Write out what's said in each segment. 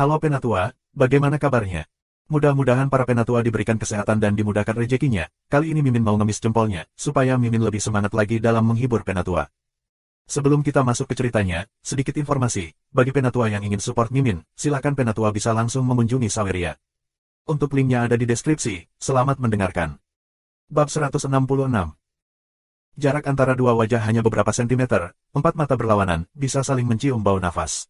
Halo Penatua, bagaimana kabarnya? Mudah-mudahan para Penatua diberikan kesehatan dan dimudahkan rezekinya. Kali ini Mimin mau ngemis jempolnya, supaya Mimin lebih semangat lagi dalam menghibur Penatua. Sebelum kita masuk ke ceritanya, sedikit informasi. Bagi Penatua yang ingin support Mimin, silakan Penatua bisa langsung mengunjungi Saweria. Untuk linknya ada di deskripsi. Selamat mendengarkan. Bab 166. Jarak antara dua wajah hanya beberapa sentimeter, empat mata berlawanan, bisa saling mencium bau nafas.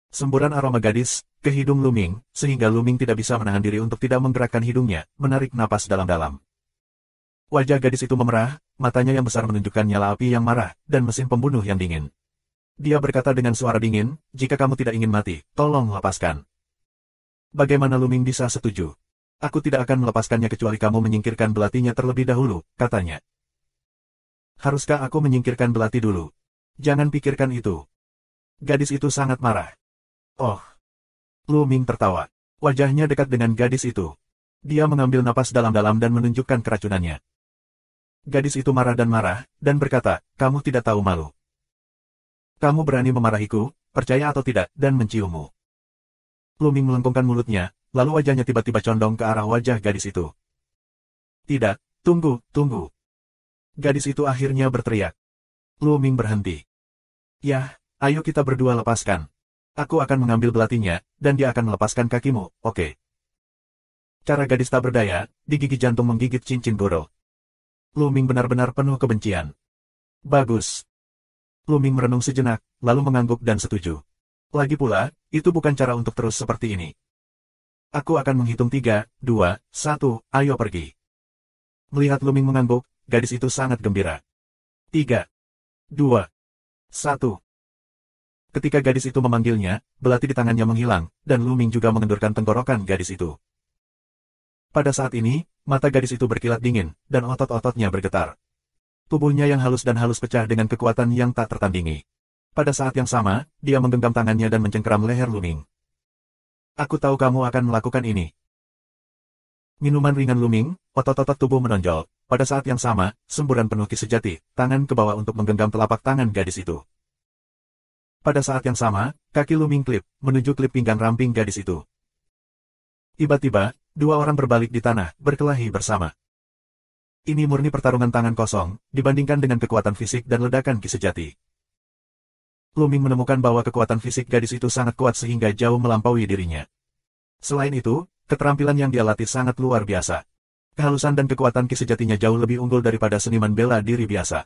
Semburan aroma gadis ke hidung Luming, sehingga Luming tidak bisa menahan diri untuk tidak menggerakkan hidungnya, menarik napas dalam-dalam. Wajah gadis itu memerah, matanya yang besar menunjukkan nyala api yang marah, dan mesin pembunuh yang dingin. Dia berkata dengan suara dingin, jika kamu tidak ingin mati, tolong lepaskan. Bagaimana Luming bisa setuju? Aku tidak akan melepaskannya kecuali kamu menyingkirkan belatinya terlebih dahulu, katanya. Haruskah aku menyingkirkan belati dulu? Jangan pikirkan itu. Gadis itu sangat marah. Oh. Luming tertawa. Wajahnya dekat dengan gadis itu. Dia mengambil napas dalam-dalam dan menunjukkan keracunannya. Gadis itu marah dan berkata, kamu tidak tahu malu. Kamu berani memarahiku, percaya atau tidak, dan menciummu. Luming melengkungkan mulutnya, lalu wajahnya tiba-tiba condong ke arah wajah gadis itu. Tidak, tunggu. Gadis itu akhirnya berteriak. Luming berhenti. Yah, ayo kita berdua lepaskan. Aku akan mengambil belatinya, dan dia akan melepaskan kakimu, oke? Cara gadis tak berdaya, digigit jantung menggigit cincin goro. Luming benar-benar penuh kebencian. Bagus. Luming merenung sejenak, lalu mengangguk dan setuju. Lagi pula, itu bukan cara untuk terus seperti ini. Aku akan menghitung 3, 2, 1, ayo pergi. Melihat Luming mengangguk, gadis itu sangat gembira. 3, 2, 1. Ketika gadis itu memanggilnya, belati di tangannya menghilang, dan Luming juga mengendurkan tenggorokan gadis itu. Pada saat ini, mata gadis itu berkilat dingin, dan otot-ototnya bergetar. Tubuhnya yang halus dan halus pecah dengan kekuatan yang tak tertandingi. Pada saat yang sama, dia menggenggam tangannya dan mencengkeram leher Luming. Aku tahu kamu akan melakukan ini. Minuman ringan Luming, otot-otot tubuh menonjol. Pada saat yang sama, semburan penuh ki sejati, tangan ke bawah untuk menggenggam telapak tangan gadis itu. Pada saat yang sama, kaki Luming klip, menuju klip pinggang ramping gadis itu. Tiba-tiba, dua orang berbalik di tanah, berkelahi bersama. Ini murni pertarungan tangan kosong, dibandingkan dengan kekuatan fisik dan ledakan ki sejati. Luming menemukan bahwa kekuatan fisik gadis itu sangat kuat sehingga jauh melampaui dirinya. Selain itu, keterampilan yang dia latih sangat luar biasa. Kehalusan dan kekuatan ki sejatinya jauh lebih unggul daripada seniman bela diri biasa.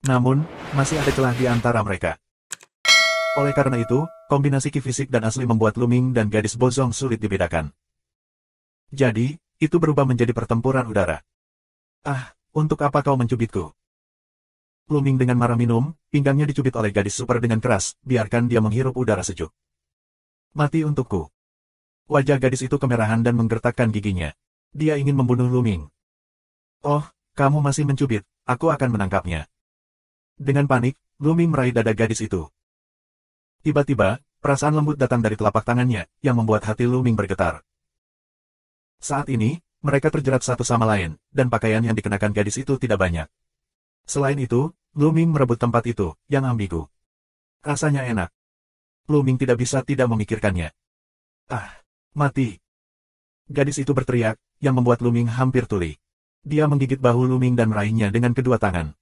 Namun, masih ada celah di antara mereka. Oleh karena itu, kombinasi ki fisik dan asli membuat Luming dan gadis Bozong sulit dibedakan. Jadi, itu berubah menjadi pertempuran udara. Ah, untuk apa kau mencubitku? Luming dengan marah minum, pinggangnya dicubit oleh gadis super dengan keras, biarkan dia menghirup udara sejuk. Mati untukku. Wajah gadis itu kemerahan dan menggertakkan giginya. Dia ingin membunuh Luming. Oh, kamu masih mencubit, aku akan menangkapnya. Dengan panik, Luming meraih dada gadis itu. Tiba-tiba, perasaan lembut datang dari telapak tangannya, yang membuat hati Luming bergetar. Saat ini, mereka terjerat satu sama lain, dan pakaian yang dikenakan gadis itu tidak banyak. Selain itu, Luming merebut tempat itu, yang ambigu. Rasanya enak. Luming tidak bisa tidak memikirkannya. Ah, mati. Gadis itu berteriak, yang membuat Luming hampir tuli. Dia menggigit bahu Luming dan meraihnya dengan kedua tangan.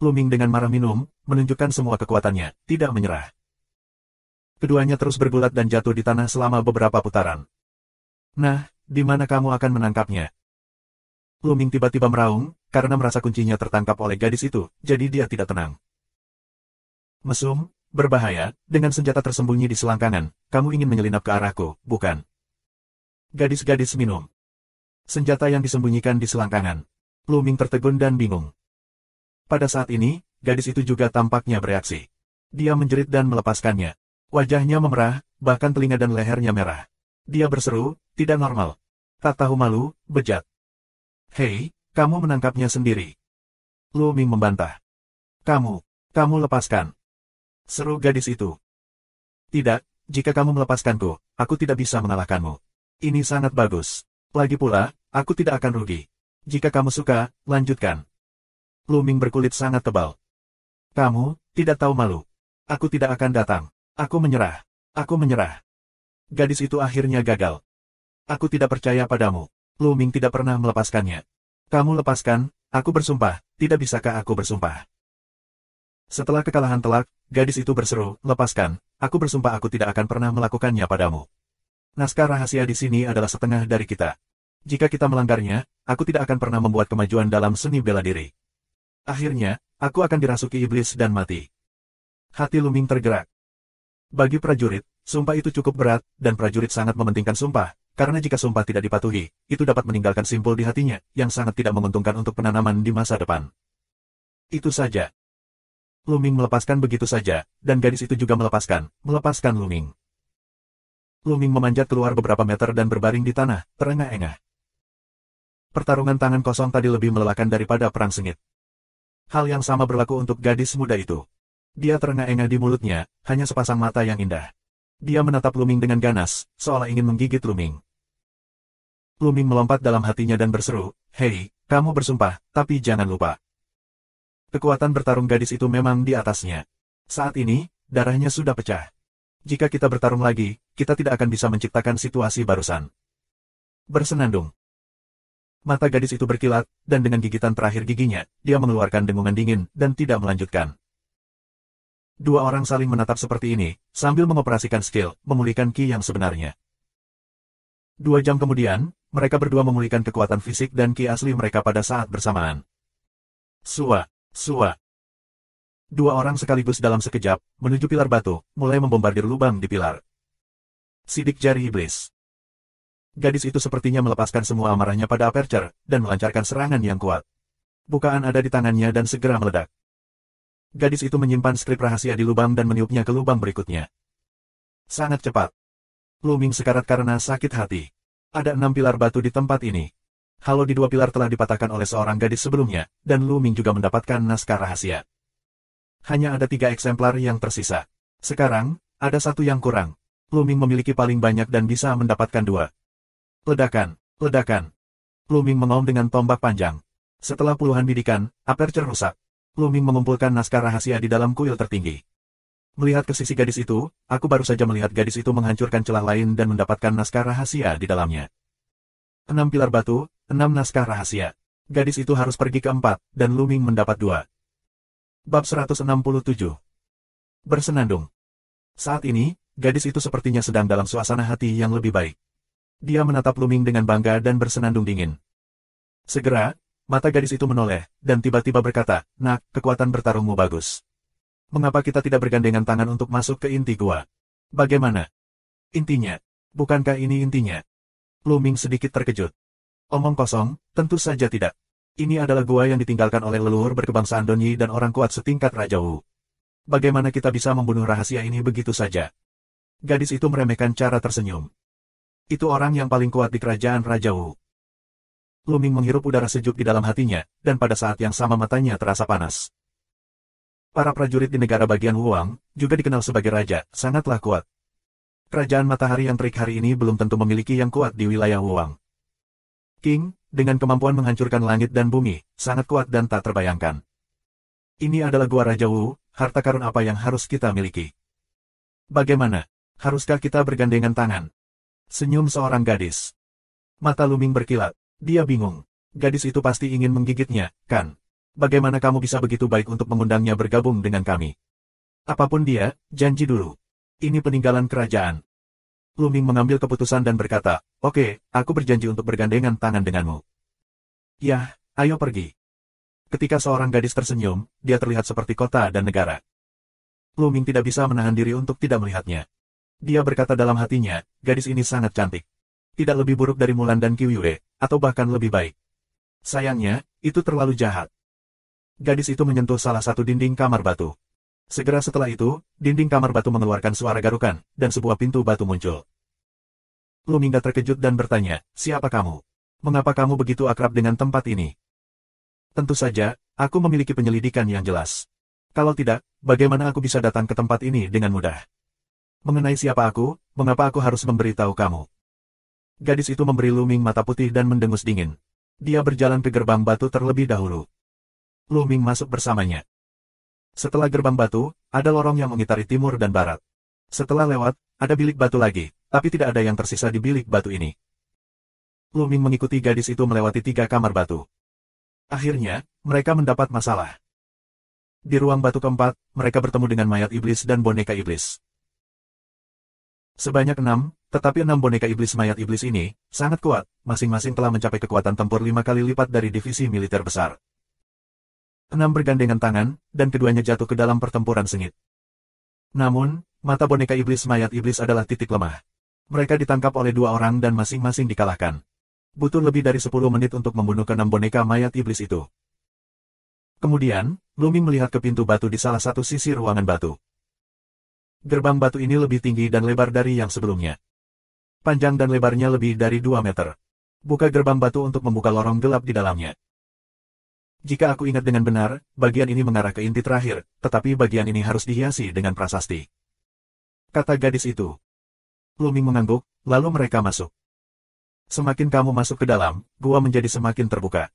Luming dengan marah minum, menunjukkan semua kekuatannya, tidak menyerah. Keduanya terus bergulat dan jatuh di tanah selama beberapa putaran. Nah, di mana kamu akan menangkapnya? Luming tiba-tiba meraung, karena merasa kuncinya tertangkap oleh gadis itu, jadi dia tidak tenang. Mesum, berbahaya, dengan senjata tersembunyi di selangkangan, kamu ingin menyelinap ke arahku, bukan? Gadis-gadis minum. Senjata yang disembunyikan di selangkangan. Luming tertegun dan bingung. Pada saat ini, gadis itu juga tampaknya bereaksi. Dia menjerit dan melepaskannya. Wajahnya memerah, bahkan telinga dan lehernya merah. Dia berseru, tidak normal. Tak tahu malu, bejat. Hei, kamu menangkapnya sendiri. Luming membantah. Kamu lepaskan. Seru gadis itu. Tidak, jika kamu melepaskanku, aku tidak bisa mengalahkanmu. Ini sangat bagus. Lagi pula, aku tidak akan rugi. Jika kamu suka, lanjutkan. Luming berkulit sangat tebal. Kamu tidak tahu malu. Aku tidak akan datang. Aku menyerah. Gadis itu akhirnya gagal. Aku tidak percaya padamu. Lu Ming tidak pernah melepaskannya. Kamu lepaskan, aku bersumpah, tidak bisakah aku bersumpah? Setelah kekalahan telak, gadis itu berseru, lepaskan, aku bersumpah aku tidak akan pernah melakukannya padamu. Naskah rahasia di sini adalah setengah dari kita. Jika kita melanggarnya, aku tidak akan pernah membuat kemajuan dalam seni bela diri. Akhirnya, aku akan dirasuki iblis dan mati. Hati Lu Ming tergerak. Bagi prajurit, sumpah itu cukup berat, dan prajurit sangat mementingkan sumpah, karena jika sumpah tidak dipatuhi, itu dapat meninggalkan simpul di hatinya, yang sangat tidak menguntungkan untuk penanaman di masa depan. Itu saja. Lu Ming melepaskan begitu saja, dan gadis itu juga melepaskan Lu Ming. Lu Ming memanjat keluar beberapa meter dan berbaring di tanah, terengah-engah. Pertarungan tangan kosong tadi lebih melelahkan daripada perang sengit. Hal yang sama berlaku untuk gadis muda itu. Dia terengah-engah di mulutnya, hanya sepasang mata yang indah. Dia menatap Lu Ming dengan ganas, seolah ingin menggigit Lu Ming. Lu Ming melompat dalam hatinya dan berseru, "Hei, kamu bersumpah, tapi jangan lupa." Kekuatan bertarung gadis itu memang di atasnya. Saat ini, darahnya sudah pecah. Jika kita bertarung lagi, kita tidak akan bisa menciptakan situasi barusan. Bersenandung. Mata gadis itu berkilat, dan dengan gigitan terakhir giginya, dia mengeluarkan dengungan dingin, dan tidak melanjutkan. Dua orang saling menatap seperti ini, sambil mengoperasikan skill, memulihkan ki yang sebenarnya. 2 jam kemudian, mereka berdua memulihkan kekuatan fisik dan ki asli mereka pada saat bersamaan. Sua. Dua orang sekaligus dalam sekejap, menuju pilar batu, mulai membombardir lubang di pilar. Sidik jari iblis. Gadis itu sepertinya melepaskan semua amarahnya pada Aperture, dan melancarkan serangan yang kuat. Bukaan ada di tangannya dan segera meledak. Gadis itu menyimpan skrip rahasia di lubang dan meniupnya ke lubang berikutnya. Sangat cepat. Lu Ming sekarat karena sakit hati. Ada 6 pilar batu di tempat ini. Halo di 2 pilar telah dipatahkan oleh seorang gadis sebelumnya, dan Lu Ming juga mendapatkan naskah rahasia. Hanya ada 3 eksemplar yang tersisa. Sekarang, ada 1 yang kurang. Lu Ming memiliki paling banyak dan bisa mendapatkan 2. Ledakan. Lu Ming mengaum dengan tombak panjang. Setelah puluhan bidikan, Aperture rusak. Lu Ming mengumpulkan naskah rahasia di dalam kuil tertinggi. Melihat ke sisi gadis itu, aku baru saja melihat gadis itu menghancurkan celah lain dan mendapatkan naskah rahasia di dalamnya. 6 pilar batu, 6 naskah rahasia. Gadis itu harus pergi ke 4, dan Lu Ming mendapat 2. Bab 167. Bersenandung. Saat ini, gadis itu sepertinya sedang dalam suasana hati yang lebih baik. Dia menatap Lu Ming dengan bangga dan bersenandung dingin. Segera, mata gadis itu menoleh, dan tiba-tiba berkata, "Nak, kekuatan bertarungmu bagus. Mengapa kita tidak bergandengan tangan untuk masuk ke inti gua? Bagaimana? Intinya? Bukankah ini intinya?" Lu Ming sedikit terkejut. Omong kosong, tentu saja tidak. Ini adalah gua yang ditinggalkan oleh leluhur berkebangsaan Donyi dan orang kuat setingkat Raja Wu. Bagaimana kita bisa membunuh rahasia ini begitu saja? Gadis itu meremehkan cara tersenyum. Itu orang yang paling kuat di kerajaan Raja Wu. Lu Ming menghirup udara sejuk di dalam hatinya, dan pada saat yang sama matanya terasa panas. Para prajurit di negara bagian Wuang, juga dikenal sebagai raja, sangatlah kuat. Kerajaan matahari yang terik hari ini belum tentu memiliki yang kuat di wilayah Wuang. King, dengan kemampuan menghancurkan langit dan bumi, sangat kuat dan tak terbayangkan. Ini adalah gua Raja Wu, harta karun apa yang harus kita miliki? Bagaimana? Haruskah kita bergandengan tangan? Senyum seorang gadis. Mata Lu Ming berkilat. Dia bingung. Gadis itu pasti ingin menggigitnya, kan? Bagaimana kamu bisa begitu baik untuk mengundangnya bergabung dengan kami? Apapun dia, janji dulu. Ini peninggalan kerajaan. Lu Ming mengambil keputusan dan berkata, "Oke, aku berjanji untuk bergandengan tangan denganmu." "Yah, ayo pergi." Ketika seorang gadis tersenyum, dia terlihat seperti kota dan negara. Lu Ming tidak bisa menahan diri untuk tidak melihatnya. Dia berkata dalam hatinya, gadis ini sangat cantik. Tidak lebih buruk dari Mulan dan Qiu Yue, atau bahkan lebih baik. Sayangnya, itu terlalu jahat. Gadis itu menyentuh salah satu dinding kamar batu. Segera setelah itu, dinding kamar batu mengeluarkan suara garukan, dan sebuah pintu batu muncul. Lu Ming terkejut dan bertanya, "Siapa kamu? Mengapa kamu begitu akrab dengan tempat ini?" "Tentu saja, aku memiliki penyelidikan yang jelas. Kalau tidak, bagaimana aku bisa datang ke tempat ini dengan mudah? Mengenai siapa aku, mengapa aku harus memberitahu kamu?" Gadis itu memberi Lu Ming mata putih dan mendengus dingin. Dia berjalan ke gerbang batu terlebih dahulu. Lu Ming masuk bersamanya. Setelah gerbang batu, ada lorong yang mengitari timur dan barat. Setelah lewat, ada bilik batu lagi, tapi tidak ada yang tersisa di bilik batu ini. Lu Ming mengikuti gadis itu melewati 3 kamar batu. Akhirnya, mereka mendapat masalah. Di ruang batu keempat, mereka bertemu dengan mayat iblis dan boneka iblis. Sebanyak 6, tetapi 6 boneka iblis mayat iblis ini sangat kuat, masing-masing telah mencapai kekuatan tempur 5 kali lipat dari divisi militer besar. 6 bergandengan tangan, dan keduanya jatuh ke dalam pertempuran sengit. Namun, mata boneka iblis mayat iblis adalah titik lemah. Mereka ditangkap oleh 2 orang dan masing-masing dikalahkan. Butuh lebih dari 10 menit untuk membunuh ke-6 boneka mayat iblis itu. Kemudian, Lu Ming melihat ke pintu batu di salah satu sisi ruangan batu. Gerbang batu ini lebih tinggi dan lebar dari yang sebelumnya. Panjang dan lebarnya lebih dari 2 meter. Buka gerbang batu untuk membuka lorong gelap di dalamnya. Jika aku ingat dengan benar, bagian ini mengarah ke inti terakhir, tetapi bagian ini harus dihiasi dengan prasasti. Kata gadis itu. Lu Ming mengangguk, lalu mereka masuk. Semakin kamu masuk ke dalam, gua menjadi semakin terbuka.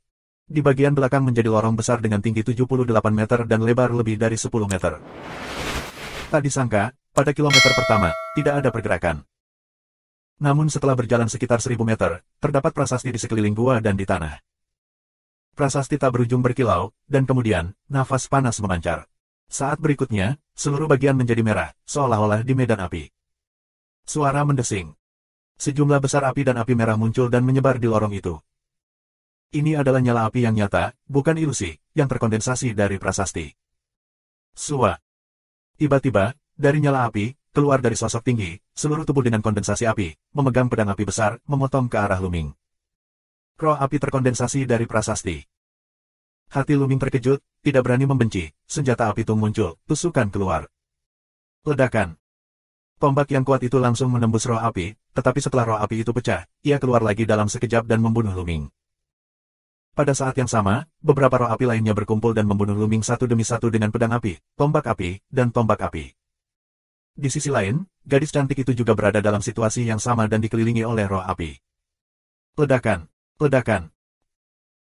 Di bagian belakang menjadi lorong besar dengan tinggi 78 meter dan lebar lebih dari 10 meter. Tak disangka, pada kilometer pertama, tidak ada pergerakan. Namun setelah berjalan sekitar 1000 meter, terdapat prasasti di sekeliling gua dan di tanah. Prasasti tak berujung berkilau, dan kemudian, nafas panas memancar. Saat berikutnya, seluruh bagian menjadi merah, seolah-olah di medan api. Suara mendesing. Sejumlah besar api dan api merah muncul dan menyebar di lorong itu. Ini adalah nyala api yang nyata, bukan ilusi, yang terkondensasi dari prasasti. Sua. Tiba-tiba, dari nyala api, keluar dari sosok tinggi, seluruh tubuh dengan kondensasi api, memegang pedang api besar, memotong ke arah Lu Ming. Roh api terkondensasi dari prasasti. Hati Lu Ming terkejut, tidak berani membenci, senjata api tung muncul, tusukan keluar. Ledakan. Tombak yang kuat itu langsung menembus roh api, tetapi setelah roh api itu pecah, ia keluar lagi dalam sekejap dan membunuh Lu Ming. Pada saat yang sama, beberapa roh api lainnya berkumpul dan membunuh Lu Ming satu demi satu dengan pedang api, tombak api, dan tombak api. Di sisi lain, gadis cantik itu juga berada dalam situasi yang sama dan dikelilingi oleh roh api. Ledakan, ledakan.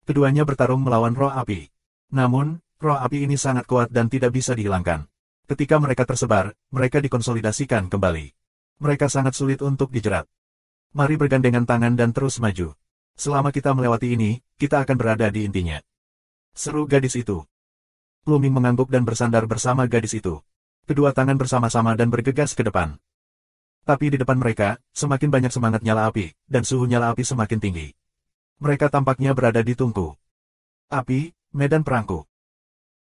Keduanya bertarung melawan roh api. Namun, roh api ini sangat kuat dan tidak bisa dihilangkan. Ketika mereka tersebar, mereka dikonsolidasikan kembali. Mereka sangat sulit untuk dijerat. Mari bergandengan tangan dan terus maju. Selama kita melewati ini, kita akan berada di intinya. Seru gadis itu. Lu Ming mengangguk dan bersandar bersama gadis itu. Kedua tangan bersama-sama dan bergegas ke depan. Tapi di depan mereka, semakin banyak semangat nyala api, dan suhu nyala api semakin tinggi. Mereka tampaknya berada di tungku. Api, medan perangku.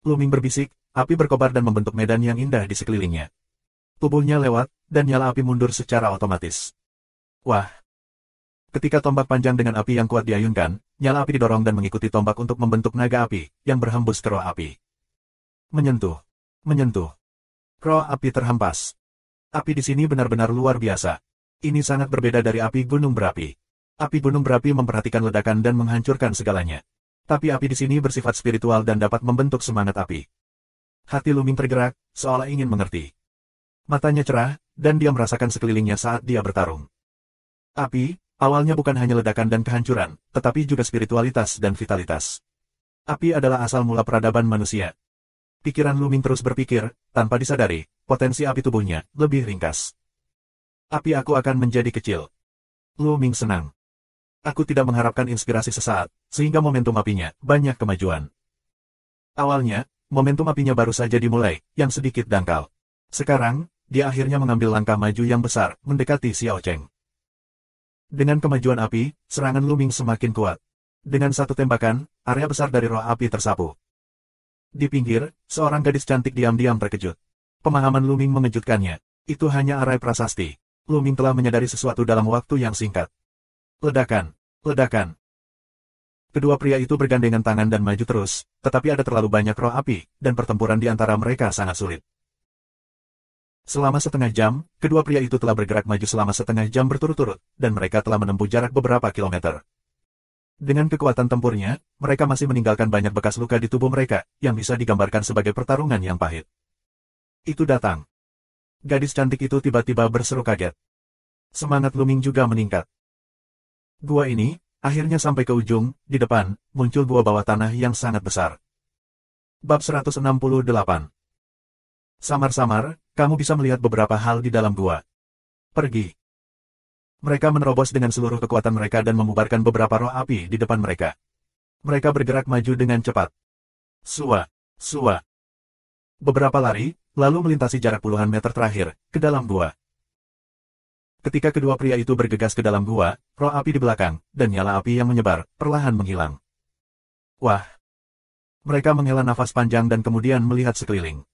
Lu Ming berbisik, api berkobar dan membentuk medan yang indah di sekelilingnya. Tubuhnya lewat, dan nyala api mundur secara otomatis. Wah! Ketika tombak panjang dengan api yang kuat diayunkan, nyala api didorong dan mengikuti tombak untuk membentuk naga api, yang berhembus ke roh api. Menyentuh. Menyentuh. Roh api terhempas. Api di sini benar-benar luar biasa. Ini sangat berbeda dari api gunung berapi. Api gunung berapi memperhatikan ledakan dan menghancurkan segalanya. Tapi api di sini bersifat spiritual dan dapat membentuk semangat api. Hati Lu Ming tergerak, seolah ingin mengerti. Matanya cerah, dan dia merasakan sekelilingnya saat dia bertarung. Api, awalnya bukan hanya ledakan dan kehancuran, tetapi juga spiritualitas dan vitalitas. Api adalah asal mula peradaban manusia. Pikiran Lu Ming terus berpikir, tanpa disadari, potensi api tubuhnya lebih ringkas. Api aku akan menjadi kecil. Lu Ming senang. Aku tidak mengharapkan inspirasi sesaat, sehingga momentum apinya banyak kemajuan. Awalnya, momentum apinya baru saja dimulai, yang sedikit dangkal. Sekarang, dia akhirnya mengambil langkah maju yang besar, mendekati Xiao Cheng. Dengan kemajuan api, serangan Lu Ming semakin kuat. Dengan satu tembakan, area besar dari roh api tersapu. Di pinggir, seorang gadis cantik diam-diam terkejut. Pemahaman Lu Ming mengejutkannya. Itu hanya arai prasasti. Lu Ming telah menyadari sesuatu dalam waktu yang singkat. Ledakan, ledakan. Kedua pria itu bergandengan tangan dan maju terus, tetapi ada terlalu banyak roh api, dan pertempuran di antara mereka sangat sulit. Selama setengah jam, kedua pria itu telah bergerak maju selama setengah jam berturut-turut, dan mereka telah menempuh jarak beberapa kilometer. Dengan kekuatan tempurnya, mereka masih meninggalkan banyak bekas luka di tubuh mereka, yang bisa digambarkan sebagai pertarungan yang pahit. Itu datang. Gadis cantik itu tiba-tiba berseru kaget. Semangat Lu Ming juga meningkat. Gua ini, akhirnya sampai ke ujung, di depan, muncul gua bawah tanah yang sangat besar. Bab 168. Samar-samar, kamu bisa melihat beberapa hal di dalam gua. Pergi. Mereka menerobos dengan seluruh kekuatan mereka dan memubarkan beberapa roh api di depan mereka. Mereka bergerak maju dengan cepat. Sua, sua. Beberapa lari, lalu melintasi jarak puluhan meter terakhir, ke dalam gua. Ketika kedua pria itu bergegas ke dalam gua, roh api di belakang, dan nyala api yang menyebar, perlahan menghilang. Wah! Mereka menghela nafas panjang dan kemudian melihat sekeliling.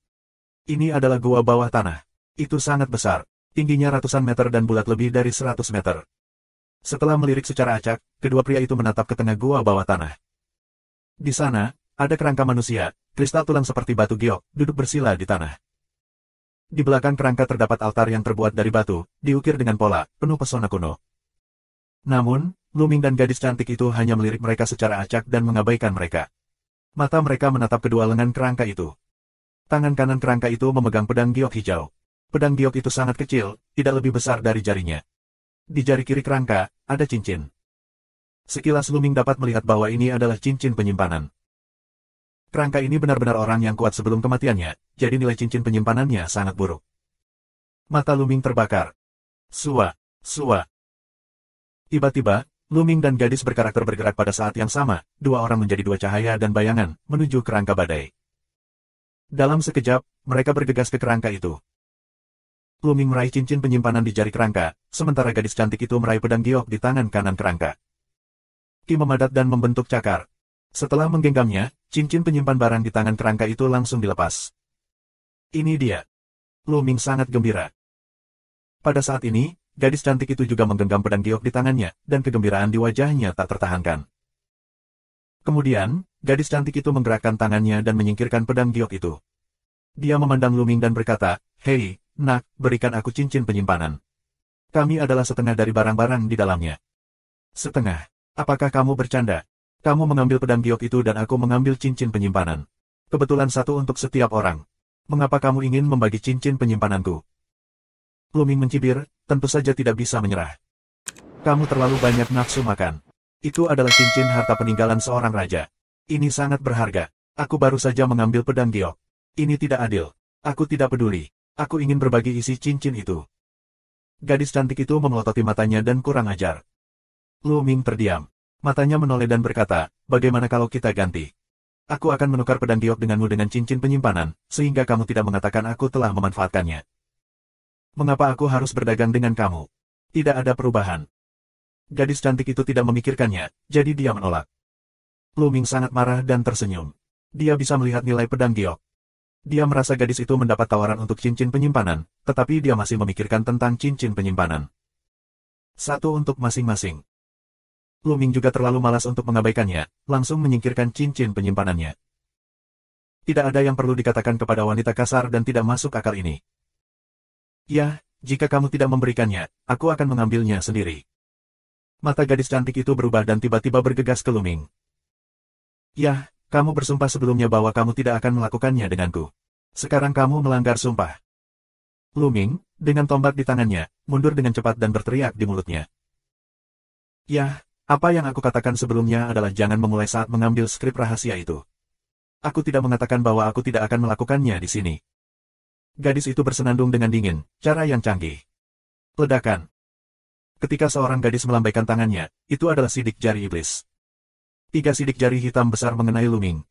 Ini adalah gua bawah tanah. Itu sangat besar, tingginya ratusan meter dan bulat lebih dari 100 meter. Setelah melirik secara acak, kedua pria itu menatap ke tengah gua bawah tanah. Di sana, ada kerangka manusia, kristal tulang seperti batu giok, duduk bersila di tanah. Di belakang kerangka terdapat altar yang terbuat dari batu, diukir dengan pola, penuh pesona kuno. Namun, Luming dan gadis cantik itu hanya melirik mereka secara acak dan mengabaikan mereka. Mata mereka menatap kedua lengan kerangka itu. Tangan kanan kerangka itu memegang pedang giok hijau. Pedang giok itu sangat kecil, tidak lebih besar dari jarinya. Di jari kiri kerangka, ada cincin. Sekilas Luming dapat melihat bahwa ini adalah cincin penyimpanan. Kerangka ini benar-benar orang yang kuat sebelum kematiannya, jadi nilai cincin penyimpanannya sangat buruk. Mata Luming terbakar. Sua, sua. Tiba-tiba, Luming dan gadis berkarakter bergerak pada saat yang sama, dua orang menjadi dua cahaya dan bayangan, menuju kerangka badai. Dalam sekejap, mereka bergegas ke kerangka itu. Luming meraih cincin penyimpanan di jari kerangka, sementara gadis cantik itu meraih pedang giok di tangan kanan kerangka. Ki memadat dan membentuk cakar. Setelah menggenggamnya, cincin penyimpan barang di tangan kerangka itu langsung dilepas. Ini dia. Luming sangat gembira. Pada saat ini, gadis cantik itu juga menggenggam pedang giok di tangannya, dan kegembiraan di wajahnya tak tertahankan. Kemudian, gadis cantik itu menggerakkan tangannya dan menyingkirkan pedang giok itu. Dia memandang Luming dan berkata, "Hei, nak, berikan aku cincin penyimpanan. Kami adalah setengah dari barang-barang di dalamnya." "Setengah? Apakah kamu bercanda? Kamu mengambil pedang giok itu dan aku mengambil cincin penyimpanan. Kebetulan satu untuk setiap orang. Mengapa kamu ingin membagi cincin penyimpananku?" Luming mencibir, tentu saja tidak bisa menyerah. "Kamu terlalu banyak nafsu makan. Itu adalah cincin harta peninggalan seorang raja. Ini sangat berharga. Aku baru saja mengambil pedang giok. Ini tidak adil. Aku tidak peduli. Aku ingin berbagi isi cincin itu." Gadis cantik itu memelototi matanya dan kurang ajar. Luming terdiam. Matanya menoleh dan berkata, "Bagaimana kalau kita ganti? Aku akan menukar pedang giok denganmu dengan cincin penyimpanan, sehingga kamu tidak mengatakan aku telah memanfaatkannya. Mengapa aku harus berdagang dengan kamu? Tidak ada perubahan." Gadis cantik itu tidak memikirkannya, jadi dia menolak. Luming sangat marah dan tersenyum. Dia bisa melihat nilai pedang giok. Dia merasa gadis itu mendapat tawaran untuk cincin penyimpanan, tetapi dia masih memikirkan tentang cincin penyimpanan. Satu untuk masing-masing. Luming juga terlalu malas untuk mengabaikannya, langsung menyingkirkan cincin penyimpanannya. Tidak ada yang perlu dikatakan kepada wanita kasar dan tidak masuk akal ini. "Ya, jika kamu tidak memberikannya, aku akan mengambilnya sendiri." Mata gadis cantik itu berubah dan tiba-tiba bergegas ke Luming. "Ya, kamu bersumpah sebelumnya bahwa kamu tidak akan melakukannya denganku. Sekarang kamu melanggar sumpah." Luming, dengan tombak di tangannya, mundur dengan cepat dan berteriak di mulutnya. "Ya, apa yang aku katakan sebelumnya adalah jangan memulai saat mengambil skrip rahasia itu. Aku tidak mengatakan bahwa aku tidak akan melakukannya di sini." Gadis itu bersenandung dengan dingin, cara yang canggih. Ledakan. Ketika seorang gadis melambaikan tangannya, itu adalah sidik jari iblis. 3 sidik jari hitam besar mengenai Luming.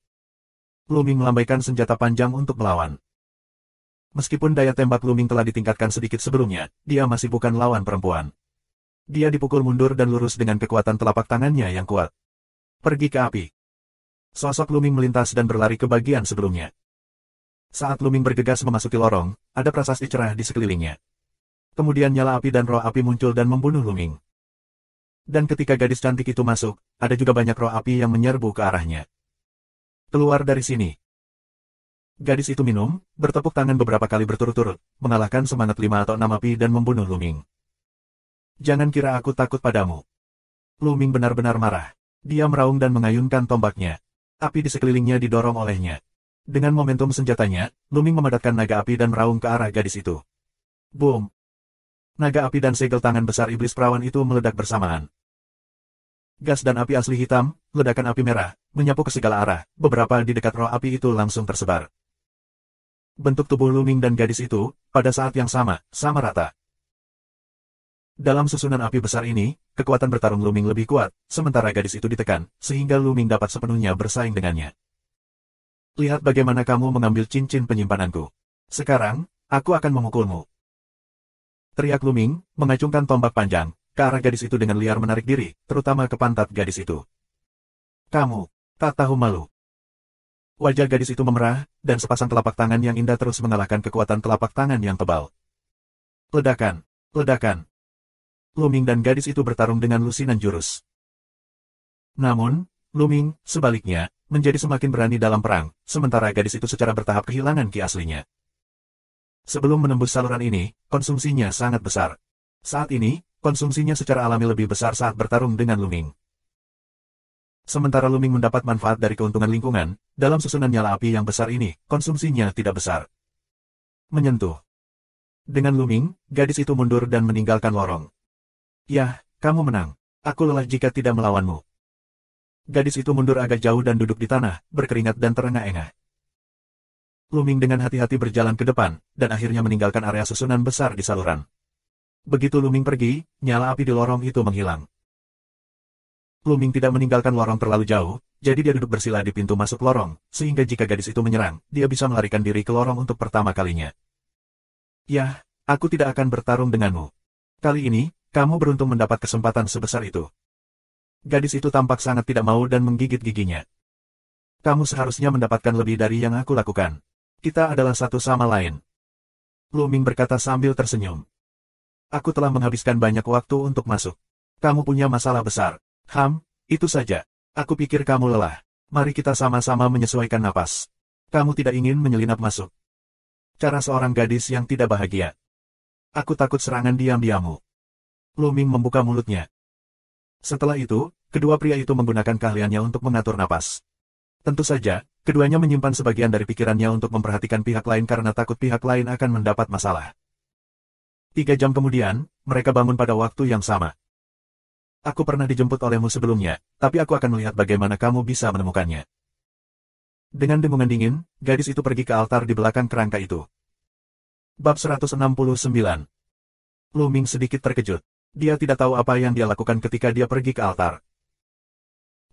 Luming melambaikan senjata panjang untuk melawan. Meskipun daya tembak Luming telah ditingkatkan sedikit sebelumnya, dia masih bukan lawan perempuan. Dia dipukul mundur dan lurus dengan kekuatan telapak tangannya yang kuat. Pergi ke api. Sosok Luming melintas dan berlari ke bagian sebelumnya. Saat Luming bergegas memasuki lorong, ada prasasti cerah di sekelilingnya. Kemudian nyala api dan roh api muncul dan membunuh Luming. Dan ketika gadis cantik itu masuk, ada juga banyak roh api yang menyerbu ke arahnya. "Keluar dari sini." Gadis itu minum, bertepuk tangan beberapa kali berturut-turut, mengalahkan semangat 5 atau 6 api dan membunuh Luming. "Jangan kira aku takut padamu." Luming benar-benar marah. Dia meraung dan mengayunkan tombaknya. Api di sekelilingnya didorong olehnya. Dengan momentum senjatanya, Luming memadatkan naga api dan meraung ke arah gadis itu. Boom! Naga api dan segel tangan besar iblis perawan itu meledak bersamaan. Gas dan api asli hitam, ledakan api merah, menyapu ke segala arah, beberapa di dekat roh api itu langsung tersebar. Bentuk tubuh Luming dan gadis itu, pada saat yang sama, sama rata. Dalam susunan api besar ini, kekuatan bertarung Luming lebih kuat, sementara gadis itu ditekan, sehingga Luming dapat sepenuhnya bersaing dengannya. Lihat bagaimana kamu mengambil cincin penyimpananku. Sekarang, aku akan memukulmu. Teriak Luming, mengacungkan tombak panjang, ke arah gadis itu dengan liar menarik diri, terutama ke pantat gadis itu. Kamu, tak tahu malu. Wajah gadis itu memerah, dan sepasang telapak tangan yang indah terus mengalahkan kekuatan telapak tangan yang tebal. Ledakan, ledakan. Luming dan gadis itu bertarung dengan lusinan jurus. Namun, Luming, sebaliknya, menjadi semakin berani dalam perang, sementara gadis itu secara bertahap kehilangan ki aslinya. Sebelum menembus saluran ini, konsumsinya sangat besar. Saat ini, konsumsinya secara alami lebih besar saat bertarung dengan Luming. Sementara Luming mendapat manfaat dari keuntungan lingkungan, dalam susunan nyala api yang besar ini, konsumsinya tidak besar. Menyentuh. Dengan Luming, gadis itu mundur dan meninggalkan lorong. Yah, kamu menang. Aku lelah jika tidak melawanmu. Gadis itu mundur agak jauh dan duduk di tanah, berkeringat dan terengah-engah. Luming dengan hati-hati berjalan ke depan, dan akhirnya meninggalkan area susunan besar di saluran. Begitu Luming pergi, nyala api di lorong itu menghilang. Luming tidak meninggalkan lorong terlalu jauh, jadi dia duduk bersila di pintu masuk lorong, sehingga jika gadis itu menyerang, dia bisa melarikan diri ke lorong untuk pertama kalinya. Yah, aku tidak akan bertarung denganmu. Kali ini, kamu beruntung mendapat kesempatan sebesar itu. Gadis itu tampak sangat tidak mau dan menggigit giginya. Kamu seharusnya mendapatkan lebih dari yang aku lakukan. Kita adalah satu sama lain. Luming berkata sambil tersenyum. Aku telah menghabiskan banyak waktu untuk masuk. Kamu punya masalah besar. Itu saja. Aku pikir kamu lelah. Mari kita sama-sama menyesuaikan napas. Kamu tidak ingin menyelinap masuk. Cara seorang gadis yang tidak bahagia. Aku takut serangan diam-diammu. Luming membuka mulutnya. Setelah itu, kedua pria itu menggunakan keahliannya untuk mengatur napas. Tentu saja, keduanya menyimpan sebagian dari pikirannya untuk memperhatikan pihak lain karena takut pihak lain akan mendapat masalah. 3 jam kemudian, mereka bangun pada waktu yang sama. Aku pernah dijemput olehmu sebelumnya, tapi aku akan melihat bagaimana kamu bisa menemukannya. Dengan dengungan dingin, gadis itu pergi ke altar di belakang kerangka itu. Bab 169. Luming sedikit terkejut. Dia tidak tahu apa yang dia lakukan ketika dia pergi ke altar.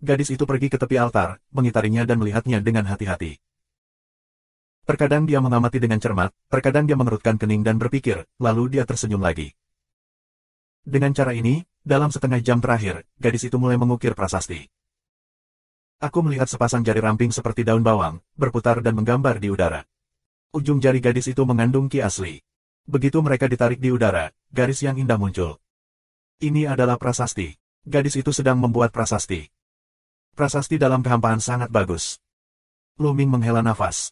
Gadis itu pergi ke tepi altar, mengitarinya dan melihatnya dengan hati-hati. Terkadang dia mengamati dengan cermat, terkadang dia mengerutkan kening dan berpikir, lalu dia tersenyum lagi. Dengan cara ini, dalam setengah jam terakhir, gadis itu mulai mengukir prasasti. Aku melihat sepasang jari ramping seperti daun bawang, berputar dan menggambar di udara. Ujung jari gadis itu mengandung ki asli. Begitu mereka ditarik di udara, garis yang indah muncul. Ini adalah prasasti. Gadis itu sedang membuat prasasti. Prasasti dalam kehampaan sangat bagus. Luming menghela nafas.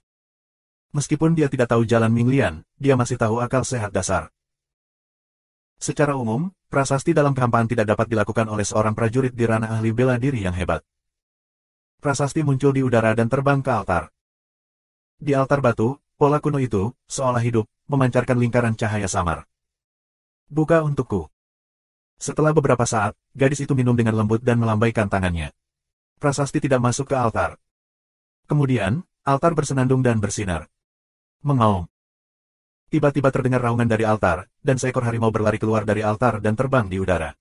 Meskipun dia tidak tahu jalan Minglian, dia masih tahu akal sehat dasar. Secara umum, prasasti dalam kehampaan tidak dapat dilakukan oleh seorang prajurit di ranah ahli bela diri yang hebat. Prasasti muncul di udara dan terbang ke altar. Di altar batu, pola kuno itu, seolah hidup, memancarkan lingkaran cahaya samar. Buka untukku. Setelah beberapa saat, gadis itu minum dengan lembut dan melambaikan tangannya. Prasasti tidak masuk ke altar. Kemudian, altar bersenandung dan bersinar. Mengaum. Tiba-tiba terdengar raungan dari altar, dan seekor harimau berlari keluar dari altar dan terbang di udara.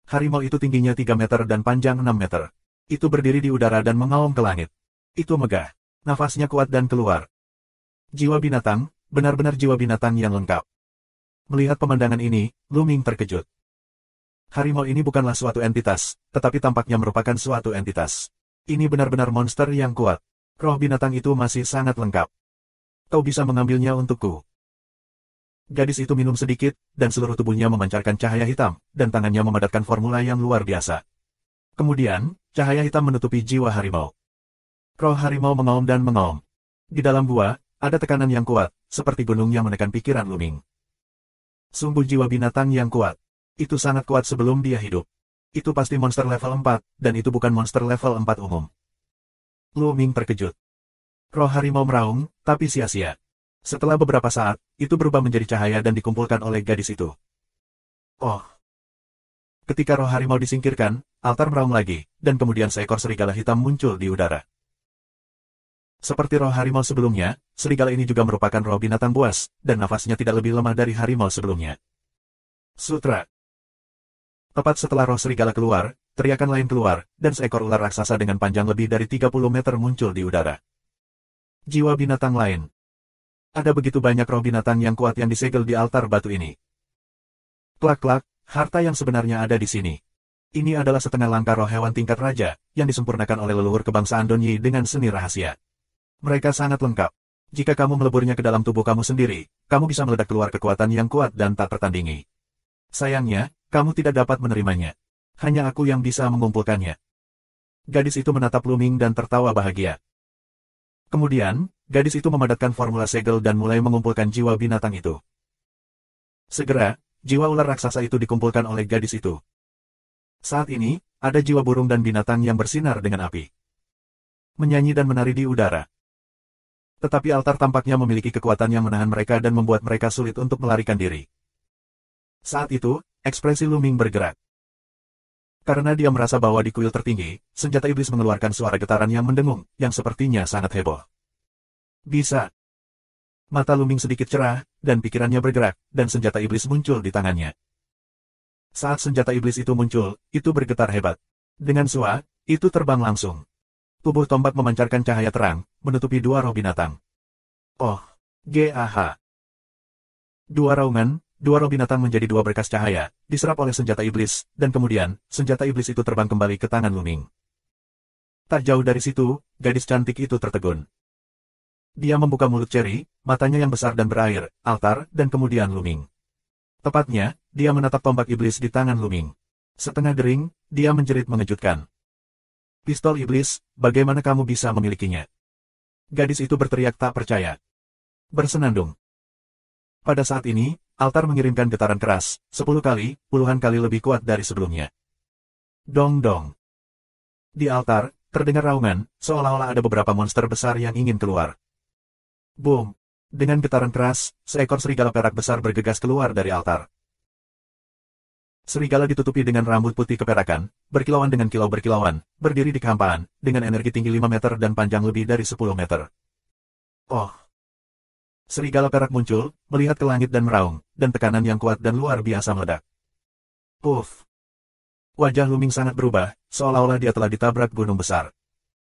Harimau itu tingginya 3 meter dan panjang 6 meter. Itu berdiri di udara dan mengaum ke langit. Itu megah. Nafasnya kuat dan keluar. Jiwa binatang, benar-benar jiwa binatang yang lengkap. Melihat pemandangan ini, Luming terkejut. Harimau ini bukanlah suatu entitas, tetapi tampaknya merupakan suatu entitas. Ini benar-benar monster yang kuat. Roh binatang itu masih sangat lengkap. Kau bisa mengambilnya untukku. Gadis itu minum sedikit, dan seluruh tubuhnya memancarkan cahaya hitam, dan tangannya memadatkan formula yang luar biasa. Kemudian, cahaya hitam menutupi jiwa harimau. Roh harimau mengaum dan mengaum. Di dalam gua, ada tekanan yang kuat, seperti gunung yang menekan pikiran Luming. Sungguh jiwa binatang yang kuat. Itu sangat kuat sebelum dia hidup. Itu pasti monster level 4, dan itu bukan monster level 4 umum. Luming terkejut. Roh harimau meraung, tapi sia-sia. Setelah beberapa saat, itu berubah menjadi cahaya dan dikumpulkan oleh gadis itu. Oh. Ketika roh harimau disingkirkan, altar meraung lagi, dan kemudian seekor serigala hitam muncul di udara. Seperti roh harimau sebelumnya, serigala ini juga merupakan roh binatang buas, dan nafasnya tidak lebih lemah dari harimau sebelumnya. Sutra. Tepat setelah roh serigala keluar, teriakan lain keluar, dan seekor ular raksasa dengan panjang lebih dari 30 meter muncul di udara. Jiwa binatang lain. Ada begitu banyak roh binatang yang kuat yang disegel di altar batu ini. Klak-klak, harta yang sebenarnya ada di sini. Ini adalah setengah langkah roh hewan tingkat raja, yang disempurnakan oleh leluhur kebangsaan Donyi dengan seni rahasia. Mereka sangat lengkap. Jika kamu meleburnya ke dalam tubuh kamu sendiri, kamu bisa meledak keluar kekuatan yang kuat dan tak tertandingi. Sayangnya, kamu tidak dapat menerimanya. Hanya aku yang bisa mengumpulkannya. Gadis itu menatap Luming dan tertawa bahagia. Kemudian, gadis itu memadatkan formula segel dan mulai mengumpulkan jiwa binatang itu. Segera, jiwa ular raksasa itu dikumpulkan oleh gadis itu. Saat ini, ada jiwa burung dan binatang yang bersinar dengan api. Menyanyi dan menari di udara. Tetapi altar tampaknya memiliki kekuatan yang menahan mereka dan membuat mereka sulit untuk melarikan diri. Saat itu, ekspresi Luming bergerak. Karena dia merasa bahwa di kuil tertinggi, senjata iblis mengeluarkan suara getaran yang mendengung, yang sepertinya sangat heboh. Bisa. Mata Luming sedikit cerah, dan pikirannya bergerak, dan senjata iblis muncul di tangannya. Saat senjata iblis itu muncul, itu bergetar hebat. Dengan sua, itu terbang langsung. Tubuh tombak memancarkan cahaya terang, menutupi dua roh binatang. Oh, GAH. Dua roh binatang menjadi dua berkas cahaya, diserap oleh senjata iblis, dan kemudian, senjata iblis itu terbang kembali ke tangan Luming. Tak jauh dari situ, gadis cantik itu tertegun. Dia membuka mulut ceri, matanya yang besar dan berair, altar, dan kemudian Luming. Tepatnya, dia menatap tombak iblis di tangan Luming. Setengah dering, dia menjerit mengejutkan. Pistol iblis, bagaimana kamu bisa memilikinya? Gadis itu berteriak tak percaya. Bersenandung. Pada saat ini, altar mengirimkan getaran keras, 10 kali, puluhan kali lebih kuat dari sebelumnya. Dong-dong. Di altar, terdengar raungan, seolah-olah ada beberapa monster besar yang ingin keluar. Boom! Dengan getaran keras, seekor serigala perak besar bergegas keluar dari altar. Serigala ditutupi dengan rambut putih keperakan, berkilauan dengan kilau berkilauan, berdiri di kehampaan, dengan energi tinggi 5 meter dan panjang lebih dari 10 meter. Oh! Serigala perak muncul, melihat ke langit dan meraung, dan tekanan yang kuat dan luar biasa meledak. Puff! Wajah Luming sangat berubah, seolah-olah dia telah ditabrak gunung besar.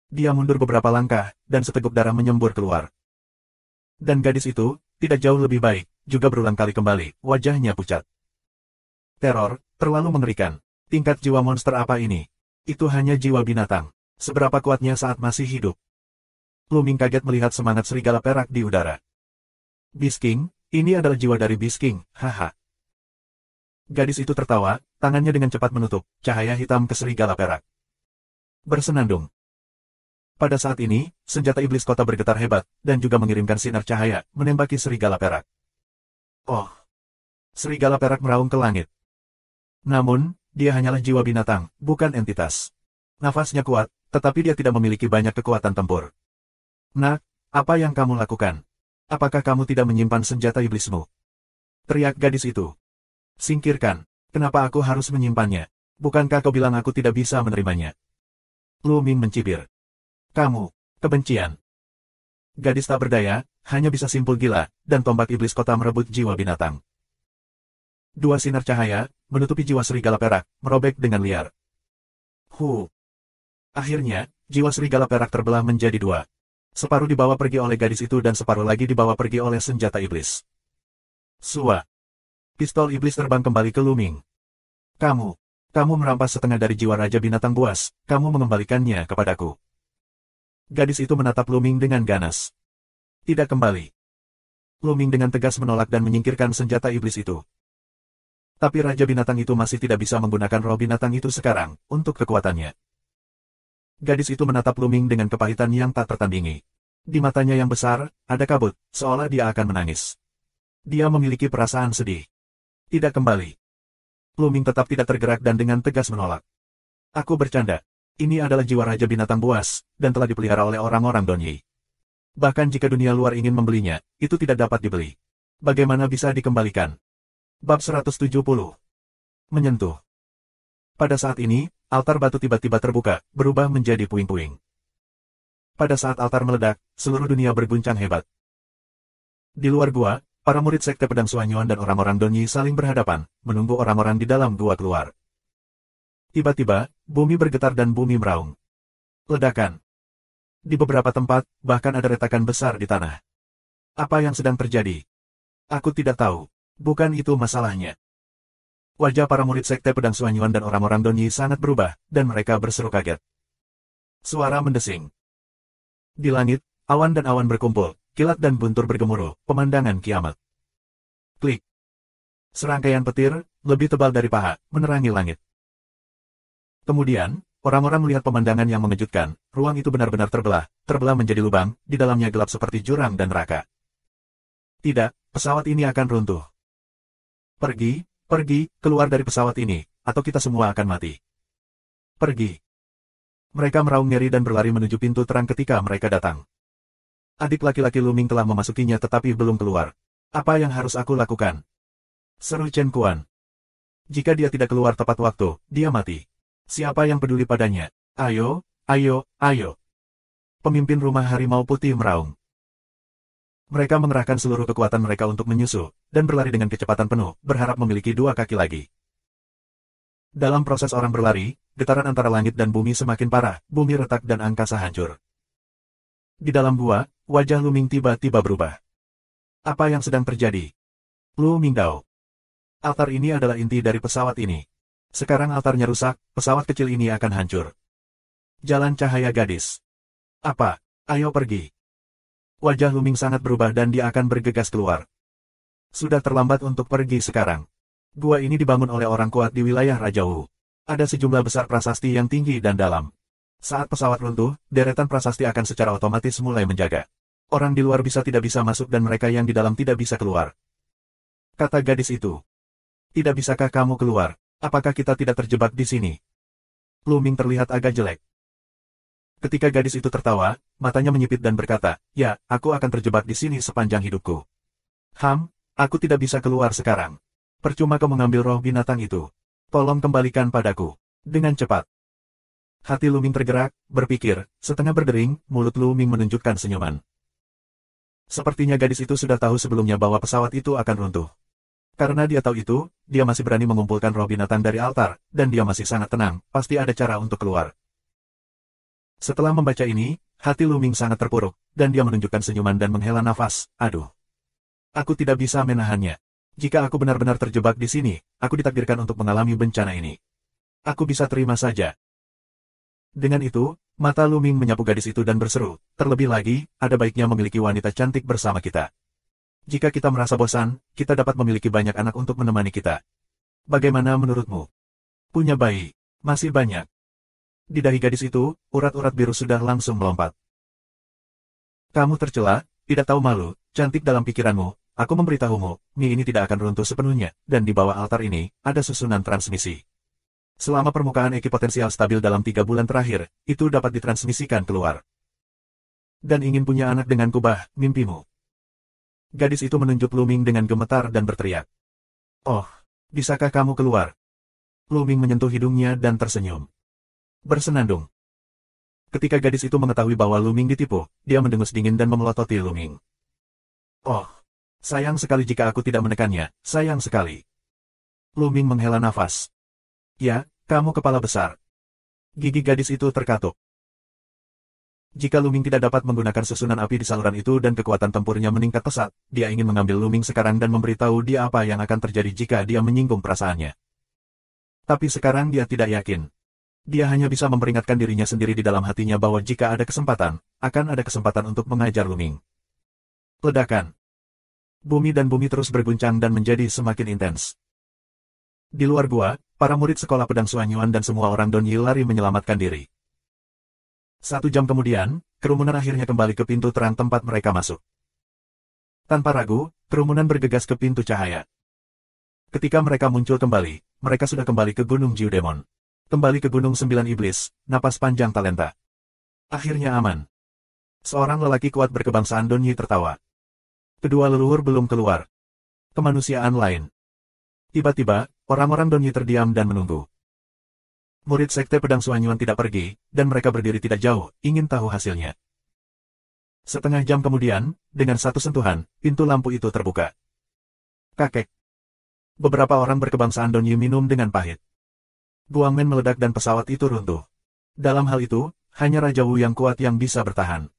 Dia mundur beberapa langkah, dan seteguk darah menyembur keluar. Dan gadis itu, tidak jauh lebih baik, juga berulang kali kembali, wajahnya pucat. Teror, terlalu mengerikan. Tingkat jiwa monster apa ini? Itu hanya jiwa binatang. Seberapa kuatnya saat masih hidup? Luming kaget melihat semangat serigala perak di udara. Beast King, ini adalah jiwa dari Beast King, haha. Gadis itu tertawa, tangannya dengan cepat menutup cahaya hitam ke serigala perak. Bersenandung. Pada saat ini, senjata iblis kota bergetar hebat, dan juga mengirimkan sinar cahaya, menembaki serigala perak. Oh! Serigala perak meraung ke langit. Namun, dia hanyalah jiwa binatang, bukan entitas. Nafasnya kuat, tetapi dia tidak memiliki banyak kekuatan tempur. Nak, apa yang kamu lakukan? Apakah kamu tidak menyimpan senjata iblismu? Teriak gadis itu. Singkirkan, kenapa aku harus menyimpannya? Bukankah kau bilang aku tidak bisa menerimanya? Luming mencibir. Kamu, kebencian. Gadis tak berdaya, hanya bisa simpul gila, dan tombak iblis kota merebut jiwa binatang. Dua sinar cahaya, menutupi jiwa serigala perak, merobek dengan liar. Akhirnya, jiwa serigala perak terbelah menjadi dua. Separuh dibawa pergi oleh gadis itu dan separuh lagi dibawa pergi oleh senjata iblis. Sua. Pistol iblis terbang kembali ke Luming. Kamu merampas setengah dari jiwa Raja Binatang Buas, kamu mengembalikannya kepadaku. Gadis itu menatap Luming dengan ganas. Tidak kembali. Luming dengan tegas menolak dan menyingkirkan senjata iblis itu. Tapi Raja Binatang itu masih tidak bisa menggunakan roh binatang itu sekarang, untuk kekuatannya. Gadis itu menatap Luming dengan kepahitan yang tak tertandingi. Di matanya yang besar, ada kabut, seolah dia akan menangis. Dia memiliki perasaan sedih. Tidak kembali. Luming tetap tidak tergerak dan dengan tegas menolak. Aku bercanda. Ini adalah jiwa Raja Binatang Buas, dan telah dipelihara oleh orang-orang Donyi. Bahkan jika dunia luar ingin membelinya, itu tidak dapat dibeli. Bagaimana bisa dikembalikan? Bab 170. Menyentuh. Pada saat ini, altar batu tiba-tiba terbuka, berubah menjadi puing-puing. Pada saat altar meledak, seluruh dunia berguncang hebat. Di luar gua, para murid Sekte Pedang Suanyuan dan orang-orang Donyi saling berhadapan, menunggu orang-orang di dalam gua keluar. Tiba-tiba, bumi bergetar dan bumi meraung. Ledakan. Di beberapa tempat, bahkan ada retakan besar di tanah. Apa yang sedang terjadi? Aku tidak tahu. Bukan itu masalahnya. Wajah para murid Sekte Pedang Suanyuan dan orang-orang Donyi sangat berubah, dan mereka berseru kaget. Suara mendesing. Di langit, awan dan awan berkumpul, kilat dan buntur bergemuruh, pemandangan kiamat. Klik. Serangkaian petir, lebih tebal dari paha, menerangi langit. Kemudian, orang-orang melihat pemandangan yang mengejutkan, ruang itu benar-benar terbelah menjadi lubang, di dalamnya gelap seperti jurang dan neraka. Tidak, pesawat ini akan runtuh. Pergi, keluar dari pesawat ini, atau kita semua akan mati. Pergi. Mereka meraung ngeri dan berlari menuju pintu terang ketika mereka datang. Adik laki-laki Luming telah memasukinya tetapi belum keluar. Apa yang harus aku lakukan? Seru Chen Kuan. Jika dia tidak keluar tepat waktu, dia mati. Siapa yang peduli padanya? Ayo. Pemimpin rumah harimau putih meraung. Mereka mengerahkan seluruh kekuatan mereka untuk menyusul, dan berlari dengan kecepatan penuh, berharap memiliki dua kaki lagi. Dalam proses orang berlari, getaran antara langit dan bumi semakin parah, bumi retak dan angkasa hancur. Di dalam gua, wajah Luming tiba-tiba berubah. Apa yang sedang terjadi? Lu Mingdao. Altar ini adalah inti dari pesawat ini. Sekarang altarnya rusak, pesawat kecil ini akan hancur. Jalan cahaya gadis. Apa? Ayo pergi. Wajah Luming sangat berubah dan dia akan bergegas keluar. Sudah terlambat untuk pergi sekarang. Gua ini dibangun oleh orang kuat di wilayah Raja Wu. Ada sejumlah besar prasasti yang tinggi dan dalam. Saat pesawat runtuh, deretan prasasti akan secara otomatis mulai menjaga. Orang di luar tidak bisa masuk dan mereka yang di dalam tidak bisa keluar. Kata gadis itu. Tidak bisakah kamu keluar? Apakah kita tidak terjebak di sini? Luming terlihat agak jelek. Ketika gadis itu tertawa, matanya menyipit dan berkata, ya, aku akan terjebak di sini sepanjang hidupku. Aku tidak bisa keluar sekarang. Percuma kau mengambil roh binatang itu. Tolong kembalikan padaku. Dengan cepat. Hati Luming tergerak, berpikir, setengah berdering, mulut Luming menunjukkan senyuman. Sepertinya gadis itu sudah tahu sebelumnya bahwa pesawat itu akan runtuh. Karena dia tahu itu, dia masih berani mengumpulkan roh binatang dari altar, dan dia masih sangat tenang, pasti ada cara untuk keluar. Setelah membaca ini, hati Luming sangat terpuruk, dan dia menunjukkan senyuman dan menghela nafas, aduh. Aku tidak bisa menahannya. Jika aku benar-benar terjebak di sini, aku ditakdirkan untuk mengalami bencana ini. Aku bisa terima saja. Dengan itu, mata Luming menyapu gadis itu dan berseru, terlebih lagi, ada baiknya memiliki wanita cantik bersama kita. Jika kita merasa bosan, kita dapat memiliki banyak anak untuk menemani kita. Bagaimana menurutmu? Punya bayi? Masih banyak. Di dahi gadis itu, urat-urat biru sudah langsung melompat. Kamu tercela, tidak tahu malu, cantik dalam pikiranmu, aku memberitahumu, mie ini tidak akan runtuh sepenuhnya, dan di bawah altar ini, ada susunan transmisi. Selama permukaan Eki potensial stabil dalam 3 bulan terakhir, itu dapat ditransmisikan keluar. Dan ingin punya anak dengan kubah, mimpimu. Gadis itu menunjuk Luming dengan gemetar dan berteriak. Oh, bisakah kamu keluar? Luming menyentuh hidungnya dan tersenyum. Bersenandung. Ketika gadis itu mengetahui bahwa Luming ditipu, dia mendengus dingin dan memelototi Luming. Oh, sayang sekali jika aku tidak menekannya, sayang sekali. Luming menghela nafas. Ya, kamu kepala besar. Gigi gadis itu terkatuk. Jika Luming tidak dapat menggunakan susunan api di saluran itu dan kekuatan tempurnya meningkat pesat, dia ingin mengambil Luming sekarang dan memberitahu dia apa yang akan terjadi jika dia menyinggung perasaannya. Tapi sekarang dia tidak yakin. Dia hanya bisa memperingatkan dirinya sendiri di dalam hatinya bahwa jika ada kesempatan, akan ada kesempatan untuk mengajar Luming. Ledakan. Bumi dan bumi terus berguncang dan menjadi semakin intens. Di luar gua, para murid sekolah pedang Suanyuan dan semua orang Donyi lari menyelamatkan diri. 1 jam kemudian, kerumunan akhirnya kembali ke pintu terang tempat mereka masuk. Tanpa ragu, kerumunan bergegas ke pintu cahaya. Ketika mereka muncul kembali, mereka sudah kembali ke Gunung Jiudemon. Kembali ke Gunung 9 Iblis, napas panjang talenta. Akhirnya aman. Seorang lelaki kuat berkebangsaan Donyi tertawa. Kedua leluhur belum keluar. Kemanusiaan lain. Tiba-tiba, orang-orang Donyi terdiam dan menunggu. Murid Sekte Pedang Suanyuan tidak pergi, dan mereka berdiri tidak jauh, ingin tahu hasilnya. Setengah jam kemudian, dengan satu sentuhan, pintu lampu itu terbuka. Kakek. Beberapa orang berkebangsaan Donyi minum dengan pahit. Guangmen meledak dan pesawat itu runtuh. Dalam hal itu, hanya Raja Wu yang kuat yang bisa bertahan.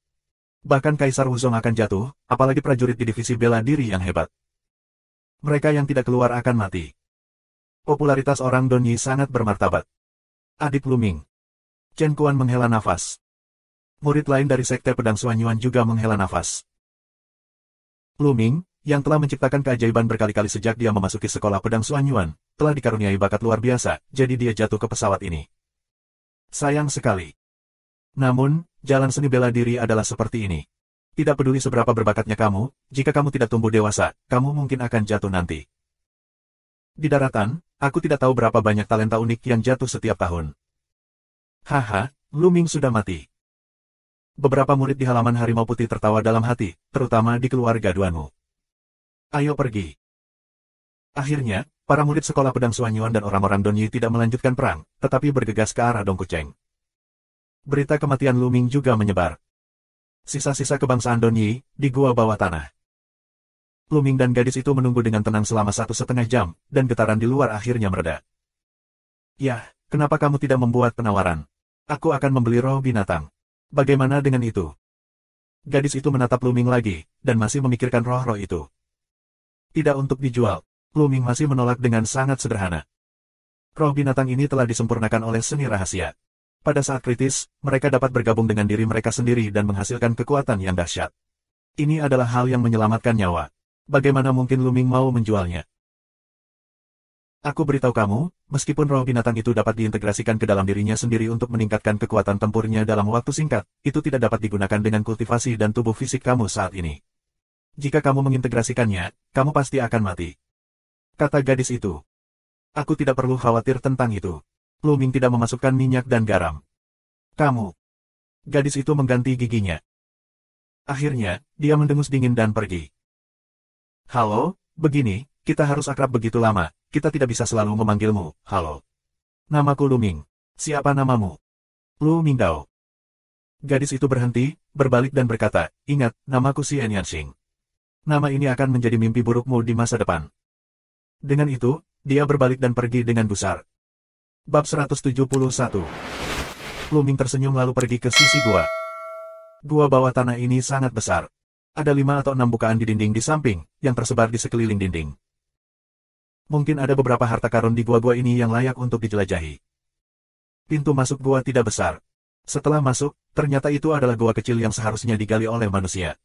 Bahkan Kaisar Wuzong akan jatuh, apalagi prajurit di divisi bela diri yang hebat. Mereka yang tidak keluar akan mati. Popularitas orang Donyi sangat bermartabat. Adik Luming. Chen Kuan menghela nafas. Murid lain dari Sekte Pedang Suanyuan juga menghela nafas. Luming, yang telah menciptakan keajaiban berkali-kali sejak dia memasuki sekolah pedang Suanyuan, telah dikaruniai bakat luar biasa, jadi dia jatuh ke pesawat ini. Sayang sekali. Namun, jalan seni bela diri adalah seperti ini. Tidak peduli seberapa berbakatnya kamu, jika kamu tidak tumbuh dewasa, kamu mungkin akan jatuh nanti. Di daratan, aku tidak tahu berapa banyak talenta unik yang jatuh setiap tahun. Haha, Luming sudah mati. Beberapa murid di halaman Harimau Putih tertawa dalam hati, terutama di keluarga Duanmu. Ayo pergi. Akhirnya, para murid sekolah pedang Suanyuan dan orang-orang Donyi tidak melanjutkan perang, tetapi bergegas ke arah Dongkucheng. Berita kematian Luming juga menyebar. Sisa-sisa kebangsaan Donyi, di gua bawah tanah. Luming dan gadis itu menunggu dengan tenang selama 1,5 jam, dan getaran di luar akhirnya mereda. Yah, kenapa kamu tidak membuat penawaran? Aku akan membeli roh binatang. Bagaimana dengan itu? Gadis itu menatap Luming lagi, dan masih memikirkan roh-roh itu. Tidak untuk dijual. Luming masih menolak dengan sangat sederhana. Roh binatang ini telah disempurnakan oleh seni rahasia. Pada saat kritis, mereka dapat bergabung dengan diri mereka sendiri dan menghasilkan kekuatan yang dahsyat. Ini adalah hal yang menyelamatkan nyawa. Bagaimana mungkin Luming mau menjualnya? Aku beritahu kamu, meskipun roh binatang itu dapat diintegrasikan ke dalam dirinya sendiri untuk meningkatkan kekuatan tempurnya dalam waktu singkat, itu tidak dapat digunakan dengan kultivasi dan tubuh fisik kamu saat ini. Jika kamu mengintegrasikannya, kamu pasti akan mati. Kata gadis itu. Aku tidak perlu khawatir tentang itu. Luming tidak memasukkan minyak dan garam. Kamu. Gadis itu mengganti giginya. Akhirnya, dia mendengus dingin dan pergi. Halo, begini, kita harus akrab begitu lama, kita tidak bisa selalu memanggilmu, halo. Namaku Luming. Siapa namamu? Lu Mingdao. Gadis itu berhenti, berbalik dan berkata, ingat, namaku Xian Yanxing. Nama ini akan menjadi mimpi burukmu di masa depan. Dengan itu, dia berbalik dan pergi dengan gusar. Bab 171. Luming tersenyum lalu pergi ke sisi gua. Gua bawah tanah ini sangat besar. Ada 5 atau 6 bukaan di dinding di samping, yang tersebar di sekeliling dinding. Mungkin ada beberapa harta karun di gua-gua ini yang layak untuk dijelajahi. Pintu masuk gua tidak besar. Setelah masuk, ternyata itu adalah gua kecil yang seharusnya digali oleh manusia.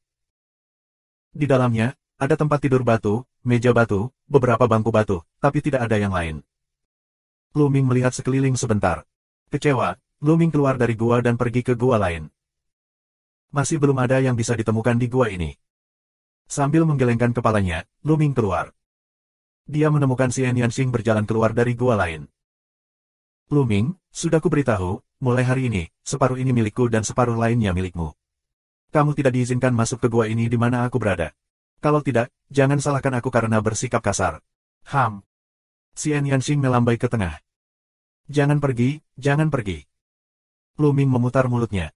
Di dalamnya, ada tempat tidur batu, meja batu, beberapa bangku batu, tapi tidak ada yang lain. Luming melihat sekeliling sebentar. Kecewa, Luming keluar dari gua dan pergi ke gua lain. Masih belum ada yang bisa ditemukan di gua ini. Sambil menggelengkan kepalanya, Luming keluar. Dia menemukan Xian Yanxing berjalan keluar dari gua lain. Luming, sudah kuberitahu, mulai hari ini, separuh ini milikku dan separuh lainnya milikmu. Kamu tidak diizinkan masuk ke gua ini di mana aku berada. Kalau tidak, jangan salahkan aku karena bersikap kasar. Xian Yanxing melambai ke tengah. Jangan pergi, jangan pergi. Luming memutar mulutnya.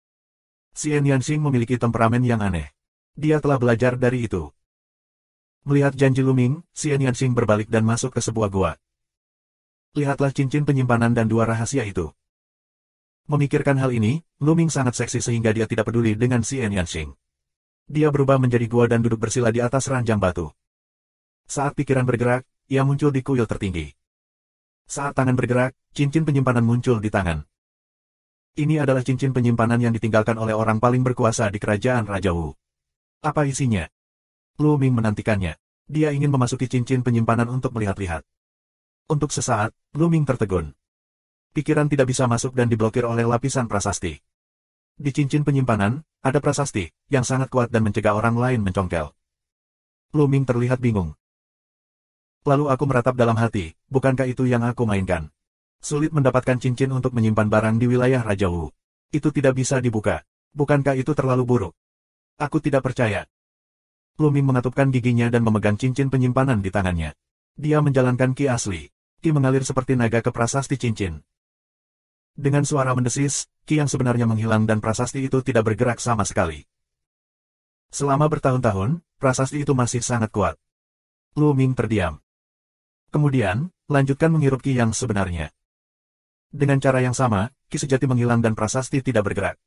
Xian Yanxing memiliki temperamen yang aneh. Dia telah belajar dari itu. Melihat janji Luming, Xian Yanxing berbalik dan masuk ke sebuah gua. Lihatlah cincin penyimpanan dan 2 rahasia itu. Memikirkan hal ini, Luming sangat seksi sehingga dia tidak peduli dengan Xian Yanxing. Dia berubah menjadi gua dan duduk bersila di atas ranjang batu. Saat pikiran bergerak, ia muncul di kuil tertinggi. Saat tangan bergerak, cincin penyimpanan muncul di tangan. Ini adalah cincin penyimpanan yang ditinggalkan oleh orang paling berkuasa di kerajaan Raja Wu. Apa isinya? Luming menantikannya. Dia ingin memasuki cincin penyimpanan untuk melihat-lihat. Untuk sesaat, Luming tertegun. Pikiran tidak bisa masuk dan diblokir oleh lapisan prasasti. Di cincin penyimpanan, ada prasasti, yang sangat kuat dan mencegah orang lain mencongkel. Luming terlihat bingung. Lalu aku meratap dalam hati, bukankah itu yang aku mainkan? Sulit mendapatkan cincin untuk menyimpan barang di wilayah Raja Wu. Itu tidak bisa dibuka. Bukankah itu terlalu buruk? Aku tidak percaya. Luming mengatupkan giginya dan memegang cincin penyimpanan di tangannya. Dia menjalankan ki asli. Ki mengalir seperti naga ke prasasti cincin. Dengan suara mendesis, ki yang sebenarnya menghilang dan prasasti itu tidak bergerak sama sekali. Selama bertahun-tahun, prasasti itu masih sangat kuat. Lu Ming terdiam. Kemudian, lanjutkan menghirup ki yang sebenarnya. Dengan cara yang sama, ki sejati menghilang dan prasasti tidak bergerak.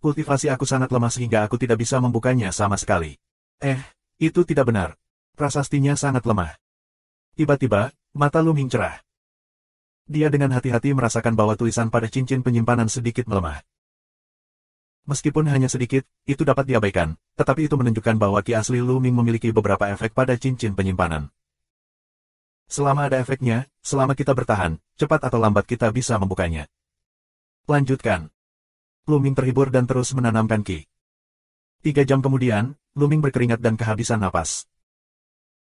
Kultivasi aku sangat lemah sehingga aku tidak bisa membukanya sama sekali. Itu tidak benar. Prasastinya sangat lemah. Tiba-tiba, mata Lu Ming cerah. Dia dengan hati-hati merasakan bahwa tulisan pada cincin penyimpanan sedikit melemah. Meskipun hanya sedikit, itu dapat diabaikan, tetapi itu menunjukkan bahwa ki asli Lu Ming memiliki beberapa efek pada cincin penyimpanan. Selama ada efeknya, selama kita bertahan, cepat atau lambat kita bisa membukanya. Lanjutkan. Lu Ming terhibur dan terus menanamkan ki. 3 jam kemudian, Lu Ming berkeringat dan kehabisan napas.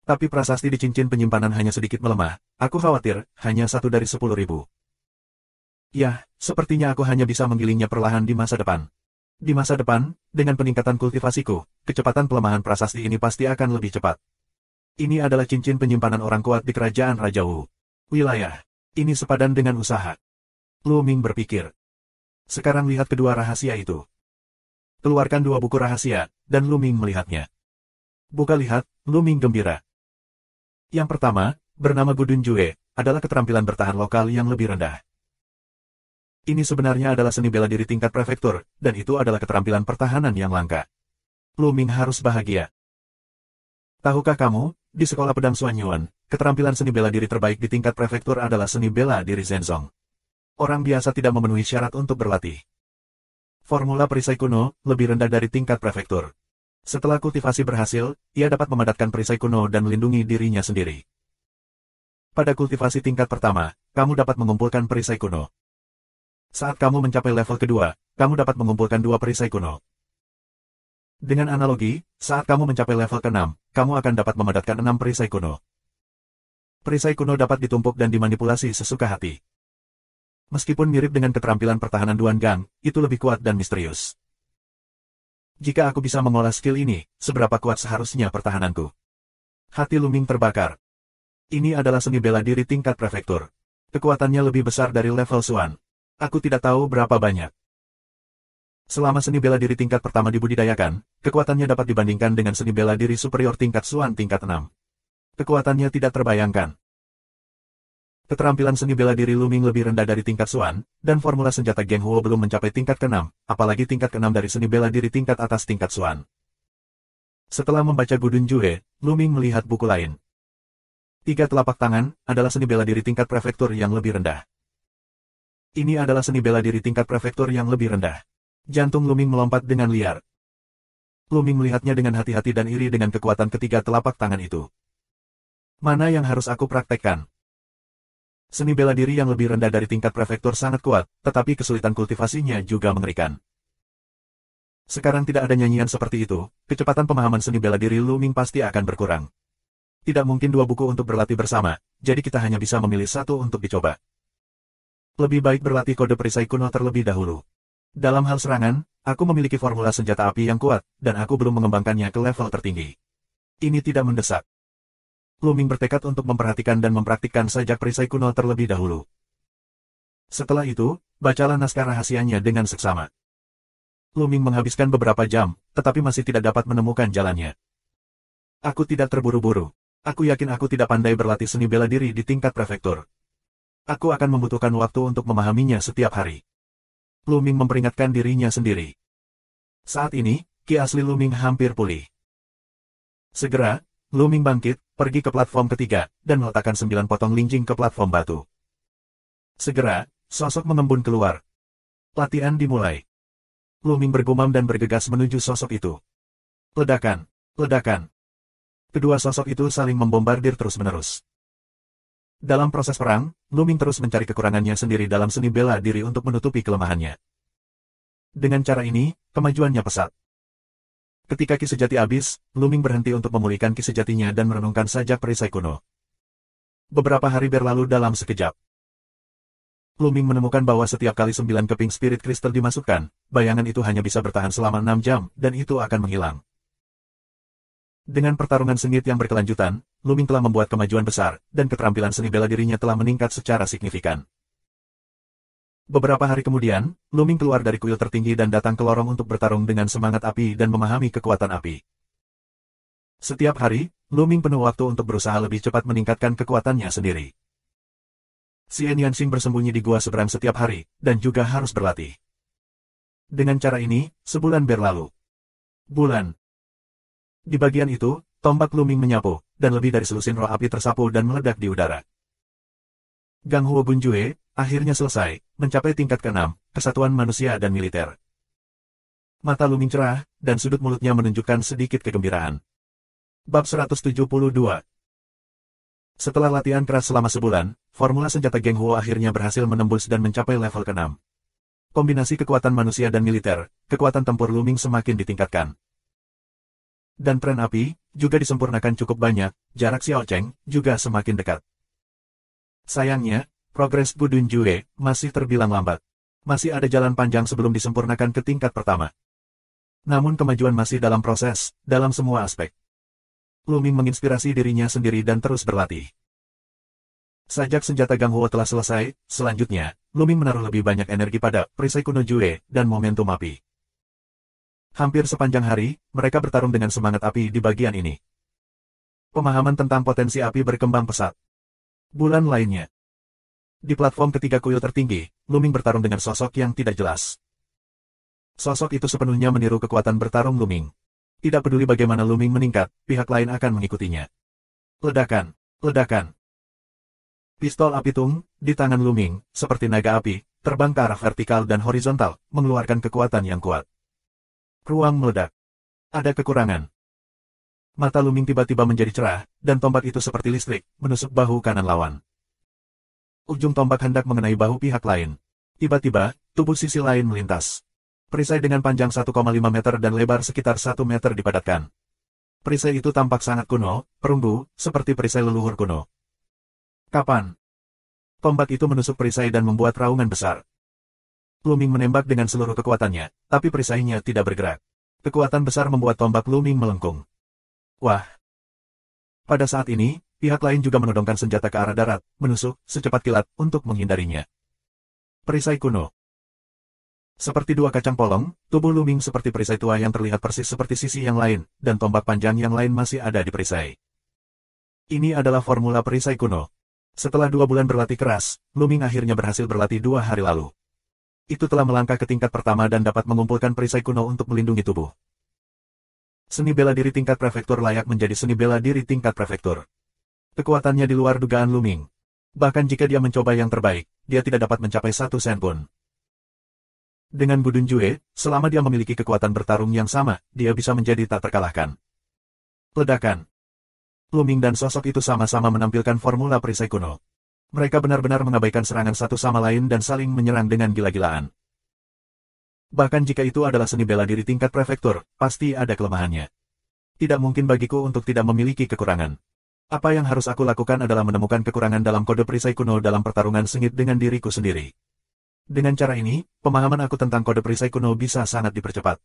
Tapi prasasti di cincin penyimpanan hanya sedikit melemah, aku khawatir, hanya 1 dari 10.000. Ya, sepertinya aku hanya bisa menggilingnya perlahan di masa depan. Di masa depan, dengan peningkatan kultivasiku, kecepatan pelemahan prasasti ini pasti akan lebih cepat. Ini adalah cincin penyimpanan orang kuat di kerajaan Raja Wu. Wilayah. Ini sepadan dengan usaha. Lu Ming berpikir. Sekarang lihat kedua rahasia itu. Keluarkan 2 buku rahasia, dan Lu Ming melihatnya. Buka lihat, Lu Ming gembira. Yang pertama, bernama Gudun Jue, adalah keterampilan bertahan lokal yang lebih rendah. Ini sebenarnya adalah seni bela diri tingkat prefektur, dan itu adalah keterampilan pertahanan yang langka. Lu Ming harus bahagia. Tahukah kamu, di sekolah pedang Xuan Yuan, keterampilan seni bela diri terbaik di tingkat prefektur adalah seni bela diri Zenzong. Orang biasa tidak memenuhi syarat untuk berlatih. Formula perisai kuno lebih rendah dari tingkat prefektur. Setelah kultivasi berhasil, ia dapat memadatkan perisai kuno dan melindungi dirinya sendiri. Pada kultivasi tingkat pertama, kamu dapat mengumpulkan perisai kuno. Saat kamu mencapai level kedua, kamu dapat mengumpulkan 2 perisai kuno. Dengan analogi, saat kamu mencapai level ke-6, kamu akan dapat memadatkan 6 perisai kuno. Perisai kuno dapat ditumpuk dan dimanipulasi sesuka hati. Meskipun mirip dengan keterampilan pertahanan Duan Gang, itu lebih kuat dan misterius. Jika aku bisa mengolah skill ini, seberapa kuat seharusnya pertahananku? Hati Lu Ming terbakar. Ini adalah seni bela diri tingkat prefektur. Kekuatannya lebih besar dari level Xuan. Aku tidak tahu berapa banyak. Selama seni bela diri tingkat pertama dibudidayakan, kekuatannya dapat dibandingkan dengan seni bela diri superior tingkat Xuan tingkat 6. Kekuatannya tidak terbayangkan. Keterampilan seni bela diri Lu Ming lebih rendah dari tingkat Xuan, dan formula senjata Geng Huo belum mencapai tingkat ke-6, apalagi tingkat ke-6 dari seni bela diri tingkat atas tingkat Xuan. Setelah membaca Gudun Jue, Lu Ming melihat buku lain. 3 telapak tangan adalah seni bela diri tingkat prefektur yang lebih rendah. Ini adalah seni bela diri tingkat prefektur yang lebih rendah. Jantung Lu Ming melompat dengan liar. Lu Ming melihatnya dengan hati-hati dan iri dengan kekuatan ketiga telapak tangan itu. Mana yang harus aku praktekkan? Seni bela diri yang lebih rendah dari tingkat prefektur sangat kuat, tetapi kesulitan kultivasinya juga mengerikan. Sekarang tidak ada nyanyian seperti itu, kecepatan pemahaman seni bela diri Lu Ming pasti akan berkurang. Tidak mungkin 2 buku untuk berlatih bersama, jadi kita hanya bisa memilih 1 untuk dicoba. Lebih baik berlatih kode perisai kuno terlebih dahulu. Dalam hal serangan, aku memiliki formula senjata api yang kuat, dan aku belum mengembangkannya ke level tertinggi. Ini tidak mendesak. Lu Ming bertekad untuk memperhatikan dan mempraktikkan sajak perisai kuno terlebih dahulu. Setelah itu, bacalah naskah rahasianya dengan seksama. Lu Ming menghabiskan beberapa jam, tetapi masih tidak dapat menemukan jalannya. Aku tidak terburu-buru. Aku yakin aku tidak pandai berlatih seni bela diri di tingkat prefektur. Aku akan membutuhkan waktu untuk memahaminya setiap hari. Lu Ming memperingatkan dirinya sendiri. Saat ini, ki asli Lu Ming hampir pulih. Segera, Lu Ming bangkit, pergi ke platform ketiga, dan meletakkan 9 potong linjing ke platform batu. Segera, sosok mengembun keluar. Latihan dimulai. Lu Ming bergumam dan bergegas menuju sosok itu. Ledakan, ledakan. Kedua sosok itu saling membombardir terus-menerus. Dalam proses perang, Lu Ming terus mencari kekurangannya sendiri dalam seni bela diri untuk menutupi kelemahannya. Dengan cara ini, kemajuannya pesat. Ketika ki sejati habis, Lu Ming berhenti untuk memulihkan ki sejatinya dan merenungkan sajak perisai kuno. Beberapa hari berlalu dalam sekejap. Lu Ming menemukan bahwa setiap kali 9 keping spirit crystal dimasukkan, bayangan itu hanya bisa bertahan selama 6 jam, dan itu akan menghilang. Dengan pertarungan sengit yang berkelanjutan, Lu Ming telah membuat kemajuan besar, dan keterampilan seni bela dirinya telah meningkat secara signifikan. Beberapa hari kemudian, Lu Ming keluar dari kuil tertinggi dan datang ke lorong untuk bertarung dengan semangat api dan memahami kekuatan api. Setiap hari, Luming penuh waktu untuk berusaha lebih cepat meningkatkan kekuatannya sendiri. Xian Yanxing bersembunyi di gua seberang setiap hari, dan juga harus berlatih. Dengan cara ini, sebulan berlalu. Bulan. Di bagian itu, tombak Luming menyapu, dan lebih dari selusin roh api tersapu dan meledak di udara. Gang Huo Bunjue akhirnya selesai, mencapai tingkat ke-6, kesatuan manusia dan militer. Mata Luming cerah, dan sudut mulutnya menunjukkan sedikit kegembiraan. Bab 172. Setelah latihan keras selama sebulan, formula senjata Geng Huo akhirnya berhasil menembus dan mencapai level ke-6. Kombinasi kekuatan manusia dan militer, kekuatan tempur Luming semakin ditingkatkan. Dan tren api, juga disempurnakan cukup banyak, jarak Xiao Cheng juga semakin dekat. Sayangnya, progres Gudun Jue masih terbilang lambat. Masih ada jalan panjang sebelum disempurnakan ke tingkat pertama. Namun kemajuan masih dalam proses, dalam semua aspek. Luming menginspirasi dirinya sendiri dan terus berlatih. Sajak senjata Gang Huo telah selesai, selanjutnya, Luming menaruh lebih banyak energi pada perisai kuno Jue dan momentum api. Hampir sepanjang hari, mereka bertarung dengan semangat api di bagian ini. Pemahaman tentang potensi api berkembang pesat. Bulan lainnya. Di platform ketiga kuil tertinggi, Luming bertarung dengan sosok yang tidak jelas. Sosok itu sepenuhnya meniru kekuatan bertarung Luming. Tidak peduli bagaimana Luming meningkat, pihak lain akan mengikutinya. Ledakan, ledakan. Pistol api tung, di tangan Luming, seperti naga api, terbang ke arah vertikal dan horizontal, mengeluarkan kekuatan yang kuat. Ruang meledak. Ada kekurangan. Mata Luming tiba-tiba menjadi cerah, dan tombak itu seperti listrik, menusuk bahu kanan lawan. Ujung tombak hendak mengenai bahu pihak lain. Tiba-tiba, tubuh sisi lain melintas. Perisai dengan panjang 1,5 meter dan lebar sekitar 1 meter dipadatkan. Perisai itu tampak sangat kuno, perunggu, seperti perisai leluhur kuno. Kapan? Tombak itu menusuk perisai dan membuat raungan besar. Luming menembak dengan seluruh kekuatannya, tapi perisainya tidak bergerak. Kekuatan besar membuat tombak Luming melengkung. Wah! Pada saat ini, pihak lain juga menodongkan senjata ke arah darat, menusuk, secepat kilat, untuk menghindarinya. Perisai kuno. Seperti dua kacang polong, tubuh Luming seperti perisai tua yang terlihat persis seperti sisi yang lain, dan tombak panjang yang lain masih ada di perisai. Ini adalah formula perisai kuno. Setelah 2 bulan berlatih keras, Luming akhirnya berhasil berlatih 2 hari lalu. Itu telah melangkah ke tingkat pertama dan dapat mengumpulkan perisai kuno untuk melindungi tubuh. Seni bela diri tingkat prefektur layak menjadi seni bela diri tingkat prefektur. Kekuatannya di luar dugaan Luming. Bahkan jika dia mencoba yang terbaik, dia tidak dapat mencapai 1 sen pun. Dengan Gudun Jue, selama dia memiliki kekuatan bertarung yang sama, dia bisa menjadi tak terkalahkan. Ledakan. Luming dan sosok itu sama-sama menampilkan formula perisai kuno. Mereka benar-benar mengabaikan serangan satu sama lain dan saling menyerang dengan gila-gilaan. Bahkan jika itu adalah seni bela diri tingkat prefektur, pasti ada kelemahannya. Tidak mungkin bagiku untuk tidak memiliki kekurangan. Apa yang harus aku lakukan adalah menemukan kekurangan dalam kode perisai kuno dalam pertarungan sengit dengan diriku sendiri. Dengan cara ini, pemahaman aku tentang kode perisai kuno bisa sangat dipercepat.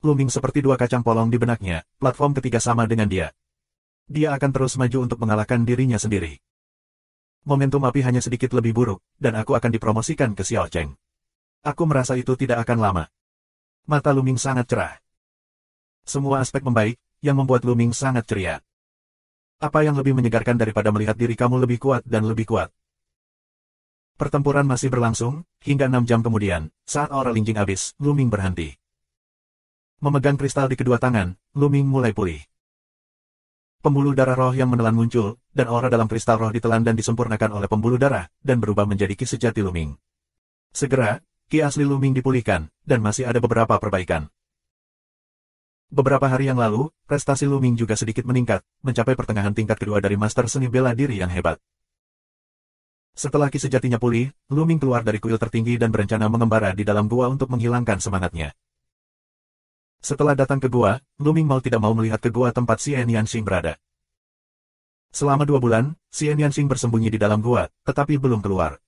Luming seperti dua kacang polong di benaknya, platform ketiga sama dengan dia. Dia akan terus maju untuk mengalahkan dirinya sendiri. Momentum api hanya sedikit lebih buruk, dan aku akan dipromosikan ke Xiao Cheng. Aku merasa itu tidak akan lama. Mata Luming sangat cerah. Semua aspek membaik, yang membuat Luming sangat ceria. Apa yang lebih menyegarkan daripada melihat diri kamu lebih kuat dan lebih kuat? Pertempuran masih berlangsung, hingga 6 jam kemudian, saat aura Lingjing habis, Luming berhenti. Memegang kristal di kedua tangan, Luming mulai pulih. Pembuluh darah roh yang menelan muncul, dan aura dalam kristal roh ditelan dan disempurnakan oleh pembuluh darah, dan berubah menjadi ki sejati Luming. Segera, ki asli Luming dipulihkan, dan masih ada beberapa perbaikan. Beberapa hari yang lalu, prestasi Luming juga sedikit meningkat, mencapai pertengahan tingkat kedua dari master seni bela diri yang hebat. Setelah ki sejatinya pulih, Luming keluar dari kuil tertinggi dan berencana mengembara di dalam gua untuk menghilangkan semangatnya. Setelah datang ke gua, Luming mau tidak mau melihat ke gua tempat Xian Yanxing berada. Selama 2 bulan, Xian Yanxing bersembunyi di dalam gua, tetapi belum keluar.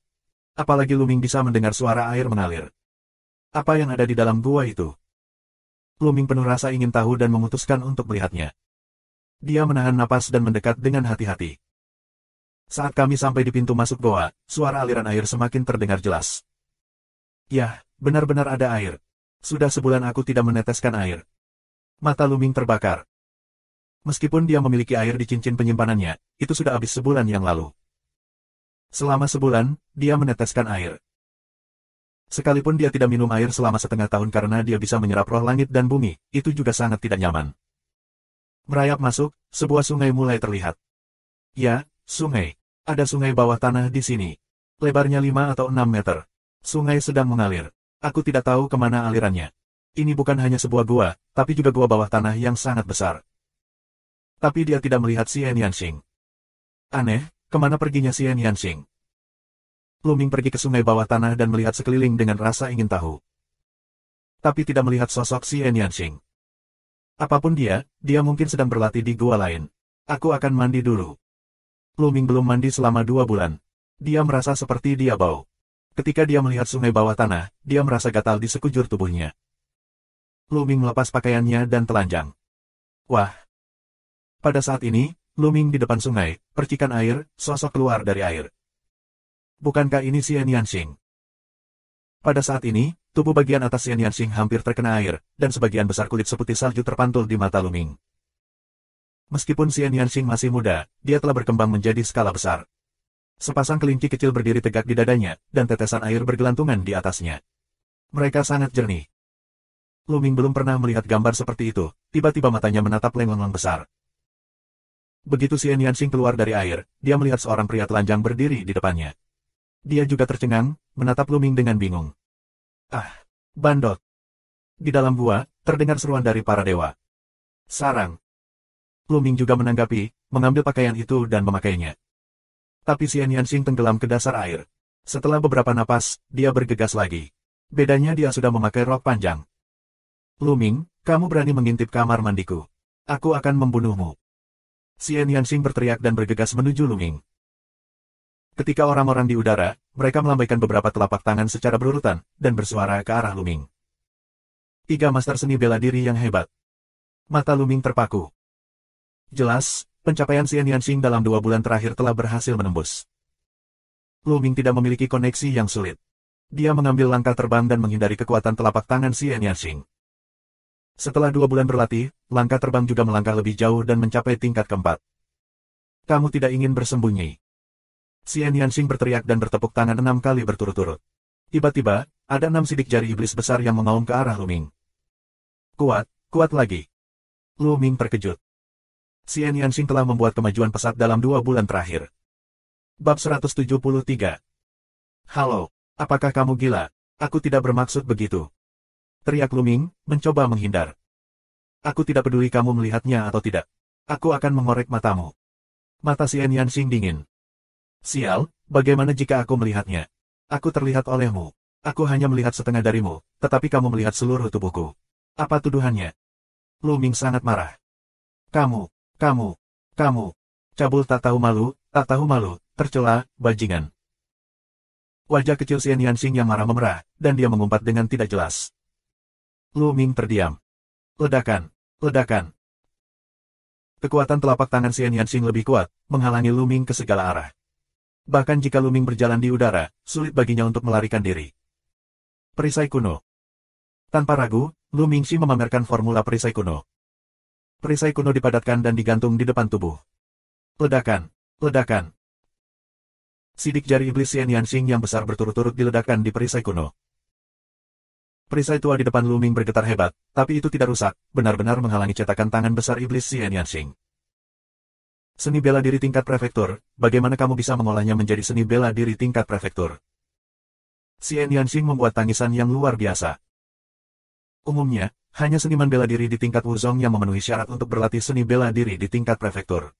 Apalagi Luming bisa mendengar suara air mengalir. Apa yang ada di dalam gua itu? Luming penuh rasa ingin tahu dan memutuskan untuk melihatnya. Dia menahan napas dan mendekat dengan hati-hati. Saat kami sampai di pintu masuk goa, suara aliran air semakin terdengar jelas. Yah, benar-benar ada air. Sudah sebulan aku tidak meneteskan air. Mata Luming terbakar. Meskipun dia memiliki air di cincin penyimpanannya, itu sudah habis sebulan yang lalu. Selama sebulan, dia meneteskan air. Sekalipun dia tidak minum air selama setengah tahun karena dia bisa menyerap roh langit dan bumi, itu juga sangat tidak nyaman. Merayap masuk, sebuah sungai mulai terlihat. Ya, sungai. Ada sungai bawah tanah di sini. Lebarnya 5 atau 6 meter. Sungai sedang mengalir. Aku tidak tahu kemana alirannya. Ini bukan hanya sebuah gua, tapi juga gua bawah tanah yang sangat besar. Tapi dia tidak melihat Xian Yanxing. Aneh, kemana perginya Xian Yanxing? Lu Ming pergi ke sungai bawah tanah dan melihat sekeliling dengan rasa ingin tahu. Tapi tidak melihat sosok Xian Yanxing. Apapun dia mungkin sedang berlatih di gua lain. Aku akan mandi dulu. Lu Ming belum mandi selama 2 bulan. Dia merasa seperti dia bau. Ketika dia melihat sungai bawah tanah, dia merasa gatal di sekujur tubuhnya. Lu Ming melepas pakaiannya dan telanjang. Wah! Pada saat ini, Lu Ming di depan sungai, percikan air, sosok keluar dari air. Bukankah ini Xian Yanxing? Pada saat ini, tubuh bagian atas Xian Yanxing hampir terkena air, dan sebagian besar kulit seputih salju terpantul di mata Lu Ming. Meskipun Xian Yanxing masih muda, dia telah berkembang menjadi skala besar. Sepasang kelinci kecil berdiri tegak di dadanya, dan tetesan air bergelantungan di atasnya. Mereka sangat jernih. Lu Ming belum pernah melihat gambar seperti itu, tiba-tiba matanya menatap lengleng besar. Begitu Xian Yanxing keluar dari air, dia melihat seorang pria telanjang berdiri di depannya. Dia juga tercengang, menatap Lu Ming dengan bingung. Ah, bandot. Di dalam gua, terdengar seruan dari para dewa. Sarang. Lu Ming juga menanggapi, mengambil pakaian itu dan memakainya. Tapi Xian Yanxing tenggelam ke dasar air. Setelah beberapa napas, dia bergegas lagi. Bedanya dia sudah memakai rok panjang. Lu Ming, kamu berani mengintip kamar mandiku. Aku akan membunuhmu. Xian Yanxing berteriak dan bergegas menuju Lu Ming. Ketika orang-orang di udara, mereka melambaikan beberapa telapak tangan secara berurutan, dan bersuara ke arah Lu Ming. 3 master seni bela diri yang hebat. Mata Lu Ming terpaku. Jelas, pencapaian Xian Yanxing dalam 2 bulan terakhir telah berhasil menembus. Lu Ming tidak memiliki koneksi yang sulit. Dia mengambil langkah terbang dan menghindari kekuatan telapak tangan Xian Yanxing. Setelah 2 bulan berlatih, langkah terbang juga melangkah lebih jauh dan mencapai tingkat keempat. Kamu tidak ingin bersembunyi. Xian Yanxing berteriak dan bertepuk tangan 6 kali berturut-turut. Tiba-tiba, ada 6 sidik jari iblis besar yang mengaum ke arah Lu Ming. Kuat, kuat lagi. Lu Ming terkejut. Xian Yanxing telah membuat kemajuan pesat dalam 2 bulan terakhir. Bab 173. Halo, apakah kamu gila? Aku tidak bermaksud begitu. Teriak Lu Ming, mencoba menghindar. Aku tidak peduli kamu melihatnya atau tidak. Aku akan mengorek matamu. Mata Xian Yanxing dingin. Sial, bagaimana jika aku melihatnya? Aku terlihat olehmu. Aku hanya melihat setengah darimu, tetapi kamu melihat seluruh tubuhku. Apa tuduhannya? Lu Ming sangat marah. Kamu, cabul tak tahu malu, tercela, bajingan. Wajah kecil Xian Yanxing yang marah memerah, dan dia mengumpat dengan tidak jelas. Lu Ming terdiam. Ledakan, ledakan. Kekuatan telapak tangan Xian Yanxing lebih kuat, menghalangi Lu Ming ke segala arah. Bahkan jika Lu Ming berjalan di udara, sulit baginya untuk melarikan diri. Perisai kuno. Tanpa ragu, Lu Mingxi memamerkan formula perisai kuno. Perisai kuno dipadatkan dan digantung di depan tubuh. Ledakan, ledakan. Sidik jari iblis Xian Yanxing yang besar berturut-turut diledakkan di perisai kuno. Perisai tua di depan Lu Ming bergetar hebat, tapi itu tidak rusak, benar-benar menghalangi cetakan tangan besar iblis Xian Yanxing. Seni bela diri tingkat prefektur, bagaimana kamu bisa mengolahnya menjadi seni bela diri tingkat prefektur? Xian Yanxing membuat tangisan yang luar biasa. Umumnya, hanya seniman bela diri di tingkat Wuzong yang memenuhi syarat untuk berlatih seni bela diri di tingkat prefektur.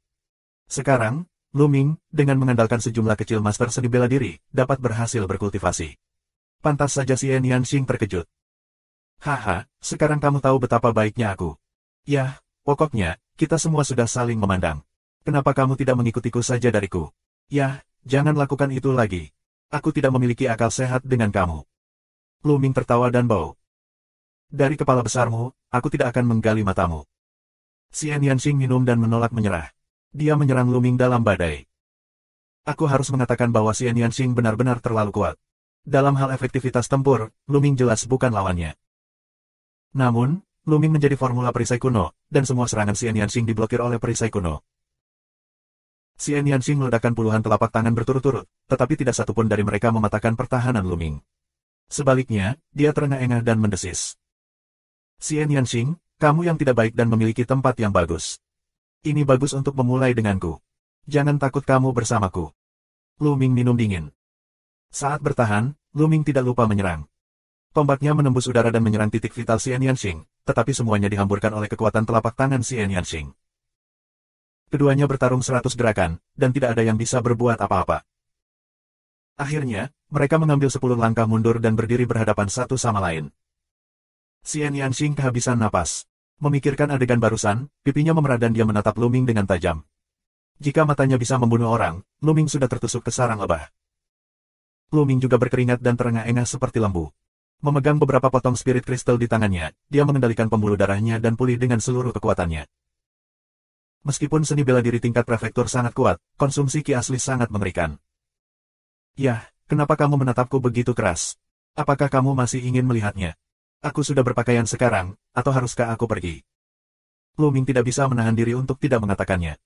Sekarang, Lu Ming, dengan mengandalkan sejumlah kecil master seni bela diri, dapat berhasil berkultivasi. Pantas saja Xian Yanxing terkejut. Haha, sekarang kamu tahu betapa baiknya aku. Yah, pokoknya, kita semua sudah saling memandang. Kenapa kamu tidak mengikutiku saja dariku? Yah, jangan lakukan itu lagi. Aku tidak memiliki akal sehat dengan kamu. Lu Ming tertawa dan bau. Dari kepala besarmu, aku tidak akan menggali matamu. Xian Yanxing minum dan menolak menyerah. Dia menyerang Lu Ming dalam badai. Aku harus mengatakan bahwa Xian Yanxing benar-benar terlalu kuat. Dalam hal efektivitas tempur, Lu Ming jelas bukan lawannya. Namun, Luming menjadi formula perisai kuno, dan semua serangan Xian Yanxing diblokir oleh perisai kuno. Xian Yanxing meledakkan puluhan telapak tangan berturut-turut, tetapi tidak satupun dari mereka mematahkan pertahanan Luming. Sebaliknya, dia terengah-engah dan mendesis. Xian Yanxing, kamu yang tidak baik dan memiliki tempat yang bagus. Ini bagus untuk memulai denganku. Jangan takut, kamu bersamaku. Luming minum dingin. Saat bertahan, Luming tidak lupa menyerang. Tombaknya menembus udara dan menyerang titik vital Xian Yanxing, tetapi semuanya dihamburkan oleh kekuatan telapak tangan Xian Yanxing. Keduanya bertarung 100 gerakan, dan tidak ada yang bisa berbuat apa-apa. Akhirnya, mereka mengambil 10 langkah mundur dan berdiri berhadapan satu sama lain. Xian Yanxing kehabisan napas. Memikirkan adegan barusan, pipinya memerah dan dia menatap Luming dengan tajam. Jika matanya bisa membunuh orang, Luming sudah tertusuk ke sarang lebah. Luming juga berkeringat dan terengah-engah seperti lembu. Memegang beberapa potong spirit kristal di tangannya, dia mengendalikan pembuluh darahnya dan pulih dengan seluruh kekuatannya. Meskipun seni bela diri tingkat prefektur sangat kuat, konsumsi ki asli sangat mengerikan. Yah, kenapa kamu menatapku begitu keras? Apakah kamu masih ingin melihatnya? Aku sudah berpakaian sekarang, atau haruskah aku pergi? Luming tidak bisa menahan diri untuk tidak mengatakannya.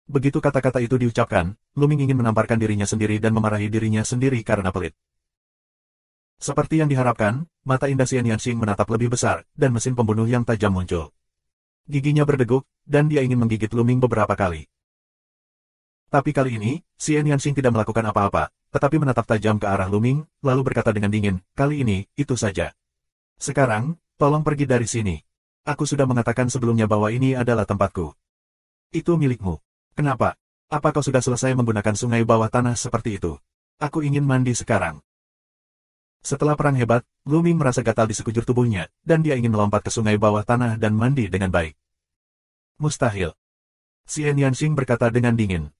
Begitu kata-kata itu diucapkan, Luming ingin menamparkan dirinya sendiri dan memarahi dirinya sendiri karena pelit. Seperti yang diharapkan, mata indah Xian Yanxing menatap lebih besar, dan mesin pembunuh yang tajam muncul. Giginya berdeguk, dan dia ingin menggigit Luming beberapa kali. Tapi kali ini, Xian Yanxing tidak melakukan apa-apa, tetapi menatap tajam ke arah Luming, lalu berkata dengan dingin, kali ini, itu saja. Sekarang, tolong pergi dari sini. Aku sudah mengatakan sebelumnya bahwa ini adalah tempatku. Itu milikmu. Kenapa? Apa kau sudah selesai menggunakan sungai bawah tanah seperti itu? Aku ingin mandi sekarang. Setelah perang hebat, Luming merasa gatal di sekujur tubuhnya, dan dia ingin melompat ke sungai bawah tanah dan mandi dengan baik. Mustahil. Xian Yanxing berkata dengan dingin.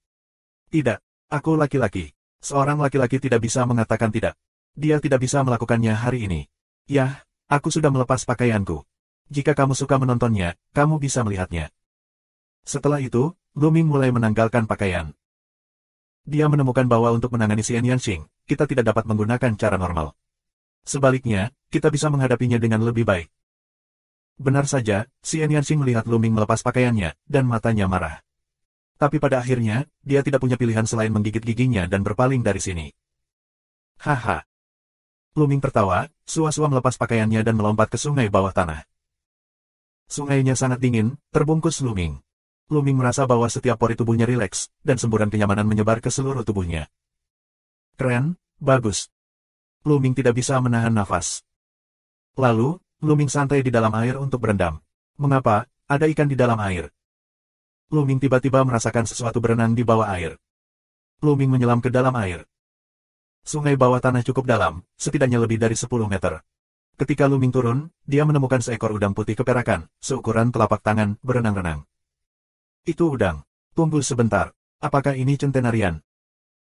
Tidak, aku laki-laki. Seorang laki-laki tidak bisa mengatakan tidak. Dia tidak bisa melakukannya hari ini. Yah, aku sudah melepas pakaianku. Jika kamu suka menontonnya, kamu bisa melihatnya. Setelah itu, Luming mulai menanggalkan pakaian. Dia menemukan bahwa untuk menangani Xian Yanxing, kita tidak dapat menggunakan cara normal. Sebaliknya, kita bisa menghadapinya dengan lebih baik. Benar saja, Xian Yanxing melihat Luming melepas pakaiannya, dan matanya marah. Tapi pada akhirnya, dia tidak punya pilihan selain menggigit giginya dan berpaling dari sini. Haha. Luming tertawa, sua-sua melepas pakaiannya dan melompat ke sungai bawah tanah. Sungainya sangat dingin, terbungkus Luming. Luming merasa bahwa setiap pori tubuhnya rileks, dan semburan kenyamanan menyebar ke seluruh tubuhnya. Keren, bagus. Luming tidak bisa menahan nafas. Lalu, Luming santai di dalam air untuk berendam. Mengapa? Ada ikan di dalam air. Luming tiba-tiba merasakan sesuatu berenang di bawah air. Luming menyelam ke dalam air. Sungai bawah tanah cukup dalam, setidaknya lebih dari 10 meter. Ketika Luming turun, dia menemukan seekor udang putih keperakan, seukuran telapak tangan, berenang-renang. Itu udang. Tunggu sebentar. Apakah ini centenarian?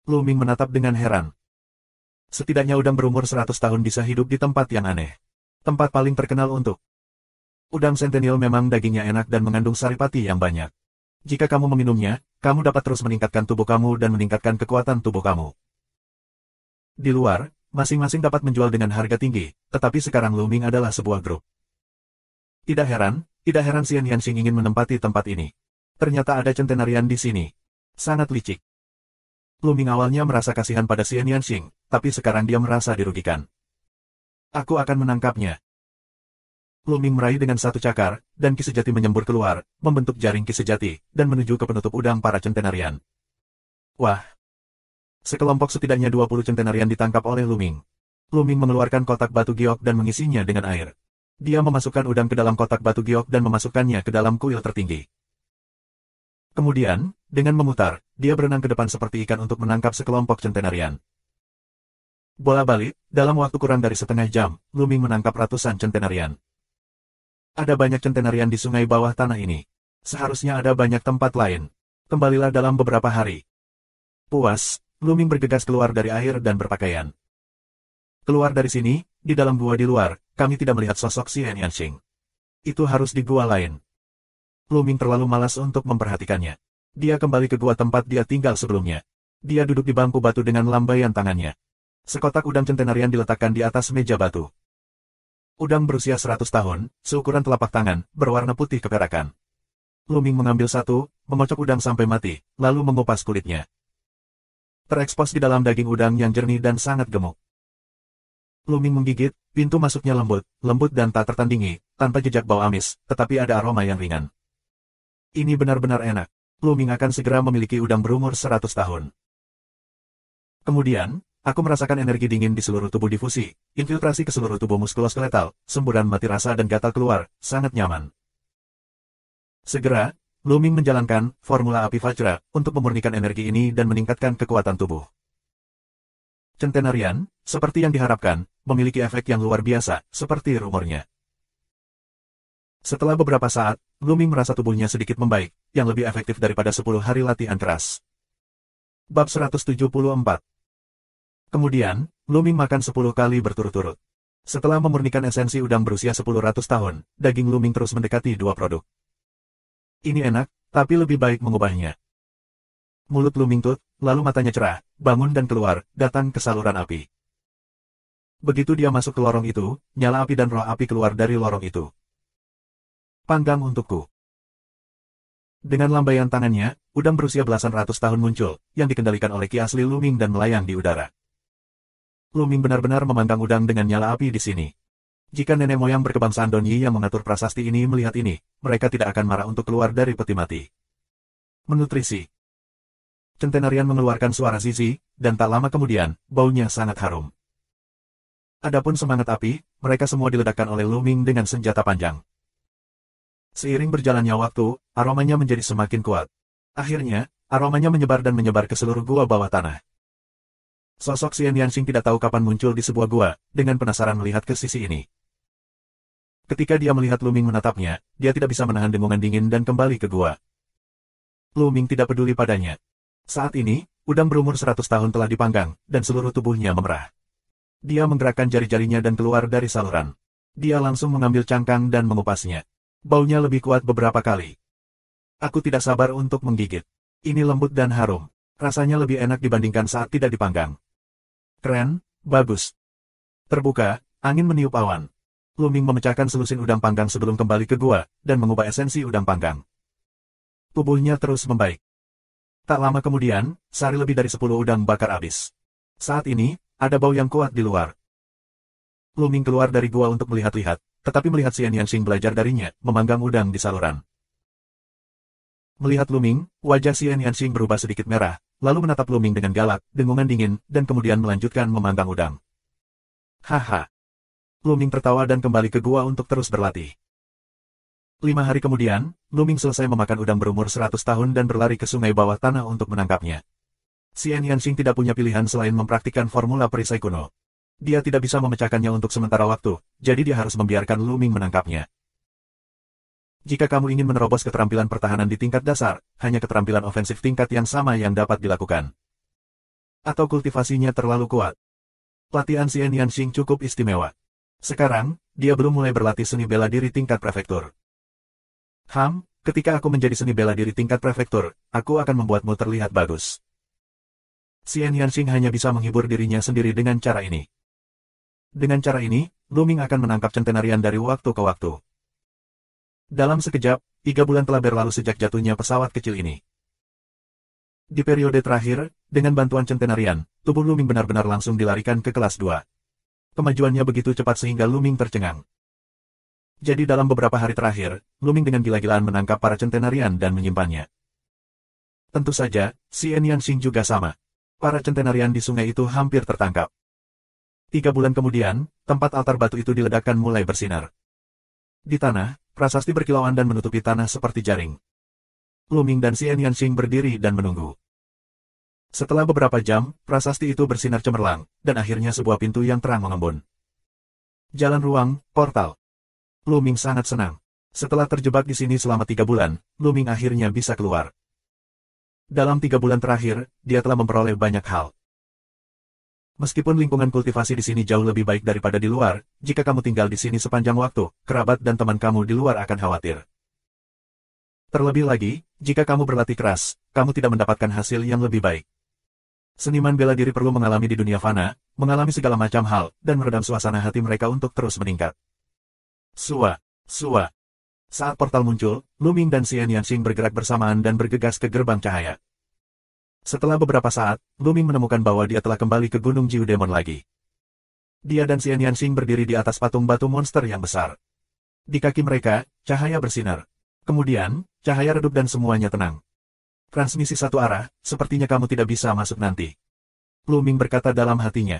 Luming menatap dengan heran. Setidaknya udang berumur 100 tahun bisa hidup di tempat yang aneh. Tempat paling terkenal untuk udang sentinel memang dagingnya enak dan mengandung saripati yang banyak. Jika kamu meminumnya, kamu dapat terus meningkatkan tubuh kamu dan meningkatkan kekuatan tubuh kamu. Di luar, masing-masing dapat menjual dengan harga tinggi, tetapi sekarang Luming adalah sebuah grup. Tidak heran Xian Yanxing ingin menempati tempat ini. Ternyata ada centenarian di sini. Sangat licik. Luming awalnya merasa kasihan pada Xian Yanxing, tapi sekarang dia merasa dirugikan. Aku akan menangkapnya. Luming meraih dengan satu cakar, dan ki sejati menyembur keluar, membentuk jaring ki sejati, dan menuju ke penutup udang para centenarian. Wah! Sekelompok setidaknya 20 centenarian ditangkap oleh Luming. Luming mengeluarkan kotak batu giok dan mengisinya dengan air. Dia memasukkan udang ke dalam kotak batu giok dan memasukkannya ke dalam kuil tertinggi. Kemudian, dengan memutar, dia berenang ke depan seperti ikan untuk menangkap sekelompok centenarian. Bola balik, dalam waktu kurang dari setengah jam, Luming menangkap ratusan centenarian. Ada banyak centenarian di sungai bawah tanah ini. Seharusnya ada banyak tempat lain. Kembalilah dalam beberapa hari. Puas, Luming bergegas keluar dari air dan berpakaian. Keluar dari sini, di dalam gua di luar, kami tidak melihat sosok Xian Yanxing. Itu harus di gua lain. Luming terlalu malas untuk memperhatikannya. Dia kembali ke gua tempat dia tinggal sebelumnya. Dia duduk di bangku batu dengan lambaian tangannya. Sekotak udang centenarian diletakkan di atas meja batu. Udang berusia 100 tahun, seukuran telapak tangan, berwarna putih keperakan. Luming mengambil satu, mengocok udang sampai mati, lalu mengupas kulitnya. Terekspos di dalam daging udang yang jernih dan sangat gemuk. Luming menggigit, pintu masuknya lembut dan tak tertandingi, tanpa jejak bau amis, tetapi ada aroma yang ringan. Ini benar-benar enak. Luming akan segera memiliki udang berumur 100 tahun. Kemudian, aku merasakan energi dingin di seluruh tubuh difusi, infiltrasi ke seluruh tubuh muskuloskeletal, semburan mati rasa dan gatal keluar, sangat nyaman. Segera, Luming menjalankan formula api Vajra untuk memurnikan energi ini dan meningkatkan kekuatan tubuh. Centenarian, seperti yang diharapkan, memiliki efek yang luar biasa, seperti rumornya. Setelah beberapa saat, Luming merasa tubuhnya sedikit membaik, yang lebih efektif daripada 10 hari latihan keras. Bab 174. Kemudian, Luming makan 10 kali berturut-turut. Setelah memurnikan esensi udang berusia 10 tahun, daging Luming terus mendekati 2 produk. Ini enak, tapi lebih baik mengubahnya. Mulut Luming tut, lalu matanya cerah, bangun dan keluar, datang ke saluran api. Begitu dia masuk ke lorong itu, nyala api dan roh api keluar dari lorong itu. Panggang untukku. Dengan lambaian tangannya, udang berusia belasan ratus tahun muncul, yang dikendalikan oleh ki asli Luming dan melayang di udara. Luming benar-benar memanggang udang dengan nyala api di sini. Jika nenek moyang berkebangsaan Donyi yang mengatur prasasti ini melihat ini, mereka tidak akan marah untuk keluar dari peti mati. Menutrisi. Centenarian mengeluarkan suara zizi, dan tak lama kemudian, baunya sangat harum. Adapun semangat api, mereka semua diledakkan oleh Luming dengan senjata panjang. Seiring berjalannya waktu, aromanya menjadi semakin kuat. Akhirnya, aromanya menyebar dan menyebar ke seluruh gua bawah tanah. Sosok Xian Yanxing tidak tahu kapan muncul di sebuah gua, dengan penasaran melihat ke sisi ini. Ketika dia melihat Luming menatapnya, dia tidak bisa menahan dengungan dingin dan kembali ke gua. Luming tidak peduli padanya. Saat ini, udang berumur 100 tahun telah dipanggang, dan seluruh tubuhnya memerah. Dia menggerakkan jari-jarinya dan keluar dari saluran. Dia langsung mengambil cangkang dan mengupasnya. Baunya lebih kuat beberapa kali. Aku tidak sabar untuk menggigit. Ini lembut dan harum. Rasanya lebih enak dibandingkan saat tidak dipanggang. Keren, bagus. Terbuka, angin meniup awan. Luming memecahkan selusin udang panggang sebelum kembali ke gua, dan mengubah esensi udang panggang. Tubuhnya terus membaik. Tak lama kemudian, sehari lebih dari 10 udang bakar habis. Saat ini, ada bau yang kuat di luar. Luming keluar dari gua untuk melihat-lihat, tetapi melihat Xian Yanxing belajar darinya, memanggang udang di saluran. Melihat Luming, wajah Xian Yanxing berubah sedikit merah, lalu menatap Luming dengan galak, dengungan dingin, dan kemudian melanjutkan memanggang udang. Haha. Luming tertawa dan kembali ke gua untuk terus berlatih. 5 hari kemudian, Luming selesai memakan udang berumur 100 tahun dan berlari ke sungai bawah tanah untuk menangkapnya. Xian Yanxing tidak punya pilihan selain mempraktikkan formula perisai kuno. Dia tidak bisa memecahkannya untuk sementara waktu, jadi dia harus membiarkan Luming menangkapnya. Jika kamu ingin menerobos keterampilan pertahanan di tingkat dasar, hanya keterampilan ofensif tingkat yang sama yang dapat dilakukan. Atau kultivasinya terlalu kuat. Latihan Xian Yanxing cukup istimewa. Sekarang, dia belum mulai berlatih seni bela diri tingkat prefektur. Ketika aku menjadi seni bela diri tingkat prefektur, aku akan membuatmu terlihat bagus. Xian Yanxing hanya bisa menghibur dirinya sendiri dengan cara ini. Dengan cara ini, Luming akan menangkap centenarian dari waktu ke waktu. Dalam sekejap, 3 bulan telah berlalu sejak jatuhnya pesawat kecil ini. Di periode terakhir, dengan bantuan centenarian, tubuh Luming benar-benar langsung dilarikan ke kelas 2. Kemajuannya begitu cepat sehingga Luming tercengang. Jadi dalam beberapa hari terakhir, Luming dengan gila-gilaan menangkap para centenarian dan menyimpannya. Tentu saja, Xian Yanxing juga sama. Para centenarian di sungai itu hampir tertangkap. 3 bulan kemudian, tempat altar batu itu diledakkan mulai bersinar. Di tanah, prasasti berkilauan dan menutupi tanah seperti jaring. Luming dan Xian Yanxing berdiri dan menunggu. Setelah beberapa jam, prasasti itu bersinar cemerlang, dan akhirnya sebuah pintu yang terang mengembun. Jalan ruang, portal. Luming sangat senang. Setelah terjebak di sini selama 3 bulan, Luming akhirnya bisa keluar. Dalam 3 bulan terakhir, dia telah memperoleh banyak hal. Meskipun lingkungan kultivasi di sini jauh lebih baik daripada di luar, jika kamu tinggal di sini sepanjang waktu, kerabat dan teman kamu di luar akan khawatir. Terlebih lagi, jika kamu berlatih keras, kamu tidak mendapatkan hasil yang lebih baik. Seniman bela diri perlu mengalami di dunia fana, mengalami segala macam hal, dan meredam suasana hati mereka untuk terus meningkat. Sua, sua. Saat portal muncul, Luming dan Xian Yanxing bergerak bersamaan dan bergegas ke gerbang cahaya. Setelah beberapa saat, Luming menemukan bahwa dia telah kembali ke Gunung Jiu Demon lagi. Dia dan Xian Yanxing berdiri di atas patung batu monster yang besar. Di kaki mereka, cahaya bersinar. Kemudian, cahaya redup dan semuanya tenang. Transmisi satu arah, sepertinya kamu tidak bisa masuk nanti. Luming berkata dalam hatinya.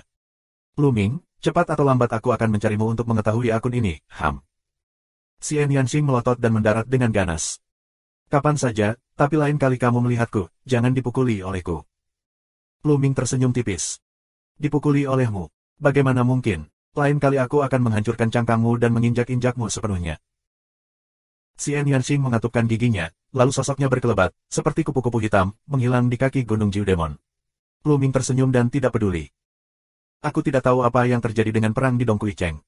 Luming, cepat atau lambat aku akan mencarimu untuk mengetahui akun ini, Xian Yanxing melotot dan mendarat dengan ganas. Kapan saja, tapi lain kali kamu melihatku, jangan dipukuli olehku. Luming tersenyum tipis. Dipukuli olehmu? Bagaimana mungkin? Lain kali aku akan menghancurkan cangkangmu dan menginjak-injakmu sepenuhnya. Xian Yanxing mengatupkan giginya, lalu sosoknya berkelebat, seperti kupu-kupu hitam, menghilang di kaki Gunung Jiu Demon. Luming tersenyum dan tidak peduli. Aku tidak tahu apa yang terjadi dengan perang di Dongkui Cheng.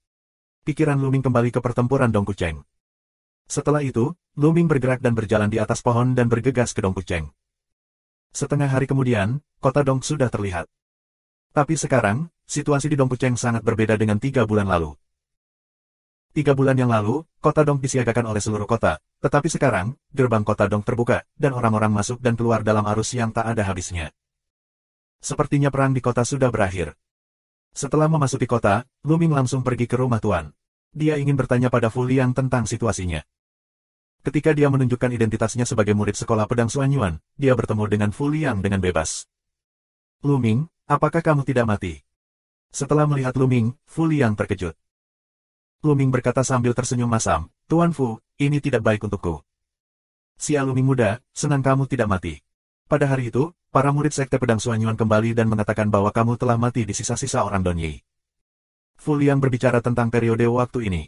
Pikiran Luming kembali ke pertempuran Dongku Cheng. Setelah itu, Luming bergerak dan berjalan di atas pohon dan bergegas ke Dongku Cheng. Setengah hari kemudian, kota Dong sudah terlihat. Tapi sekarang, situasi di Dongku Cheng sangat berbeda dengan 3 bulan lalu. 3 bulan yang lalu, kota Dong disiagakan oleh seluruh kota, tetapi sekarang, gerbang kota Dong terbuka, dan orang-orang masuk dan keluar dalam arus yang tak ada habisnya. Sepertinya perang di kota sudah berakhir. Setelah memasuki kota, Luming langsung pergi ke rumah tuan. Dia ingin bertanya pada Fu Liang tentang situasinya. Ketika dia menunjukkan identitasnya sebagai murid sekolah pedang Xuanyuan, dia bertemu dengan Fu Liang dengan bebas. Luming, apakah kamu tidak mati? Setelah melihat Luming, Fu Liang terkejut. Luming berkata sambil tersenyum masam, Tuan Fu, ini tidak baik untukku. Si Luming muda, senang kamu tidak mati. Pada hari itu, para murid sekte pedang Xuanyuan kembali dan mengatakan bahwa kamu telah mati di sisa-sisa orang Donyi. Fu Liang berbicara tentang periode waktu ini.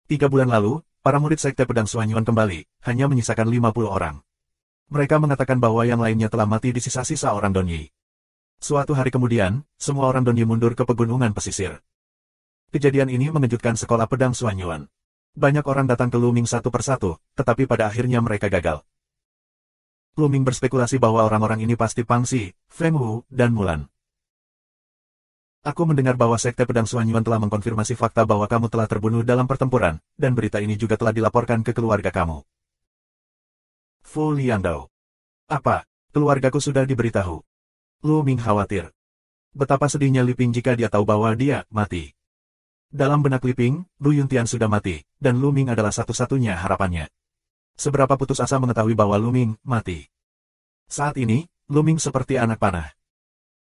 3 bulan lalu, para murid sekte pedang Xuanyuan kembali, hanya menyisakan 50 orang. Mereka mengatakan bahwa yang lainnya telah mati di sisa-sisa orang Donyi. Suatu hari kemudian, semua orang Donyi mundur ke pegunungan pesisir. Kejadian ini mengejutkan sekolah pedang Xuanyuan. Banyak orang datang ke Luming satu persatu, tetapi pada akhirnya mereka gagal. Luming berspekulasi bahwa orang-orang ini pasti Pang Xi, Feng Wu, dan Mulan. Aku mendengar bahwa sekte pedang Xuanyuan telah mengkonfirmasi fakta bahwa kamu telah terbunuh dalam pertempuran, dan berita ini juga telah dilaporkan ke keluarga kamu. Fu Liangdao. Apa? Keluargaku sudah diberitahu. Luming khawatir. Betapa sedihnya Liping jika dia tahu bahwa dia mati. Dalam benak Liping, Lu Yuntian sudah mati, dan Luming adalah satu-satunya harapannya. Seberapa putus asa mengetahui bahwa Luming mati. Saat ini, Luming seperti anak panah.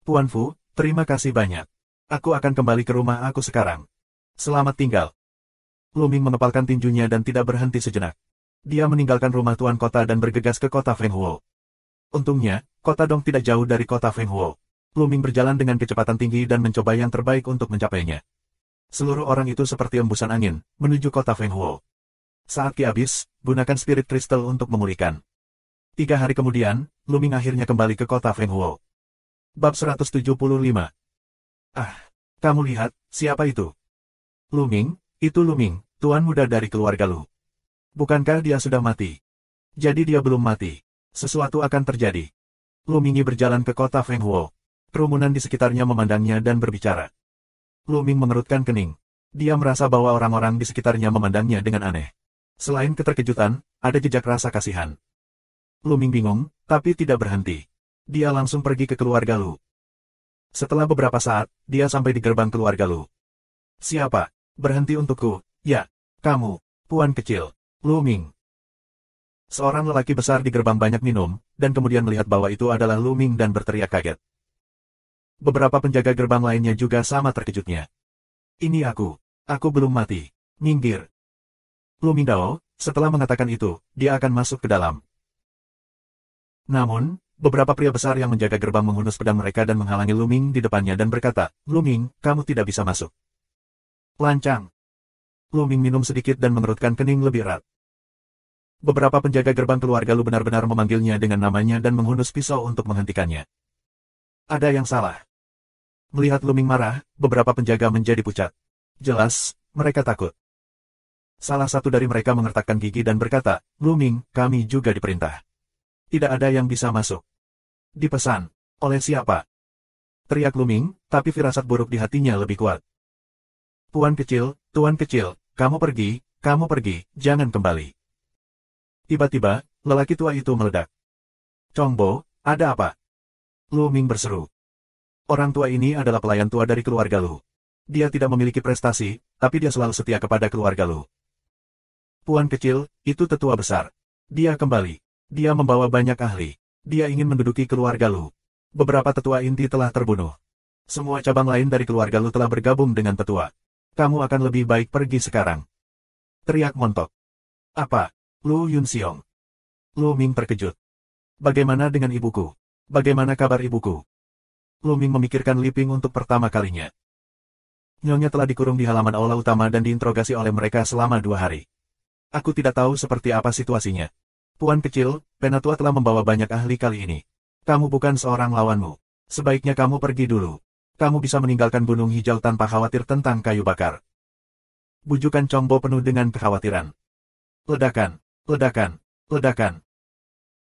Tuan Fu, terima kasih banyak. Aku akan kembali ke rumah aku sekarang. Selamat tinggal. Luming mengepalkan tinjunya dan tidak berhenti sejenak. Dia meninggalkan rumah tuan kota dan bergegas ke kota Fenghuo. Untungnya, kota Dong tidak jauh dari kota Fenghuo. Luming berjalan dengan kecepatan tinggi dan mencoba yang terbaik untuk mencapainya. Seluruh orang itu seperti embusan angin, menuju kota Fenghuo. Saat Ki habis, gunakan spirit crystal untuk memulihkan. 3 hari kemudian, Luming akhirnya kembali ke kota Fenghuo. Bab 175. Kamu lihat, siapa itu? Luming, itu Luming, tuan muda dari keluarga Lu. Bukankah dia sudah mati? Jadi dia belum mati. Sesuatu akan terjadi. Luming berjalan ke kota Fenghuo. Kerumunan di sekitarnya memandangnya dan berbicara. Luming mengerutkan kening. Dia merasa bahwa orang-orang di sekitarnya memandangnya dengan aneh. Selain keterkejutan, ada jejak rasa kasihan. Luming bingung, tapi tidak berhenti. Dia langsung pergi ke keluarga Lu. Setelah beberapa saat, dia sampai di gerbang keluarga Lu. Siapa? Berhenti untukku. Ya, kamu, Puan kecil, Luming. Seorang lelaki besar di gerbang banyak minum, dan kemudian melihat bahwa itu adalah Luming dan berteriak kaget. Beberapa penjaga gerbang lainnya juga sama terkejutnya. Ini aku belum mati. Minggir. Luming Dao, setelah mengatakan itu, dia akan masuk ke dalam. Namun, beberapa pria besar yang menjaga gerbang menghunus pedang mereka dan menghalangi Luming di depannya dan berkata, Luming, kamu tidak bisa masuk. Lancang. Luming minum sedikit dan mengerutkan kening lebih erat. Beberapa penjaga gerbang keluarga Lu benar-benar memanggilnya dengan namanya dan menghunus pisau untuk menghentikannya. Ada yang salah. Melihat Luming marah, beberapa penjaga menjadi pucat. Jelas, mereka takut. Salah satu dari mereka mengertakkan gigi dan berkata, Luming, kami juga diperintah. Tidak ada yang bisa masuk. Dipesan. Oleh siapa? Teriak Luming, tapi firasat buruk di hatinya lebih kuat. Tuan kecil, kamu pergi, jangan kembali. Tiba-tiba, lelaki tua itu meledak. Chongbo, ada apa? Lu Ming berseru. Orang tua ini adalah pelayan tua dari keluarga Lu. Dia tidak memiliki prestasi, tapi dia selalu setia kepada keluarga Lu. Puan kecil, itu tetua besar. Dia kembali. Dia membawa banyak ahli. Dia ingin menduduki keluarga Lu. Beberapa tetua inti telah terbunuh. Semua cabang lain dari keluarga Lu telah bergabung dengan tetua. Kamu akan lebih baik pergi sekarang. Teriak montok. Apa? Lu Yunxiong. Lu Ming terkejut. Bagaimana dengan ibuku? Bagaimana kabar ibuku? Lu Ming memikirkan Li Ping untuk pertama kalinya. Nyonya telah dikurung di halaman aula utama dan diinterogasi oleh mereka selama 2 hari. Aku tidak tahu seperti apa situasinya. Puan kecil, Penatua telah membawa banyak ahli kali ini. Kamu bukan seorang lawanmu. Sebaiknya kamu pergi dulu. Kamu bisa meninggalkan Gunung Hijau tanpa khawatir tentang kayu bakar. Bujukan Chongbo penuh dengan kekhawatiran. Ledakan, ledakan, ledakan.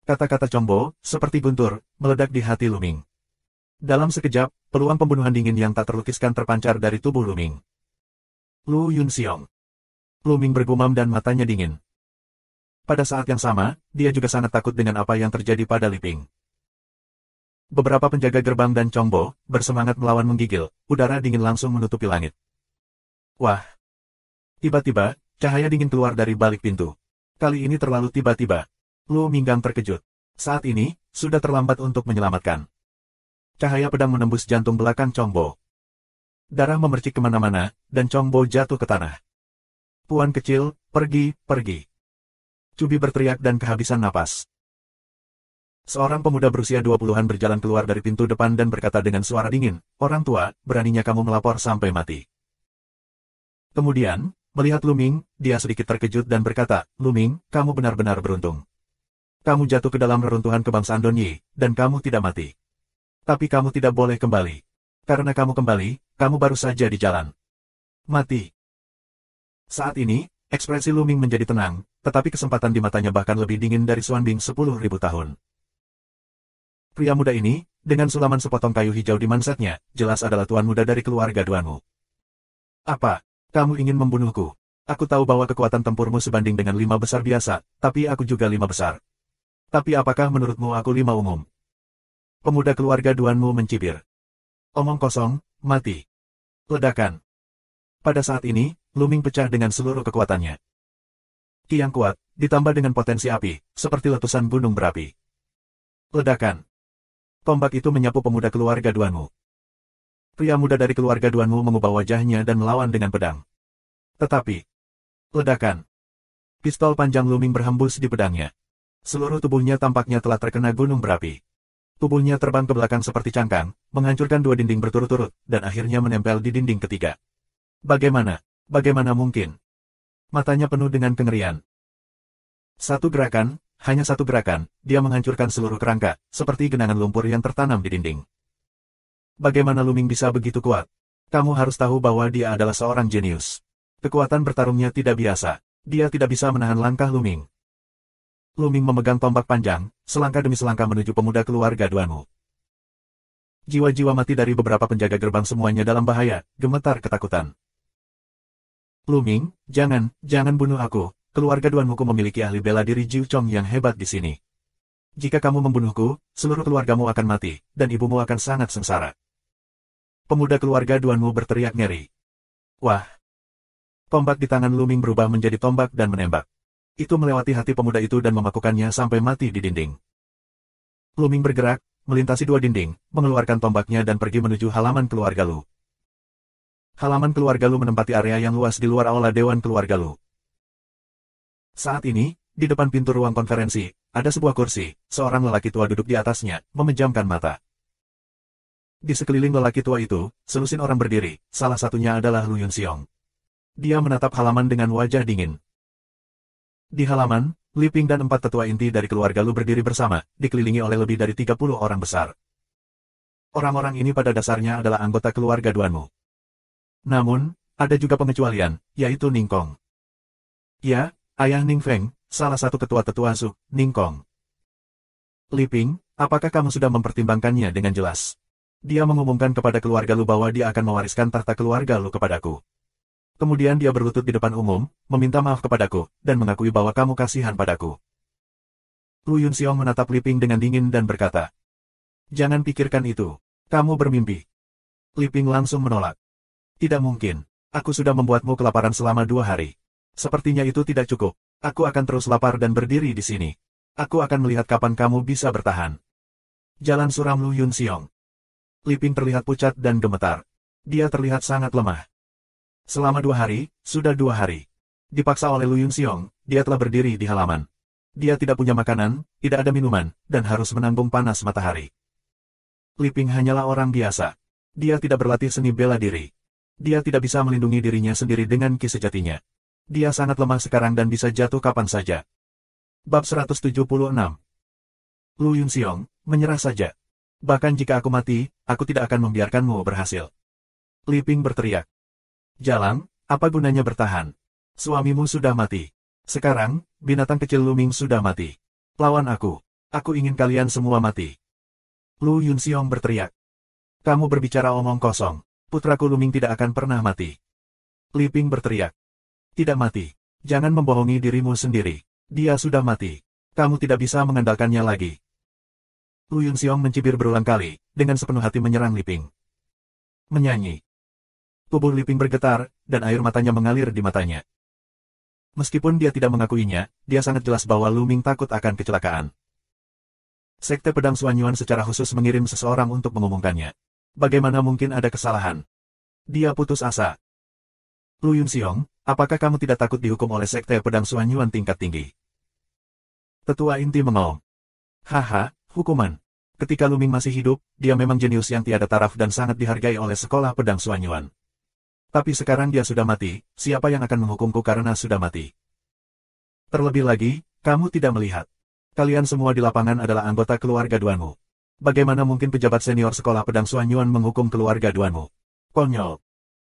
Kata-kata Chongbo, seperti guntur, meledak di hati Lu Ming. Dalam sekejap, peluang pembunuhan dingin yang tak terlukiskan terpancar dari tubuh Lu Ming. Lu Yunxiong. Lu Ming bergumam dan matanya dingin. Pada saat yang sama, dia juga sangat takut dengan apa yang terjadi pada Li Ping. Beberapa penjaga gerbang dan Chongbo, bersemangat melawan menggigil, udara dingin langsung menutupi langit. Wah! Tiba-tiba, cahaya dingin keluar dari balik pintu. Kali ini terlalu tiba-tiba. Lu Minggang terkejut. Saat ini, sudah terlambat untuk menyelamatkan. Cahaya pedang menembus jantung belakang Chongbo. Darah memercik kemana-mana, dan Chongbo jatuh ke tanah. Puan kecil, pergi, pergi. Cubi berteriak dan kehabisan napas. Seorang pemuda berusia 20-an berjalan keluar dari pintu depan dan berkata dengan suara dingin, "Orang tua, beraninya kamu melapor sampai mati." Kemudian, melihat Lu Ming, dia sedikit terkejut dan berkata, "Lu Ming, kamu benar-benar beruntung. Kamu jatuh ke dalam reruntuhan kebangsaan Donyi, dan kamu tidak mati. Tapi kamu tidak boleh kembali. Karena kamu kembali, kamu baru saja di jalan. Mati." Saat ini, ekspresi Lu Ming menjadi tenang, tetapi kesempatan di matanya bahkan lebih dingin dari Xuanbing 10.000 tahun. Pria muda ini, dengan sulaman sepotong kayu hijau di mansetnya, jelas adalah tuan muda dari keluarga Duanmu. "Apa? Kamu ingin membunuhku? Aku tahu bahwa kekuatan tempurmu sebanding dengan 5 besar biasa, tapi aku juga 5 besar. Tapi apakah menurutmu aku 5 umum?" Pemuda keluarga Duanmu mencibir. "Omong kosong, mati." Ledakan. Pada saat ini, Lu Ming pecah dengan seluruh kekuatannya. Ki yang kuat, ditambah dengan potensi api, seperti letusan gunung berapi. Ledakan. Tombak itu menyapu pemuda keluarga Duanmu. Pria muda dari keluarga Duanmu mengubah wajahnya dan melawan dengan pedang. Tetapi, ledakan. Pistol panjang Lu Ming berhembus di pedangnya. Seluruh tubuhnya tampaknya telah terkena gunung berapi. Tubuhnya terbang ke belakang seperti cangkang, menghancurkan 2 dinding berturut-turut, dan akhirnya menempel di dinding ketiga. Bagaimana? Bagaimana mungkin? Matanya penuh dengan kengerian. Satu gerakan, hanya satu gerakan, dia menghancurkan seluruh kerangka, seperti genangan lumpur yang tertanam di dinding. Bagaimana Lu Ming bisa begitu kuat? Kamu harus tahu bahwa dia adalah seorang jenius. Kekuatan bertarungnya tidak biasa. Dia tidak bisa menahan langkah Lu Ming. Lu Ming memegang tombak panjang, selangkah demi selangkah menuju pemuda keluarga Duanmu. Jiwa-jiwa mati dari beberapa penjaga gerbang semuanya dalam bahaya, gemetar ketakutan. "Lu Ming, jangan bunuh aku. Keluarga Duanmuku memiliki ahli bela diri Jiu Chong yang hebat di sini. Jika kamu membunuhku, seluruh keluargamu akan mati, dan ibumu akan sangat sengsara." Pemuda keluarga Duanmu berteriak ngeri. Wah! Tombak di tangan Lu Ming berubah menjadi tombak dan menembak. Itu melewati hati pemuda itu dan memakukannya sampai mati di dinding. Lu Ming bergerak, melintasi 2 dinding, mengeluarkan tombaknya dan pergi menuju halaman keluarga Lu. Halaman keluarga Lu menempati area yang luas di luar aula Dewan Keluarga Lu. Saat ini, di depan pintu ruang konferensi, ada sebuah kursi, seorang lelaki tua duduk di atasnya, memejamkan mata. Di sekeliling lelaki tua itu, selusin orang berdiri, salah satunya adalah Lu Yunxiong. Dia menatap halaman dengan wajah dingin. Di halaman, Li Ping dan 4 tetua inti dari keluarga Lu berdiri bersama, dikelilingi oleh lebih dari 30 orang besar. Orang-orang ini pada dasarnya adalah anggota keluarga Duanmu. Namun, ada juga pengecualian, yaitu Ning Kong. Ya, ayah Ning Feng, salah satu ketua-tetua Su, Ning Kong. "Li Ping, apakah kamu sudah mempertimbangkannya dengan jelas? Dia mengumumkan kepada keluarga Lu bahwa dia akan mewariskan tahta keluarga Lu kepadaku. Kemudian dia berlutut di depan umum, meminta maaf kepadaku, dan mengakui bahwa kamu kasihan padaku. Lu Yunxiong menatap Li Ping dengan dingin dan berkata, "Jangan pikirkan itu. Kamu bermimpi." Li Ping langsung menolak. "Tidak mungkin. Aku sudah membuatmu kelaparan selama 2 hari. Sepertinya itu tidak cukup. Aku akan terus lapar dan berdiri di sini. Aku akan melihat kapan kamu bisa bertahan." Jalan suram Lu Yunxiong. Li Ping terlihat pucat dan gemetar. Dia terlihat sangat lemah. Selama 2 hari, sudah 2 hari. Dipaksa oleh Lu Yunxiong, dia telah berdiri di halaman. Dia tidak punya makanan, tidak ada minuman, dan harus menanggung panas matahari. Li Ping hanyalah orang biasa. Dia tidak berlatih seni bela diri. Dia tidak bisa melindungi dirinya sendiri dengan ki sejatinya. Dia sangat lemah sekarang dan bisa jatuh kapan saja. Bab 176. Lu Yunxiong, menyerah saja. Bahkan jika aku mati, aku tidak akan membiarkanmu berhasil. Li Ping berteriak. "Jalang, apa gunanya bertahan? Suamimu sudah mati. Sekarang, binatang kecil Luming sudah mati. Lawan aku. Aku ingin kalian semua mati." Lu Yunxiong berteriak. "Kamu berbicara omong kosong. Putraku Luming tidak akan pernah mati." Li Ping berteriak. "Tidak mati. Jangan membohongi dirimu sendiri. Dia sudah mati. Kamu tidak bisa mengandalkannya lagi." Lu Yunxiong mencibir berulang kali, dengan sepenuh hati menyerang Li Ping. Menyanyi. Tubuh Li Ping bergetar, dan air matanya mengalir di matanya. Meskipun dia tidak mengakuinya, dia sangat jelas bahwa Lu Ming takut akan kecelakaan. Sekte Pedang Xuanyuan secara khusus mengirim seseorang untuk mengumumkannya. Bagaimana mungkin ada kesalahan? Dia putus asa. "Lu Yunxiong, apakah kamu tidak takut dihukum oleh Sekte Pedang Xuanyuan tingkat tinggi?" Tetua inti mengaum. "Haha, hukuman. Ketika Lu Ming masih hidup, dia memang jenius yang tiada taraf dan sangat dihargai oleh sekolah pedang Xuanyuan. Tapi sekarang dia sudah mati, siapa yang akan menghukumku karena sudah mati? Terlebih lagi, kamu tidak melihat. Kalian semua di lapangan adalah anggota keluarga Duanmu. Bagaimana mungkin pejabat senior sekolah pedang Xuanyuan menghukum keluarga Duanmu? Konyol."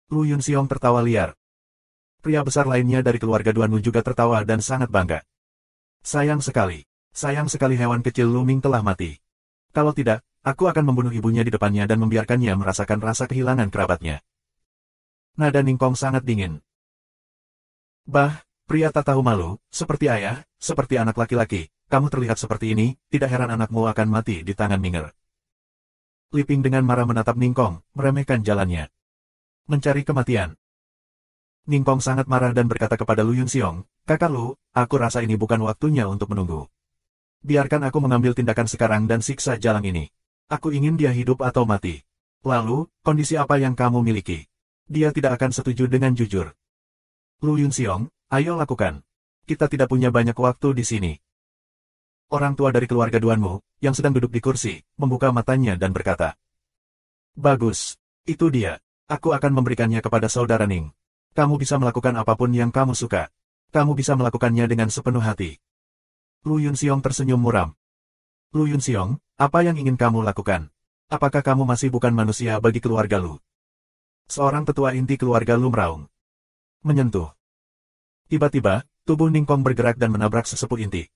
Lu Yunxiong tertawa liar. Pria besar lainnya dari keluarga Duanmu juga tertawa dan sangat bangga. Sayang sekali hewan kecil Lu Ming telah mati. Kalau tidak, aku akan membunuh ibunya di depannya dan membiarkannya merasakan rasa kehilangan kerabatnya." Nada Ningkong sangat dingin. "Bah, pria tak tahu malu, seperti ayah, seperti anak laki-laki, kamu terlihat seperti ini, tidak heran anakmu akan mati di tangan Minger." Li Ping dengan marah menatap Ningkong, meremehkan jalannya. "Mencari kematian." Ningkong sangat marah dan berkata kepada Lu Yunxiong, "Kakak Lu, aku rasa ini bukan waktunya untuk menunggu. Biarkan aku mengambil tindakan sekarang dan siksa Jalang ini. Aku ingin dia hidup atau mati. Lalu, kondisi apa yang kamu miliki? Dia tidak akan setuju dengan jujur." "Lu Yunxiong, ayo lakukan. Kita tidak punya banyak waktu di sini." Orang tua dari keluarga Duanmu, yang sedang duduk di kursi, membuka matanya dan berkata, "Bagus. Itu dia. Aku akan memberikannya kepada saudara Ning. Kamu bisa melakukan apapun yang kamu suka. Kamu bisa melakukannya dengan sepenuh hati." Lu Yunxiong tersenyum muram. "Lu Yunxiong, apa yang ingin kamu lakukan? Apakah kamu masih bukan manusia bagi keluarga Lu?" Seorang tetua inti keluarga Lu meraung. Menyentuh. Tiba-tiba, tubuh Ningkong bergerak dan menabrak sesepuh inti.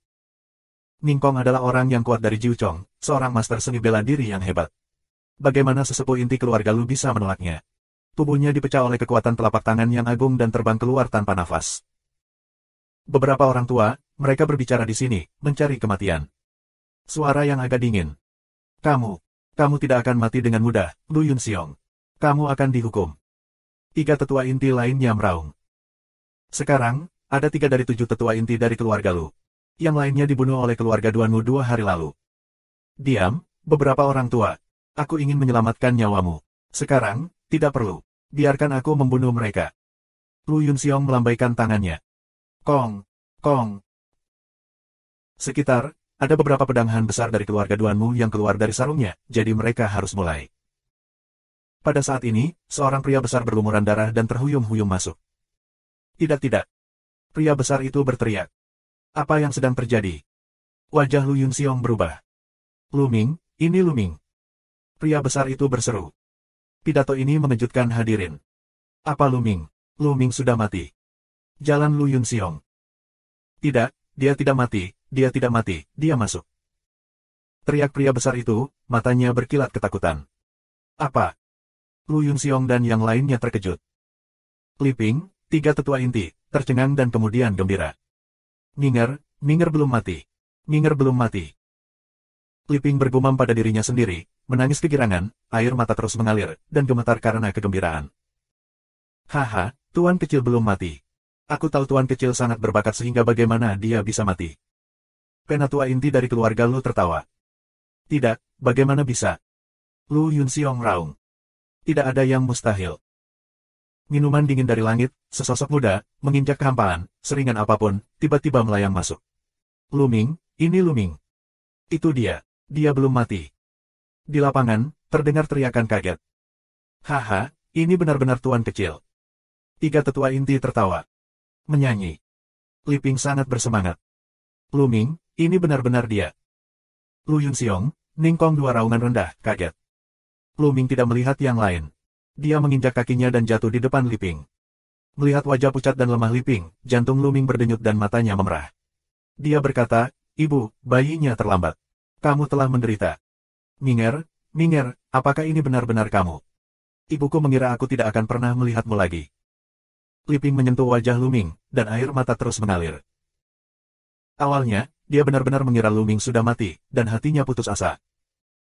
Ningkong adalah orang yang kuat dari Jiu Chong, seorang master seni bela diri yang hebat. Bagaimana sesepuh inti keluarga Lu bisa menolaknya? Tubuhnya dipecah oleh kekuatan telapak tangan yang agung dan terbang keluar tanpa nafas. Beberapa orang tua, mereka berbicara di sini, mencari kematian. Suara yang agak dingin. Kamu tidak akan mati dengan mudah, Lu Yunxiong. Kamu akan dihukum." 3 tetua inti lainnya meraung. Sekarang, ada 3 dari 7 tetua inti dari keluarga Lu. Yang lainnya dibunuh oleh keluarga Duanmu 2 hari lalu. "Diam, beberapa orang tua. Aku ingin menyelamatkan nyawamu. Sekarang, tidak perlu. Biarkan aku membunuh mereka." Lu Yunxiong melambaikan tangannya. Kong, kong. Sekitar, ada beberapa pedang Han besar dari keluarga Duanmu yang keluar dari sarungnya, jadi mereka harus mulai. Pada saat ini, seorang pria besar berlumuran darah dan terhuyung-huyung masuk. Tidak. Pria besar itu berteriak. Apa yang sedang terjadi? Wajah Lu Yunxiong berubah. "Lu Ming, ini Lu Ming." Pria besar itu berseru. Pidato ini mengejutkan hadirin. "Apa Lu Ming? Lu Ming sudah mati." Jalan Lu Yunxiong. "Tidak, dia tidak mati, dia masuk." Teriak pria besar itu, matanya berkilat ketakutan. "Apa?" Lu Yunxiong dan yang lainnya terkejut. "Li Ping, Tiga tetua inti, tercengang dan kemudian gembira. Minger belum mati. Minger belum mati. Liping bergumam pada dirinya sendiri, menangis kegirangan, air mata terus mengalir, dan gemetar karena kegembiraan. Haha, tuan kecil belum mati. Aku tahu tuan kecil sangat berbakat sehingga bagaimana dia bisa mati. Penatua inti dari keluarga Lu tertawa. Tidak, bagaimana bisa? Lu Yunxiong raung. Tidak ada yang mustahil. Minuman dingin dari langit, sesosok muda, menginjak kehampaan, seringan apapun, tiba-tiba melayang masuk. Luming, ini Luming. Itu dia belum mati. Di lapangan, terdengar teriakan kaget. Haha, ini benar-benar tuan kecil. Tiga tetua inti tertawa. Menyanyi. Liping sangat bersemangat. Luming, ini benar-benar dia. Lu Yunxiong, Ningkong dua raungan rendah, kaget. Luming tidak melihat yang lain. Dia menginjak kakinya dan jatuh di depan Liping. Melihat wajah pucat dan lemah Liping, jantung Luming berdenyut dan matanya memerah. Dia berkata, Ibu, bayinya terlambat. Kamu telah menderita. Minger, apakah ini benar-benar kamu? Ibuku mengira aku tidak akan pernah melihatmu lagi. Liping menyentuh wajah Luming, dan air mata terus mengalir. Awalnya, dia benar-benar mengira Luming sudah mati, dan hatinya putus asa.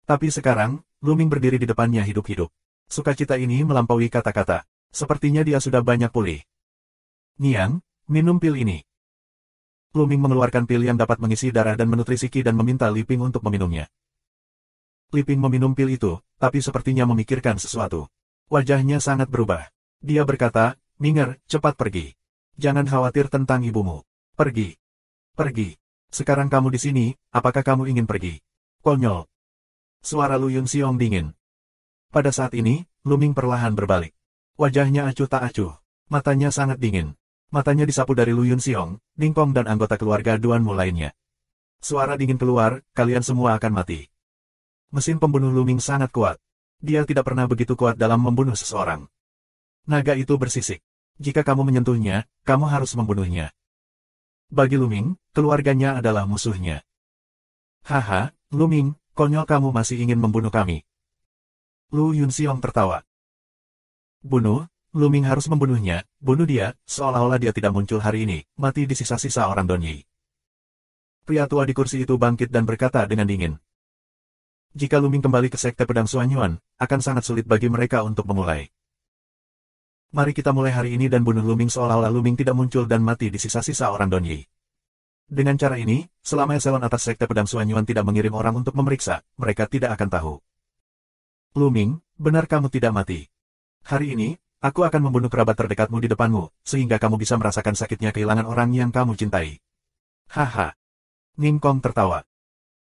Tapi sekarang, Luming berdiri di depannya hidup-hidup. Sukacita ini melampaui kata-kata. Sepertinya dia sudah banyak pulih. Niang, minum pil ini. Luming mengeluarkan pil yang dapat mengisi darah dan menutrisi Qi dan meminta Liping untuk meminumnya. Liping meminum pil itu, tapi sepertinya memikirkan sesuatu. Wajahnya sangat berubah. Dia berkata, Minger, cepat pergi. Jangan khawatir tentang ibumu. Pergi. Pergi. Sekarang kamu di sini, apakah kamu ingin pergi? Konyol. Suara Lu Yunxiong dingin. Pada saat ini, Luming perlahan berbalik. Wajahnya acuh tak acuh. Matanya sangat dingin. Matanya disapu dari Lu Yunxiong, Ningkong dan anggota keluarga Duanmu lainnya. Suara dingin keluar, kalian semua akan mati. Mesin pembunuh Luming sangat kuat. Dia tidak pernah begitu kuat dalam membunuh seseorang. Naga itu bersisik. Jika kamu menyentuhnya, kamu harus membunuhnya. Bagi Luming, keluarganya adalah musuhnya. Haha, Luming, konyol kamu masih ingin membunuh kami. Lu Yunxiong tertawa. Bunuh, Luming harus membunuhnya, bunuh dia, seolah-olah dia tidak muncul hari ini, mati di sisa-sisa orang Donyi. Pria tua di kursi itu bangkit dan berkata dengan dingin. Jika Luming kembali ke Sekte Pedang Xuanyuan, akan sangat sulit bagi mereka untuk memulai. Mari kita mulai hari ini dan bunuh Luming seolah-olah Luming tidak muncul dan mati di sisa-sisa orang Donyi. Dengan cara ini, selama eselon atas Sekte Pedang Xuanyuan tidak mengirim orang untuk memeriksa, mereka tidak akan tahu. Luming, benar kamu tidak mati. Hari ini, aku akan membunuh kerabat terdekatmu di depanmu, sehingga kamu bisa merasakan sakitnya kehilangan orang yang kamu cintai. Haha. Ningkong tertawa.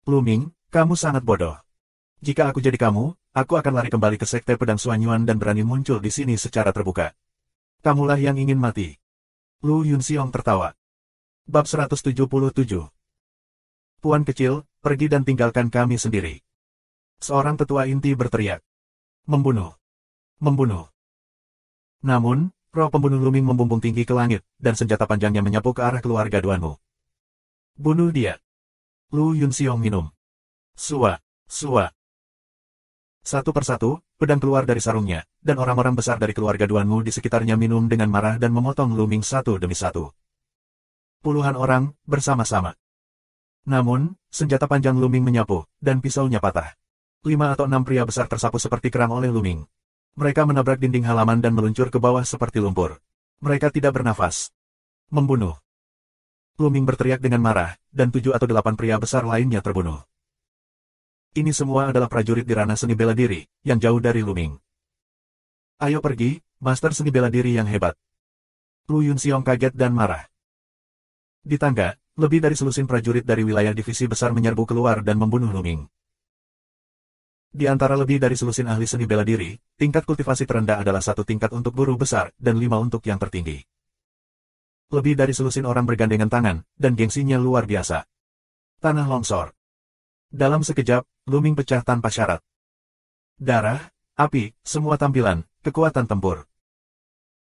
Luming, kamu sangat bodoh. Jika aku jadi kamu, aku akan lari kembali ke Sekte Pedang Xuanyuan dan berani muncul di sini secara terbuka. Kamulah yang ingin mati. Lu Yunxiong tertawa. Bab 177. Puan kecil, pergi dan tinggalkan kami sendiri. Seorang tetua inti berteriak. Membunuh. Membunuh. Namun, roh pembunuh Luming membumbung tinggi ke langit, dan senjata panjangnya menyapu ke arah keluarga Duanmu. Bunuh dia. Lu Yunxiong minum. Sua. Satu persatu, pedang keluar dari sarungnya, dan orang-orang besar dari keluarga Duanmu di sekitarnya minum dengan marah dan memotong Luming satu demi satu. Puluhan orang, bersama-sama. Namun, senjata panjang Luming menyapu, dan pisaunya patah. 5 atau 6 pria besar tersapu seperti kerang oleh Luming. Mereka menabrak dinding halaman dan meluncur ke bawah seperti lumpur. Mereka tidak bernafas. Membunuh. Luming berteriak dengan marah, dan 7 atau 8 pria besar lainnya terbunuh. Ini semua adalah prajurit di ranah seni bela diri, yang jauh dari Luming. Ayo pergi, master seni bela diri yang hebat. Lu Yunxiong kaget dan marah. Di tangga, lebih dari selusin prajurit dari wilayah divisi besar menyerbu keluar dan membunuh Luming. Di antara lebih dari selusin ahli seni bela diri, tingkat kultivasi terendah adalah 1 tingkat untuk guru besar, dan 5 untuk yang tertinggi. Lebih dari selusin orang bergandengan tangan, dan gengsinya luar biasa. Tanah longsor. Dalam sekejap, Luming pecah tanpa syarat. Darah, api, semua tampilan, kekuatan tempur.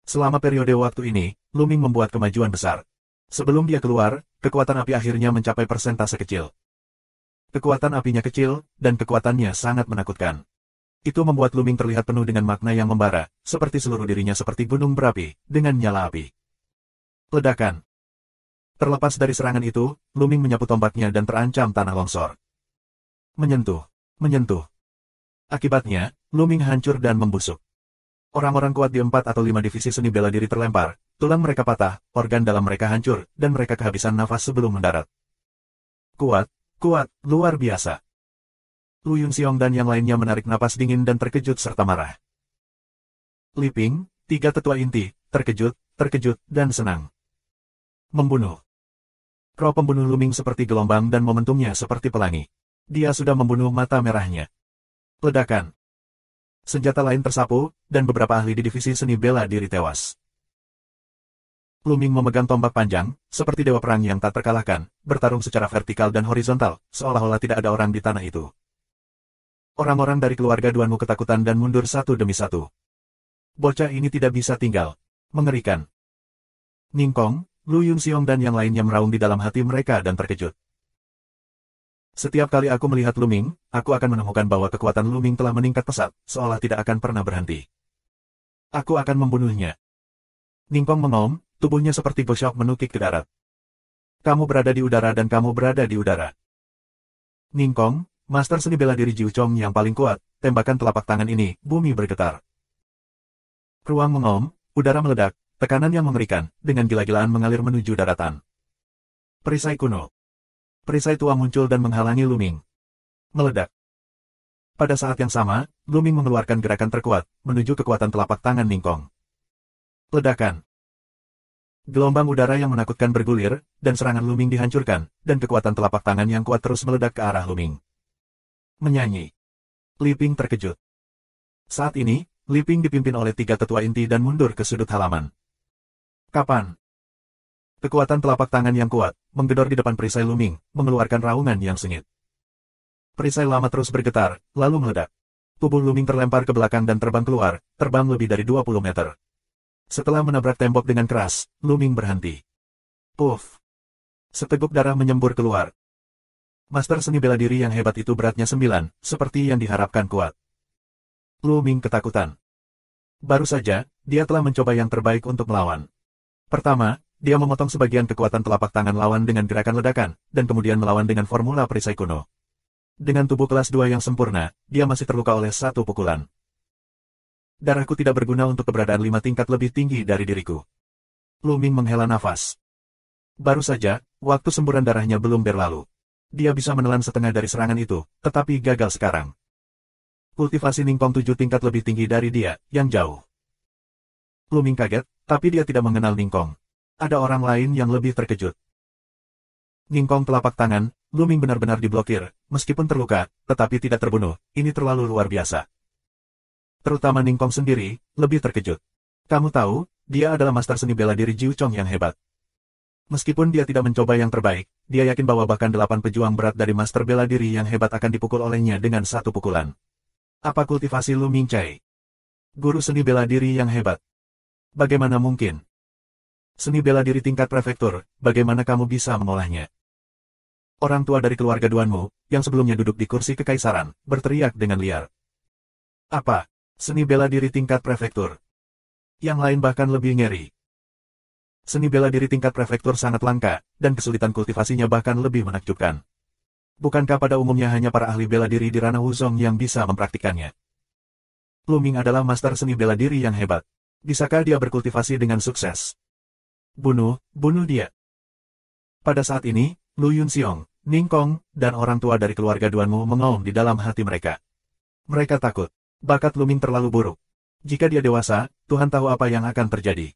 Selama periode waktu ini, Luming membuat kemajuan besar. Sebelum dia keluar, kekuatan api akhirnya mencapai persentase kecil. Kekuatan apinya kecil, dan kekuatannya sangat menakutkan. Itu membuat Luming terlihat penuh dengan makna yang membara, seperti seluruh dirinya seperti gunung berapi, dengan nyala api. Ledakan. Terlepas dari serangan itu, Luming menyapu tombaknya dan terancam tanah longsor. Menyentuh. Menyentuh. Akibatnya, Luming hancur dan membusuk. Orang-orang kuat di 4 atau 5 divisi seni bela diri terlempar, tulang mereka patah, organ dalam mereka hancur, dan mereka kehabisan nafas sebelum mendarat. Kuat, kuat, luar biasa. Lu Yunxiong dan yang lainnya menarik napas dingin dan terkejut serta marah. Li Ping, 3 tetua inti, terkejut, dan senang. Membunuh. Roh pembunuh Luming seperti gelombang dan momentumnya seperti pelangi. Dia sudah membunuh mata merahnya. Ledakan. Senjata lain tersapu, dan beberapa ahli di divisi seni bela diri tewas. Luming memegang tombak panjang, seperti dewa perang yang tak terkalahkan, bertarung secara vertikal dan horizontal, seolah-olah tidak ada orang di tanah itu. Orang-orang dari keluarga Duanmu ketakutan dan mundur satu demi satu. Bocah ini tidak bisa tinggal. Mengerikan. Ningkong, Lu Yunxiong dan yang lainnya meraung di dalam hati mereka dan terkejut. Setiap kali aku melihat Luming, aku akan menemukan bahwa kekuatan Luming telah meningkat pesat, seolah tidak akan pernah berhenti. Aku akan membunuhnya. Ningkong mengaum, tubuhnya seperti gosok menukik ke darat. Kamu berada di udara dan kamu berada di udara. Ningkong, master seni bela diri Jiu Chong yang paling kuat, tembakan telapak tangan ini, bumi bergetar. Ruang mengaum, udara meledak, tekanan yang mengerikan, dengan gila-gilaan mengalir menuju daratan. Perisai kuno. Perisai tua muncul dan menghalangi Luming. Meledak. Pada saat yang sama, Luming mengeluarkan gerakan terkuat, menuju kekuatan telapak tangan Ningkong. Ledakan. Gelombang udara yang menakutkan bergulir, dan serangan Luming dihancurkan, dan kekuatan telapak tangan yang kuat terus meledak ke arah Luming. Menyanyi. Li Ping terkejut. Saat ini, Li Ping dipimpin oleh 3 tetua inti dan mundur ke sudut halaman. Kapan? Kekuatan telapak tangan yang kuat, menggedor di depan perisai Luming, mengeluarkan raungan yang sengit. Perisai lama terus bergetar, lalu meledak. Tubuh Luming terlempar ke belakang dan terbang keluar, terbang lebih dari 20 meter. Setelah menabrak tembok dengan keras, Luming berhenti. Puff! Seteguk darah menyembur keluar. Master seni bela diri yang hebat itu beratnya 9, seperti yang diharapkan kuat. Luming ketakutan. Baru saja, dia telah mencoba yang terbaik untuk melawan. Pertama, dia memotong sebagian kekuatan telapak tangan lawan dengan gerakan ledakan, dan kemudian melawan dengan formula perisai kuno. Dengan tubuh kelas 2 yang sempurna, dia masih terluka oleh 1 pukulan. Darahku tidak berguna untuk keberadaan 5 tingkat lebih tinggi dari diriku. Luming menghela nafas. Baru saja, waktu semburan darahnya belum berlalu. Dia bisa menelan setengah dari serangan itu, tetapi gagal sekarang. Kultivasi Ningkong 7 tingkat lebih tinggi dari dia, yang jauh. Luming kaget, tapi dia tidak mengenal Ningkong. Ada orang lain yang lebih terkejut. Ningkong telapak tangan, Luming benar-benar diblokir, meskipun terluka, tetapi tidak terbunuh, ini terlalu luar biasa. Terutama Ningkong sendiri, lebih terkejut. Kamu tahu, dia adalah master seni bela diri Jiu Chong yang hebat. Meskipun dia tidak mencoba yang terbaik, dia yakin bahwa bahkan 8 pejuang berat dari master bela diri yang hebat akan dipukul olehnya dengan 1 pukulan. Apa kultivasi Lu Mingcai? Guru seni bela diri yang hebat. Bagaimana mungkin? Seni bela diri tingkat prefektur, bagaimana kamu bisa mengolahnya? Orang tua dari keluarga Duanmu, yang sebelumnya duduk di kursi kekaisaran, berteriak dengan liar. Apa? Seni bela diri tingkat prefektur. Yang lain bahkan lebih ngeri. Seni bela diri tingkat prefektur sangat langka, dan kesulitan kultivasinya bahkan lebih menakjubkan. Bukankah pada umumnya hanya para ahli bela diri di ranah Wuzong yang bisa mempraktikannya? Luming adalah master seni bela diri yang hebat. Bisakah dia berkultivasi dengan sukses? Bunuh dia. Pada saat ini, Lu Yunxiong, Ningkong, dan orang tua dari keluarga Duanmu mengaum di dalam hati mereka. Mereka takut. Bakat Luming terlalu buruk. Jika dia dewasa, Tuhan tahu apa yang akan terjadi.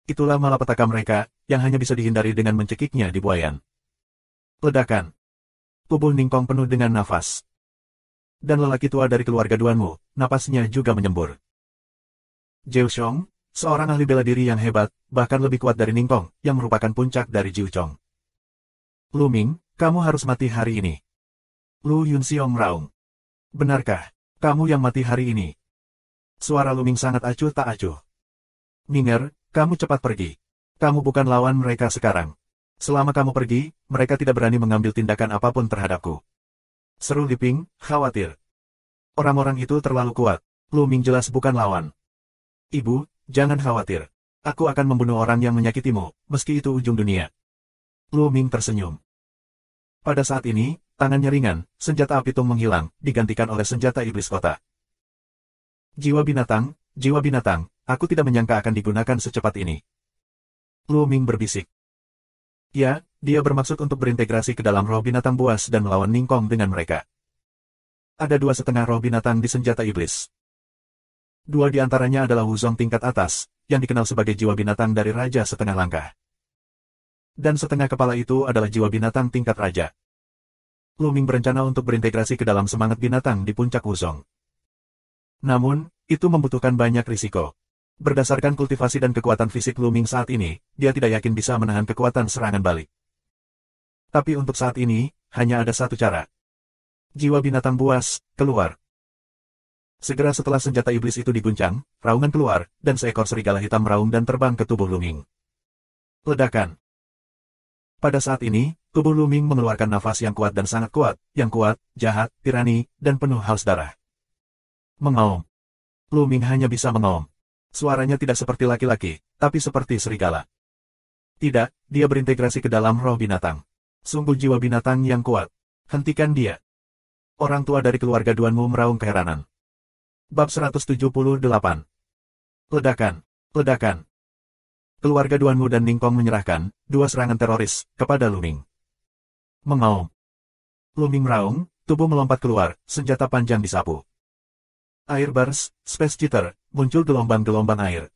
Itulah malapetaka mereka, yang hanya bisa dihindari dengan mencekiknya di buayan. Ledakan. Tubuh Ningkong penuh dengan nafas. Dan lelaki tua dari keluarga Duanmu, napasnya juga menyembur. Jiu Chong, seorang ahli bela diri yang hebat, bahkan lebih kuat dari Ningkong, yang merupakan puncak dari Jiu Chong. Luming, kamu harus mati hari ini. Lu Yunxiong meraung. Benarkah, kamu yang mati hari ini? Suara Luming sangat acuh tak acuh. Minger, kamu cepat pergi. Kamu bukan lawan mereka sekarang. Selama kamu pergi, mereka tidak berani mengambil tindakan apapun terhadapku. Seru Li Ping, khawatir. Orang-orang itu terlalu kuat. Lu Ming jelas bukan lawan. Ibu, jangan khawatir. Aku akan membunuh orang yang menyakitimu, meski itu ujung dunia. Lu Ming tersenyum. Pada saat ini, tangannya ringan, senjata api tung menghilang, digantikan oleh senjata iblis kota. Jiwa binatang, aku tidak menyangka akan digunakan secepat ini. Lu Ming berbisik. Ya, dia bermaksud untuk berintegrasi ke dalam roh binatang buas dan melawan Ningkong dengan mereka. Ada 2,5 roh binatang di senjata iblis. 2 di antaranya adalah Wuzong tingkat atas, yang dikenal sebagai jiwa binatang dari Raja Setengah Langkah. Dan setengah kepala itu adalah jiwa binatang tingkat raja. Lu Ming berencana untuk berintegrasi ke dalam semangat binatang di puncak Wuzong. Namun, itu membutuhkan banyak risiko. Berdasarkan kultivasi dan kekuatan fisik Lu Ming saat ini, dia tidak yakin bisa menahan kekuatan serangan balik. Tapi untuk saat ini, hanya ada satu cara. Jiwa binatang buas, keluar. Segera setelah senjata iblis itu diguncang, raungan keluar, dan seekor serigala hitam meraung dan terbang ke tubuh Lu Ming. Ledakan. Pada saat ini, tubuh Lu Ming mengeluarkan nafas yang kuat dan sangat kuat, yang kuat, jahat, tirani, dan penuh haus darah. Mengaum. Lu Ming hanya bisa mengaum. Suaranya tidak seperti laki-laki, tapi seperti serigala. Tidak, dia berintegrasi ke dalam roh binatang. Sungguh jiwa binatang yang kuat. Hentikan dia. Orang tua dari keluarga Duanmu meraung keheranan. Bab 178. Ledakan. Ledakan. Keluarga Duanmu dan Ningkong menyerahkan 2 serangan teroris kepada Lu Ming. Mengaum. Lu Ming meraung, tubuh melompat keluar, senjata panjang disapu. Air burst, space jitter, muncul gelombang-gelombang air.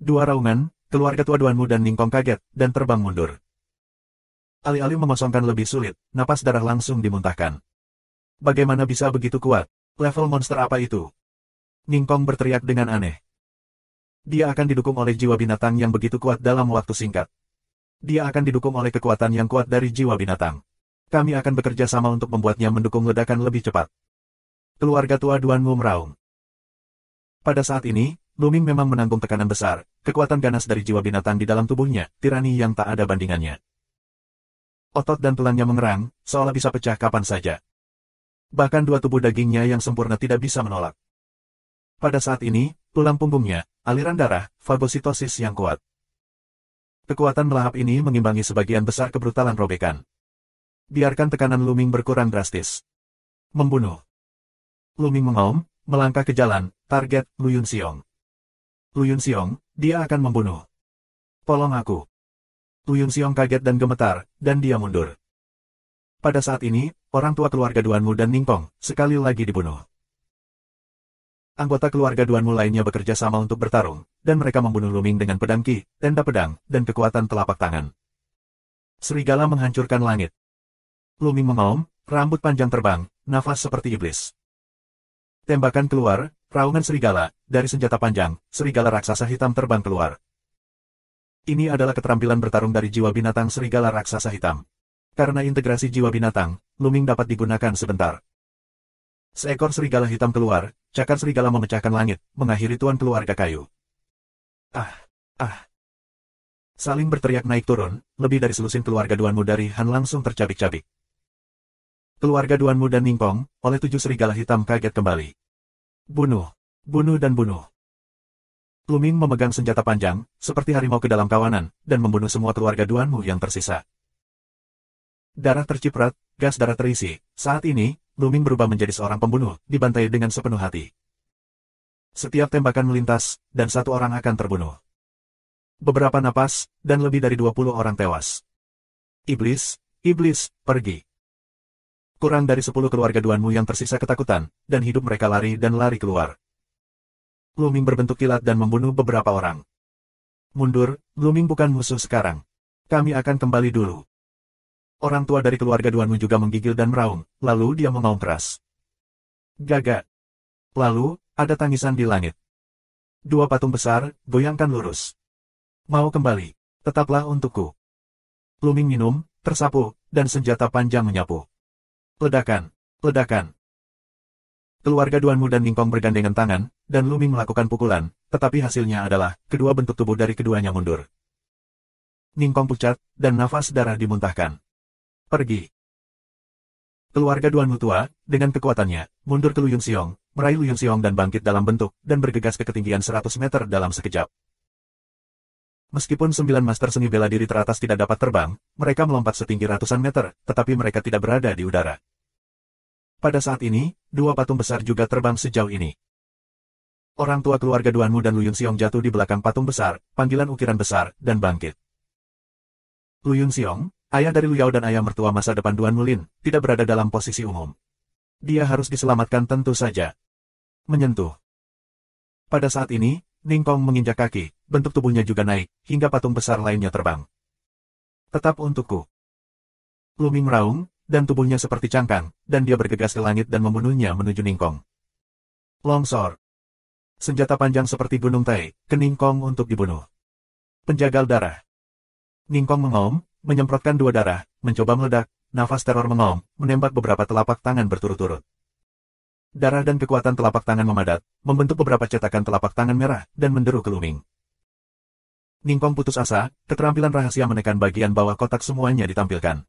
2 raungan, keluarga tua Duanmu dan Ningkong kaget, dan terbang mundur. Alih-alih mengosongkan lebih sulit, napas darah langsung dimuntahkan. Bagaimana bisa begitu kuat? Level monster apa itu? Ningkong berteriak dengan aneh. Dia akan didukung oleh jiwa binatang yang begitu kuat dalam waktu singkat. Dia akan didukung oleh kekuatan yang kuat dari jiwa binatang. Kami akan bekerja sama untuk membuatnya mendukung ledakan lebih cepat. Keluarga tua Duanmu meraung. Pada saat ini, Lu Ming memang menanggung tekanan besar, kekuatan ganas dari jiwa binatang di dalam tubuhnya, tirani yang tak ada bandingannya. Otot dan tulangnya mengerang, seolah bisa pecah kapan saja. Bahkan 2 tubuh dagingnya yang sempurna tidak bisa menolak. Pada saat ini, tulang punggungnya, aliran darah, fagositosis yang kuat. Kekuatan melahap ini mengimbangi sebagian besar kebrutalan robekan. Biarkan tekanan Lu Ming berkurang drastis. Membunuh. Lu Ming mengaum, melangkah ke jalan, target, Lu Yunxiong. Lu Yunxiong, dia akan membunuh. Tolong aku. Lu Yunxiong kaget dan gemetar, dan dia mundur. Pada saat ini, orang tua keluarga Duanmu dan Ningkong, sekali lagi dibunuh. Anggota keluarga Duanmu lainnya bekerja sama untuk bertarung, dan mereka membunuh Lu Ming dengan pedang Qi, tenda pedang, dan kekuatan telapak tangan. Serigala menghancurkan langit. Lu Ming mengaum, rambut panjang terbang, nafas seperti iblis. Tembakan keluar, raungan serigala, dari senjata panjang, serigala raksasa hitam terbang keluar. Ini adalah keterampilan bertarung dari jiwa binatang serigala raksasa hitam. Karena integrasi jiwa binatang, Lu Ming dapat digunakan sebentar. Seekor serigala hitam keluar, cakar serigala memecahkan langit, mengakhiri tuan keluarga kayu. Ah! Saling berteriak naik turun, lebih dari selusin keluarga Duanmu dari Han langsung tercabik-cabik. Keluarga Duanmu dan Ningkong, oleh 7 serigala hitam kaget kembali. Bunuh! Bunuh dan bunuh! Lu Ming memegang senjata panjang, seperti harimau ke dalam kawanan, dan membunuh semua keluarga Duanmu yang tersisa. Darah terciprat, gas darah terisi. Saat ini, Lu Ming berubah menjadi seorang pembunuh, dibantai dengan sepenuh hati. Setiap tembakan melintas, dan 1 orang akan terbunuh. Beberapa napas, dan lebih dari 20 orang tewas. Iblis, pergi. Kurang dari 10 keluarga Duanmu yang tersisa ketakutan, dan hidup mereka lari dan lari keluar. Lu Ming berbentuk kilat dan membunuh beberapa orang. Mundur, Lu Ming bukan musuh sekarang. Kami akan kembali dulu. Orang tua dari keluarga Duanmu juga menggigil dan meraung, lalu dia mengaum keras. Gagak. Lalu, ada tangisan di langit. 2 patung besar, goyangkan lurus. Mau kembali. Tetaplah untukku. Lu Ming minum, tersapu, dan senjata panjang menyapu. Ledakan. Ledakan. Keluarga Duanmu dan Ningkong bergandengan tangan, dan Lu Ming melakukan pukulan, tetapi hasilnya adalah, kedua bentuk tubuh dari keduanya mundur. Ningkong pucat, dan nafas darah dimuntahkan. Pergi. keluarga Duanmu tua, dengan kekuatannya, mundur ke Lu Yunxiong, meraih Lu Yunxiong dan bangkit dalam bentuk, dan bergegas ke ketinggian 100 meter dalam sekejap. Meskipun 9 master seni bela diri teratas tidak dapat terbang, mereka melompat setinggi ratusan meter, tetapi mereka tidak berada di udara. Pada saat ini, dua patung besar juga terbang sejauh ini. Orang tua keluarga Duanmu dan Lu Yunxiong jatuh di belakang patung besar, panggilan ukiran besar, dan bangkit. Lu Yunxiong, ayah dari Lu Yao dan ayah mertua masa depan Duanmu Lin, tidak berada dalam posisi umum. Dia harus diselamatkan tentu saja. Menyentuh. Pada saat ini, Ningkong menginjak kaki, bentuk tubuhnya juga naik, hingga patung besar lainnya terbang. Tetap untukku. Lu Ming meraung, dan tubuhnya seperti cangkang, dan dia bergegas ke langit dan membunuhnya menuju Ningkong. Longsor. Senjata panjang seperti gunung Tai, ke Ningkong untuk dibunuh. Penjagal darah. Ningkong mengaum, menyemprotkan dua darah, mencoba meledak, nafas teror mengaum, menembak beberapa telapak tangan berturut-turut. Darah dan kekuatan telapak tangan memadat, membentuk beberapa cetakan telapak tangan merah, dan menderu ke Lu Ming. Ningkong putus asa, keterampilan rahasia menekan bagian bawah kotak semuanya ditampilkan.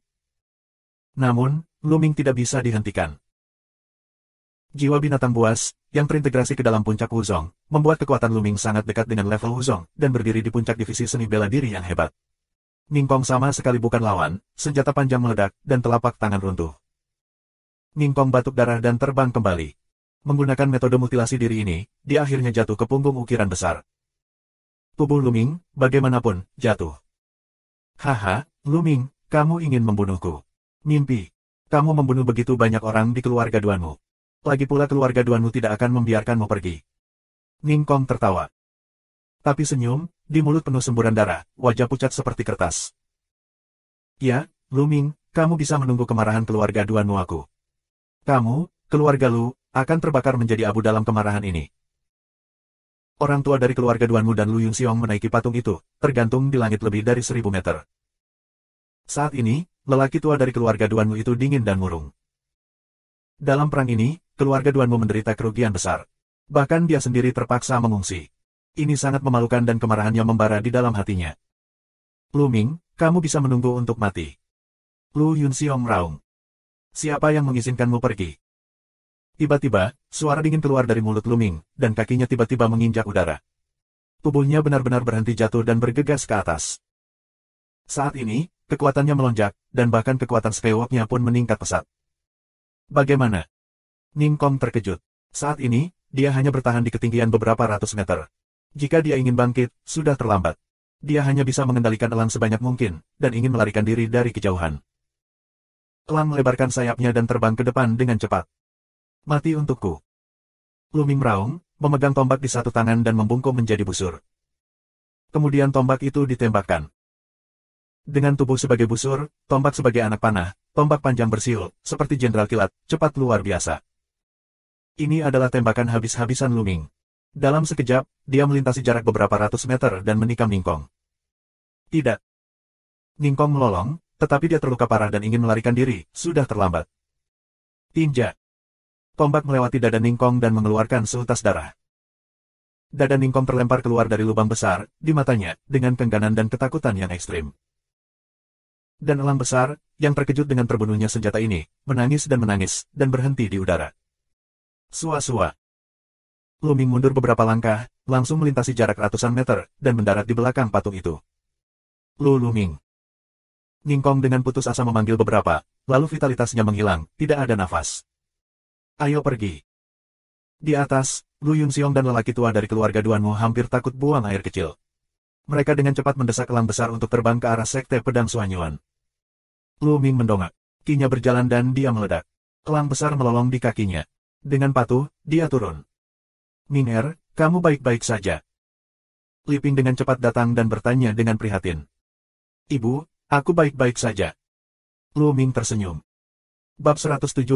Namun, Lu Ming tidak bisa dihentikan. Jiwa binatang buas, yang terintegrasi ke dalam puncak Wuzong, membuat kekuatan Lu Ming sangat dekat dengan level Wuzong, dan berdiri di puncak divisi seni bela diri yang hebat. Ningkong sama sekali bukan lawan, senjata panjang meledak, dan telapak tangan runtuh. Ningkong batuk darah dan terbang kembali. Menggunakan metode mutilasi diri ini, dia akhirnya jatuh ke punggung ukiran besar. Tubuh Lu Ming, bagaimanapun, jatuh. Haha, Lu Ming, kamu ingin membunuhku. Mimpi. Kamu membunuh begitu banyak orang di keluarga Duanmu. Lagi pula keluarga Duanmu tidak akan membiarkanmu pergi. Ningkong tertawa. Tapi senyum, di mulut penuh semburan darah, wajah pucat seperti kertas. Ya, Lu Ming, kamu bisa menunggu kemarahan keluarga Duanmu aku. Kamu, keluarga Lu, akan terbakar menjadi abu dalam kemarahan ini. Orang tua dari keluarga Duanmu dan Lu Yunxiong menaiki patung itu, tergantung di langit lebih dari 1000 meter. Saat ini, lelaki tua dari keluarga Duanmu itu dingin dan murung. Dalam perang ini, keluarga Duanmu menderita kerugian besar. Bahkan dia sendiri terpaksa mengungsi. Ini sangat memalukan dan kemarahannya membara di dalam hatinya. Lu Ming, kamu bisa menunggu untuk mati. Lu Yunxiong meraung. Siapa yang mengizinkanmu pergi? Tiba-tiba, suara dingin keluar dari mulut Lu Ming, dan kakinya tiba-tiba menginjak udara. Tubuhnya benar-benar berhenti jatuh dan bergegas ke atas. Saat ini, kekuatannya melonjak, dan bahkan kekuatan Skywalk-nya pun meningkat pesat. Bagaimana? Ningkong terkejut. Saat ini, dia hanya bertahan di ketinggian beberapa ratus meter. Jika dia ingin bangkit, sudah terlambat. Dia hanya bisa mengendalikan elang sebanyak mungkin, dan ingin melarikan diri dari kejauhan. Elang melebarkan sayapnya dan terbang ke depan dengan cepat. Mati untukku. Lu Ming meraung, memegang tombak di satu tangan dan membungkuk menjadi busur. Kemudian tombak itu ditembakkan. Dengan tubuh sebagai busur, tombak sebagai anak panah, tombak panjang bersiul, seperti jenderal kilat, cepat luar biasa. Ini adalah tembakan habis-habisan Lu Ming. Dalam sekejap, dia melintasi jarak beberapa ratus meter dan menikam Ningkong. Tidak. Ningkong melolong, tetapi dia terluka parah dan ingin melarikan diri, sudah terlambat. Tinja. Tombak melewati dada Ningkong dan mengeluarkan seutas darah. Dada Ningkong terlempar keluar dari lubang besar, di matanya, dengan kengganan dan ketakutan yang ekstrim. Dan elang besar, yang terkejut dengan terbunuhnya senjata ini, menangis, dan berhenti di udara. Sua-sua. Lu Ming mundur beberapa langkah, langsung melintasi jarak ratusan meter, dan mendarat di belakang patung itu. Lu Ming. Ningkong dengan putus asa memanggil beberapa, lalu vitalitasnya menghilang, tidak ada nafas. Ayo pergi. Di atas, Lu Yunxiong dan lelaki tua dari keluarga Duanmu hampir takut buang air kecil. Mereka dengan cepat mendesak elang besar untuk terbang ke arah sekte pedang Suanyuan. Lu Ming mendongak. Kinya berjalan dan dia meledak. Elang besar melolong di kakinya. Dengan patuh, dia turun. Ming-er, kamu baik-baik saja. Li Ping dengan cepat datang dan bertanya dengan prihatin. Ibu, aku baik-baik saja. Lu Ming tersenyum. Bab 179.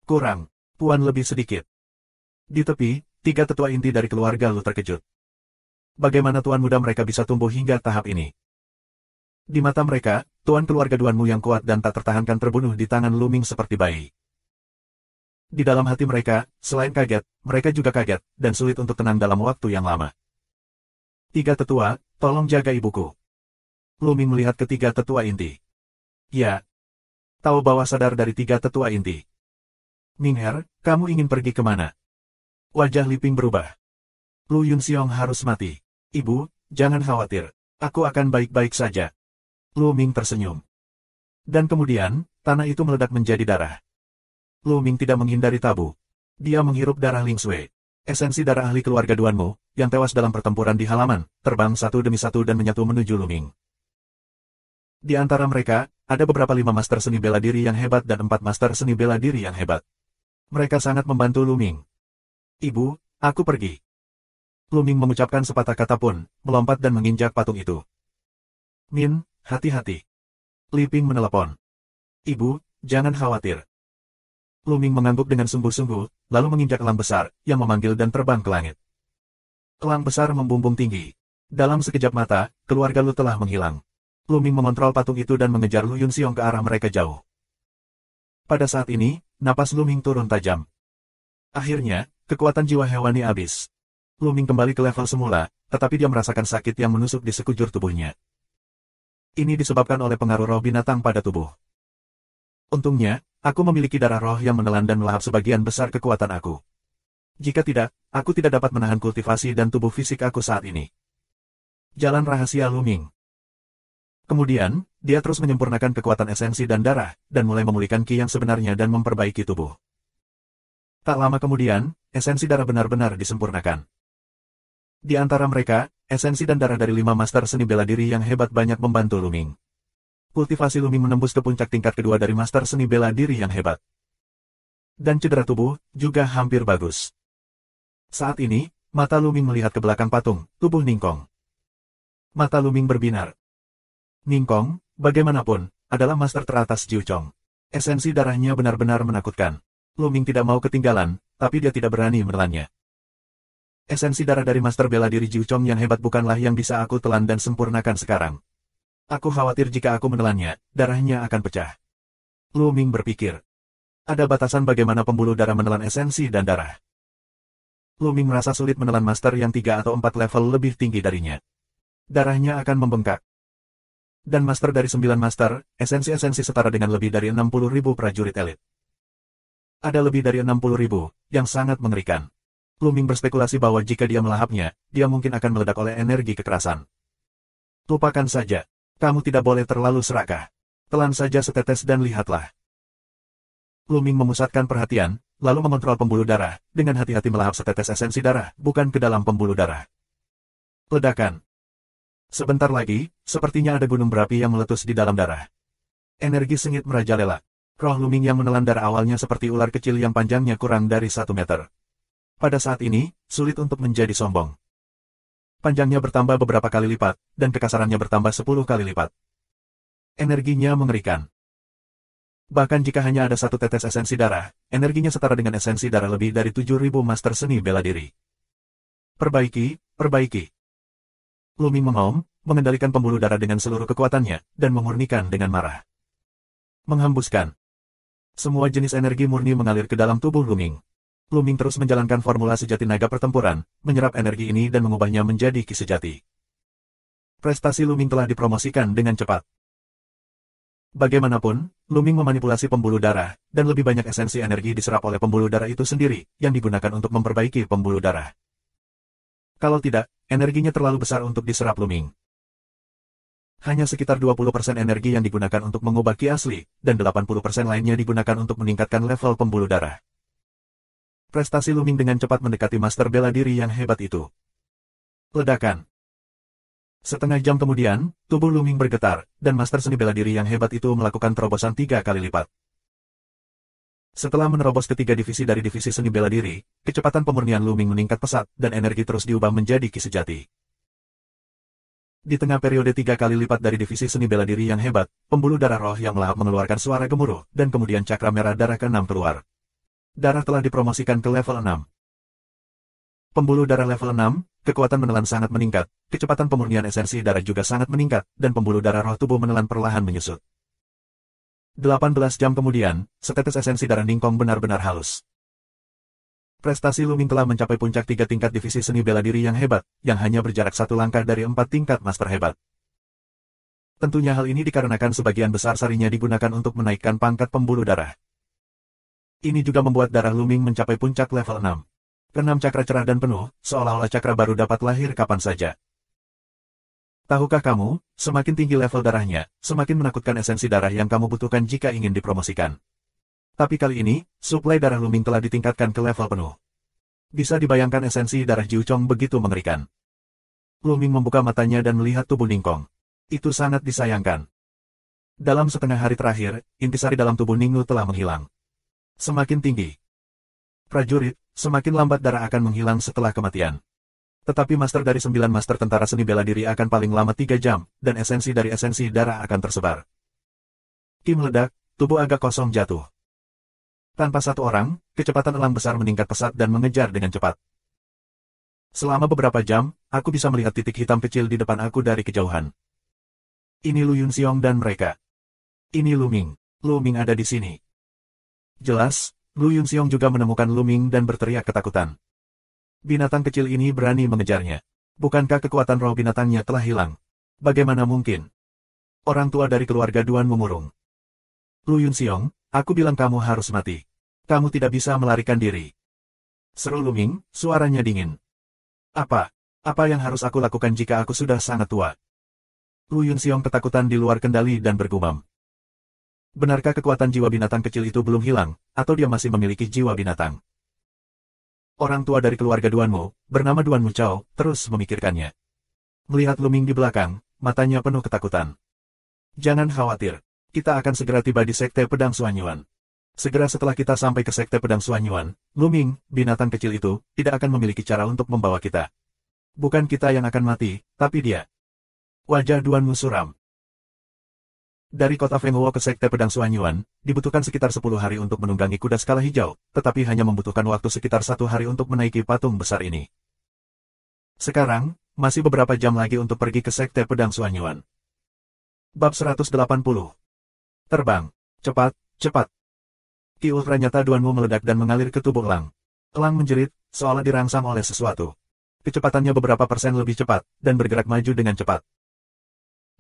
Kurang, Puan lebih sedikit. Di tepi, tiga tetua inti dari keluarga Lu terkejut. Bagaimana tuan muda mereka bisa tumbuh hingga tahap ini? Di mata mereka, tuan keluarga Duanmu yang kuat dan tak tertahankan terbunuh di tangan Lu Ming seperti bayi. Di dalam hati mereka, selain kaget, mereka juga kaget, dan sulit untuk tenang dalam waktu yang lama. Tiga tetua, tolong jaga ibuku. Lu Ming melihat ketiga tetua inti. Ya. tahu bawah sadar dari tiga tetua inti. Mingher, kamu ingin pergi kemana? Wajah Li Ping berubah. Lu Yunxiong harus mati. Ibu, jangan khawatir. Aku akan baik-baik saja. Lu Ming tersenyum. Dan kemudian, tanah itu meledak menjadi darah. Lu Ming tidak menghindari tabu. Dia menghirup darah Ling Sui. Esensi darah ahli keluarga Duanmu, yang tewas dalam pertempuran di halaman, terbang satu demi satu dan menyatu menuju Lu Ming. Di antara mereka, ada beberapa 5 master seni bela diri yang hebat dan 4 master seni bela diri yang hebat. Mereka sangat membantu Lu Ming. Ibu, aku pergi. Lu Ming mengucapkan sepatah kata pun, melompat dan menginjak patung itu. Min, hati-hati. Li Ping menelepon. Ibu, jangan khawatir. Lu Ming mengangguk dengan sungguh-sungguh, lalu menginjak elang besar, yang memanggil dan terbang ke langit. Elang besar membumbung tinggi. Dalam sekejap mata, keluarga Lu telah menghilang. Lu Ming mengontrol patung itu dan mengejar Lu Yunxiong ke arah mereka jauh. Pada saat ini, napas Lu Ming turun tajam. Akhirnya, kekuatan jiwa hewani habis. Lu Ming kembali ke level semula, tetapi dia merasakan sakit yang menusuk di sekujur tubuhnya. Ini disebabkan oleh pengaruh roh binatang pada tubuh. Untungnya, aku memiliki darah roh yang menelan dan melahap sebagian besar kekuatan aku. Jika tidak, aku tidak dapat menahan kultivasi dan tubuh fisik aku saat ini. Jalan rahasia Lu Ming. Kemudian, dia terus menyempurnakan kekuatan esensi dan darah, dan mulai memulihkan ki yang sebenarnya dan memperbaiki tubuh. Tak lama kemudian, esensi darah benar-benar disempurnakan. Di antara mereka, esensi dan darah dari 5 master seni bela diri yang hebat banyak membantu Lu Ming. Kultivasi Lu Ming menembus ke puncak tingkat kedua dari master seni bela diri yang hebat. Dan cedera tubuh, juga hampir bagus. Saat ini, mata Lu Ming melihat ke belakang patung, tubuh Ningkong. Mata Lu Ming berbinar. Ningkong, bagaimanapun, adalah master teratas Jiu Chong. Esensi darahnya benar-benar menakutkan. Lu Ming tidak mau ketinggalan, tapi dia tidak berani menelannya. Esensi darah dari master bela diri Jiu Chong yang hebat bukanlah yang bisa aku telan dan sempurnakan sekarang. Aku khawatir jika aku menelannya, darahnya akan pecah. Lu Ming berpikir. Ada batasan bagaimana pembuluh darah menelan esensi dan darah. Lu Ming merasa sulit menelan master yang 3 atau 4 level lebih tinggi darinya. Darahnya akan membengkak. Dan master dari 9 master, esensi-esensi setara dengan lebih dari 60.000 prajurit elit. Ada lebih dari 60.000, yang sangat mengerikan. Lu Ming berspekulasi bahwa jika dia melahapnya, dia mungkin akan meledak oleh energi kekerasan. Lupakan saja. Kamu tidak boleh terlalu serakah. Telan saja setetes dan lihatlah. Lu Ming memusatkan perhatian, lalu mengontrol pembuluh darah, dengan hati-hati melahap setetes esensi darah, bukan ke dalam pembuluh darah. Ledakan. Sebentar lagi, sepertinya ada gunung berapi yang meletus di dalam darah. Energi sengit merajalela. Roh Lu Ming yang menelan darah awalnya seperti ular kecil yang panjangnya kurang dari 1 meter. Pada saat ini, sulit untuk menjadi sombong. Panjangnya bertambah beberapa kali lipat, dan kekasarannya bertambah 10 kali lipat. Energinya mengerikan. Bahkan jika hanya ada 1 tetes esensi darah, energinya setara dengan esensi darah lebih dari 7.000 master seni bela diri. Perbaiki, perbaiki. Lu Ming mengaum, mengendalikan pembuluh darah dengan seluruh kekuatannya, dan memurnikan dengan marah. Menghembuskan. Semua jenis energi murni mengalir ke dalam tubuh Lu Ming. Lu Ming terus menjalankan formula sejati naga pertempuran, menyerap energi ini dan mengubahnya menjadi ki sejati. Prestasi Lu Ming telah dipromosikan dengan cepat. Bagaimanapun, Lu Ming memanipulasi pembuluh darah, dan lebih banyak esensi energi diserap oleh pembuluh darah itu sendiri, yang digunakan untuk memperbaiki pembuluh darah. Kalau tidak, energinya terlalu besar untuk diserap Lu Ming. Hanya sekitar 20% energi yang digunakan untuk mengubah ki asli, dan 80% lainnya digunakan untuk meningkatkan level pembuluh darah. Prestasi Lu Ming dengan cepat mendekati master bela diri yang hebat itu. Ledakan. Setengah jam kemudian, tubuh Lu Ming bergetar, dan master seni bela diri yang hebat itu melakukan terobosan 3 kali lipat. Setelah menerobos ketiga divisi dari divisi seni bela diri, kecepatan pemurnian Lu Ming meningkat pesat, dan energi terus diubah menjadi ki sejati. Di tengah periode 3 kali lipat dari divisi seni bela diri yang hebat, pembuluh darah roh yang melahap mengeluarkan suara gemuruh, dan kemudian cakra merah darah ke-6 keluar. Darah telah dipromosikan ke level 6. Pembuluh darah level 6, kekuatan menelan sangat meningkat, kecepatan pemurnian esensi darah juga sangat meningkat, dan pembuluh darah roh tubuh menelan perlahan menyusut. 18 jam kemudian, setetes esensi darah Ningkong benar-benar halus. Prestasi Lu Ming telah mencapai puncak 3 tingkat divisi seni bela diri yang hebat, yang hanya berjarak 1 langkah dari 4 tingkat master hebat. Tentunya hal ini dikarenakan sebagian besar sarinya digunakan untuk menaikkan pangkat pembuluh darah. Ini juga membuat darah Luming mencapai puncak level 6. Keenam cakra cerah dan penuh, seolah-olah cakra baru dapat lahir kapan saja. Tahukah kamu, semakin tinggi level darahnya, semakin menakutkan esensi darah yang kamu butuhkan jika ingin dipromosikan. Tapi kali ini, suplai darah Luming telah ditingkatkan ke level penuh. Bisa dibayangkan esensi darah Jiu Chong begitu mengerikan. Luming membuka matanya dan melihat tubuh Ningkong. Itu sangat disayangkan. Dalam setengah hari terakhir, intisari dalam tubuh Ningnu telah menghilang. Semakin tinggi prajurit, semakin lambat darah akan menghilang setelah kematian. Tetapi master dari 9 master tentara seni bela diri akan paling lama 3 jam, dan esensi dari esensi darah akan tersebar. Ki meledak, tubuh agak kosong jatuh. Tanpa satu orang, kecepatan elang besar meningkat pesat dan mengejar dengan cepat. Selama beberapa jam, aku bisa melihat titik hitam kecil di depan aku dari kejauhan. Ini Lu Yunxiong dan mereka. Ini Luming. Luming ada di sini. Jelas, Lu Yunxiong juga menemukan Luming dan berteriak ketakutan. Binatang kecil ini berani mengejarnya. Bukankah kekuatan roh binatangnya telah hilang? Bagaimana mungkin? Orang tua dari keluarga Duan memurung. Lu Yunxiong, aku bilang kamu harus mati. Kamu tidak bisa melarikan diri. Seru Luming, suaranya dingin. Apa yang harus aku lakukan jika aku sudah sangat tua? Lu Yunxiong ketakutan di luar kendali dan bergumam. Benarkah kekuatan jiwa binatang kecil itu belum hilang, atau dia masih memiliki jiwa binatang? Orang tua dari keluarga Duanmu, bernama Duanmu Chao, terus memikirkannya. Melihat Luming di belakang, matanya penuh ketakutan. Jangan khawatir, kita akan segera tiba di Sekte Pedang Suanyuan. Segera setelah kita sampai ke Sekte Pedang Suanyuan, Luming, binatang kecil itu, tidak akan memiliki cara untuk membawa kita. Bukan kita yang akan mati, tapi dia. Wajah Duanmu suram. Dari kota Fenghuo ke Sekte Pedang Suanyuan, dibutuhkan sekitar 10 hari untuk menunggangi kuda skala hijau, tetapi hanya membutuhkan waktu sekitar 1 hari untuk menaiki patung besar ini. Sekarang, masih beberapa jam lagi untuk pergi ke Sekte Pedang Suanyuan. Bab 180. Terbang. Cepat, cepat. Ki ultra nyata Duanmu meledak dan mengalir ke tubuh elang. Elang menjerit, seolah dirangsang oleh sesuatu. Kecepatannya beberapa persen lebih cepat, dan bergerak maju dengan cepat.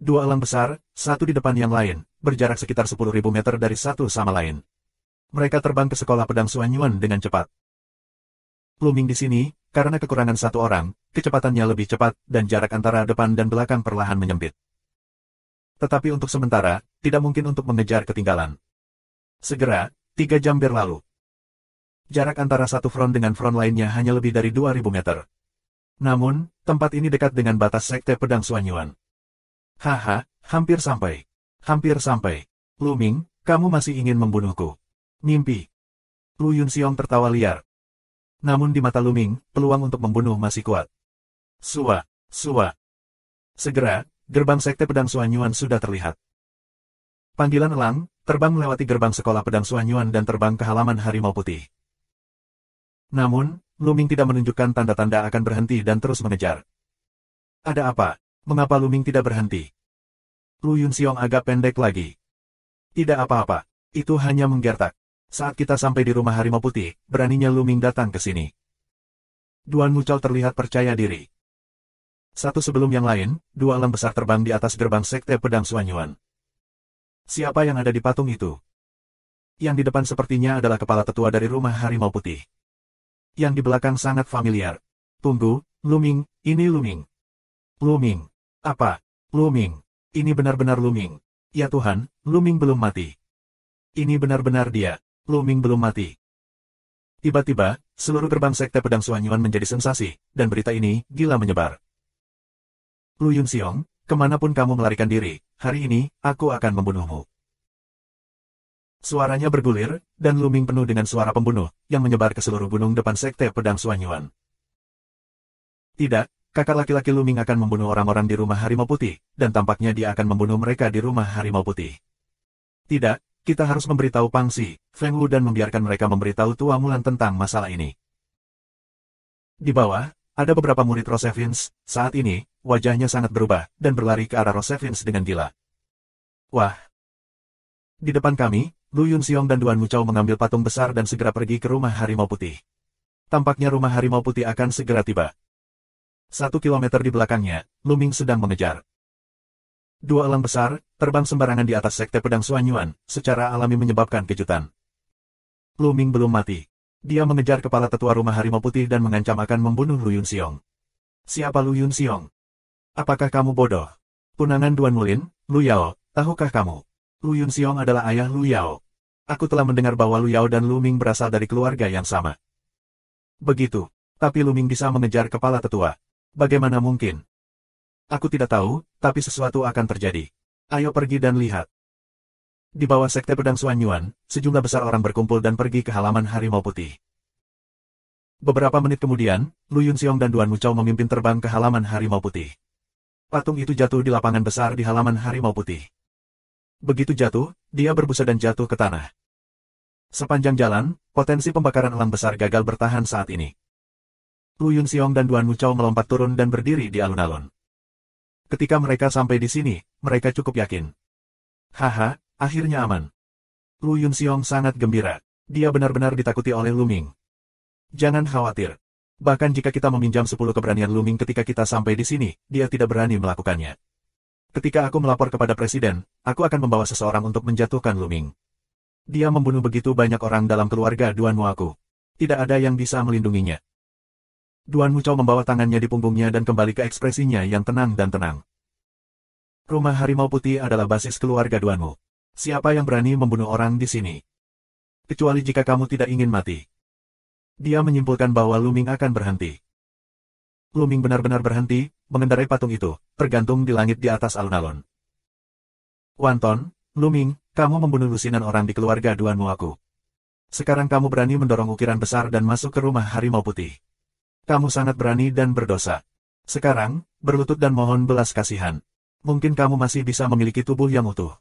Dua elang besar, satu di depan yang lain, berjarak sekitar 10.000 meter dari satu sama lain. Mereka terbang ke sekolah pedang Suanyuan dengan cepat. Luming di sini, karena kekurangan satu orang, kecepatannya lebih cepat, dan jarak antara depan dan belakang perlahan menyempit. Tetapi untuk sementara, tidak mungkin untuk mengejar ketinggalan. Segera, 3 jam berlalu. Jarak antara satu front dengan front lainnya hanya lebih dari 2.000 meter. Namun, tempat ini dekat dengan batas Sekte Pedang Suanyuan. Haha, hampir sampai. Hampir sampai. Luming, kamu masih ingin membunuhku. Mimpi. Lu Yunxiong tertawa liar. Namun di mata Luming, peluang untuk membunuh masih kuat. Sua. Segera, gerbang Sekte Pedang Suanyuan sudah terlihat. Panggilan elang, terbang melewati gerbang sekolah pedang Suanyuan dan terbang ke halaman Harimau Putih. Namun, Luming tidak menunjukkan tanda-tanda akan berhenti dan terus mengejar. Ada apa? Mengapa Luming tidak berhenti? Lu Yunxiong agak pendek lagi. Tidak apa-apa. Itu hanya menggertak. Saat kita sampai di rumah Harimau Putih, beraninya Luming datang ke sini. Duanmu Chao terlihat percaya diri. Satu sebelum yang lain, dua elang besar terbang di atas gerbang Sekte Pedang Suanyuan. Siapa yang ada di patung itu? Yang di depan sepertinya adalah kepala tetua dari rumah Harimau Putih. Yang di belakang sangat familiar. Tunggu, Luming, ini Luming. Luming. Apa? Luming. Ini benar-benar Luming. Ya Tuhan, Luming belum mati. Ini benar-benar dia. Luming belum mati. Tiba-tiba, seluruh gerbang Sekte Pedang Suanyuan menjadi sensasi, dan berita ini gila menyebar. Lu Yunxiong, kemanapun kamu melarikan diri, hari ini, aku akan membunuhmu. Suaranya bergulir, dan Luming penuh dengan suara pembunuh, yang menyebar ke seluruh gunung depan Sekte Pedang Suanyuan. Tidak. Kakak laki-laki Luming akan membunuh orang-orang di rumah Harimau Putih, dan tampaknya dia akan membunuh mereka di rumah Harimau Putih. Tidak, kita harus memberitahu Pangsi, Feng Wu dan membiarkan mereka memberitahu Tua Mulan tentang masalah ini. Di bawah, ada beberapa murid Rosevins, saat ini, wajahnya sangat berubah, dan berlari ke arah Rosevins dengan gila. Wah! Di depan kami, Lu Yunxiong dan Duanmu Chao mengambil patung besar dan segera pergi ke rumah Harimau Putih. Tampaknya rumah Harimau Putih akan segera tiba. 1 kilometer di belakangnya, Luming sedang mengejar. Dua elang besar, terbang sembarangan di atas sekte pedang Suanyuan, secara alami menyebabkan kejutan. Lu Ming belum mati. Dia mengejar kepala tetua rumah harimau putih dan mengancam akan membunuh Lu Yunxiong. Siapa Lu Yunxiong? Apakah kamu bodoh? Punangan Duan Mulin, Lu Yao, tahukah kamu? Lu Yunxiong adalah ayah Lu Yao. Aku telah mendengar bahwa Lu Yao dan Lu Ming berasal dari keluarga yang sama. Begitu. Tapi Lu Ming bisa mengejar kepala tetua. Bagaimana mungkin? Aku tidak tahu, tapi sesuatu akan terjadi. Ayo pergi dan lihat. Di bawah sekte pedang Suanyuan, sejumlah besar orang berkumpul dan pergi ke halaman harimau putih. Beberapa menit kemudian, Lu Yunxiong dan Duan Muchao memimpin terbang ke halaman harimau putih. Patung itu jatuh di lapangan besar di halaman harimau putih. Begitu jatuh, dia berbusa dan jatuh ke tanah. Sepanjang jalan, potensi pembakaran elang besar gagal bertahan saat ini. Lu Yunxiong dan Duan Muchao melompat turun dan berdiri di alun-alun. Ketika mereka sampai di sini, mereka cukup yakin. Haha, akhirnya aman. Lu Yunxiong sangat gembira. Dia benar-benar ditakuti oleh Lu Ming. Jangan khawatir. Bahkan jika kita meminjam 10 keberanian Lu Ming ketika kita sampai di sini, dia tidak berani melakukannya. Ketika aku melapor kepada presiden, aku akan membawa seseorang untuk menjatuhkan Lu Ming. Dia membunuh begitu banyak orang dalam keluarga Duan Muaku. Tidak ada yang bisa melindunginya. Duan Muchao membawa tangannya di punggungnya dan kembali ke ekspresinya yang tenang dan tenang. Rumah harimau putih adalah basis keluarga Duanmu. Siapa yang berani membunuh orang di sini? Kecuali jika kamu tidak ingin mati. Dia menyimpulkan bahwa Lu Ming akan berhenti. Lu Ming benar-benar berhenti, mengendarai patung itu, tergantung di langit di atas alun-alun. Wanton, Lu Ming, kamu membunuh lusinan orang di keluarga Duanmu aku. Sekarang kamu berani mendorong ukiran besar dan masuk ke rumah harimau putih. Kamu sangat berani dan berdosa. Sekarang, berlutut dan mohon belas kasihan. Mungkin kamu masih bisa memiliki tubuh yang utuh.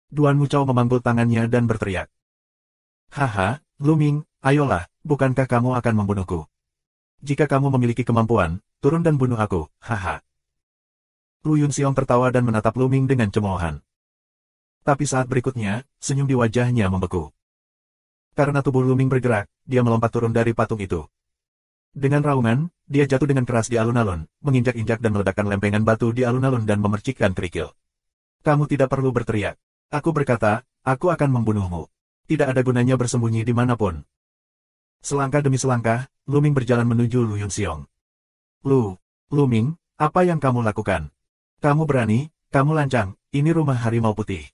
Duan Muchao memanggul tangannya dan berteriak. Haha, Lu Ming, ayolah, bukankah kamu akan membunuhku? Jika kamu memiliki kemampuan, turun dan bunuh aku, haha. Lu Yunxiong tertawa dan menatap Lu Ming dengan cemoohan. Tapi saat berikutnya, senyum di wajahnya membeku. Karena tubuh Lu Ming bergerak, dia melompat turun dari patung itu. Dengan raungan, dia jatuh dengan keras di alun-alun, menginjak-injak dan meledakkan lempengan batu di alun-alun dan memercikkan kerikil. Kamu tidak perlu berteriak. Aku berkata, aku akan membunuhmu. Tidak ada gunanya bersembunyi dimanapun. Selangkah demi selangkah, Lu Ming berjalan menuju Lu Yunxiong. Lu Ming, apa yang kamu lakukan? Kamu berani, kamu lancang, ini rumah harimau putih.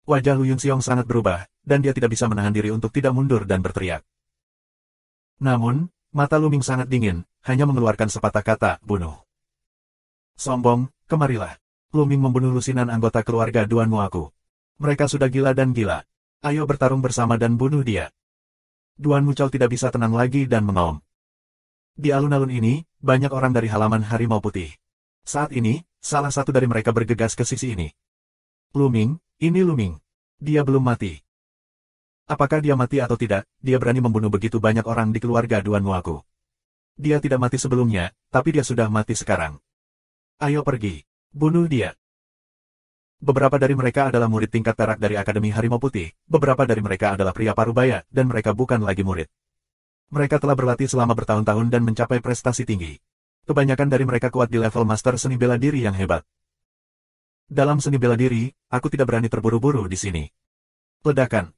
Wajah Lu Yunxiong sangat berubah, dan dia tidak bisa menahan diri untuk tidak mundur dan berteriak. Namun, mata Lu Ming sangat dingin, hanya mengeluarkan sepatah kata, bunuh. Sombong, kemarilah. Lu Ming membunuh lusinan anggota keluarga Duanmu aku. Mereka sudah gila dan gila. Ayo bertarung bersama dan bunuh dia. Duan Muchao tidak bisa tenang lagi dan mengaum. Di alun-alun ini, banyak orang dari halaman harimau putih. Saat ini, salah satu dari mereka bergegas ke sisi ini. Lu Ming, ini Lu Ming. Dia belum mati. Apakah dia mati atau tidak, dia berani membunuh begitu banyak orang di keluarga Duanmu aku. Dia tidak mati sebelumnya, tapi dia sudah mati sekarang. Ayo pergi. Bunuh dia. Beberapa dari mereka adalah murid tingkat perak dari Akademi Harimau Putih, beberapa dari mereka adalah pria parubaya, dan mereka bukan lagi murid. Mereka telah berlatih selama bertahun-tahun dan mencapai prestasi tinggi. Kebanyakan dari mereka kuat di level master seni bela diri yang hebat. Dalam seni bela diri, aku tidak berani terburu-buru di sini. Ledakan.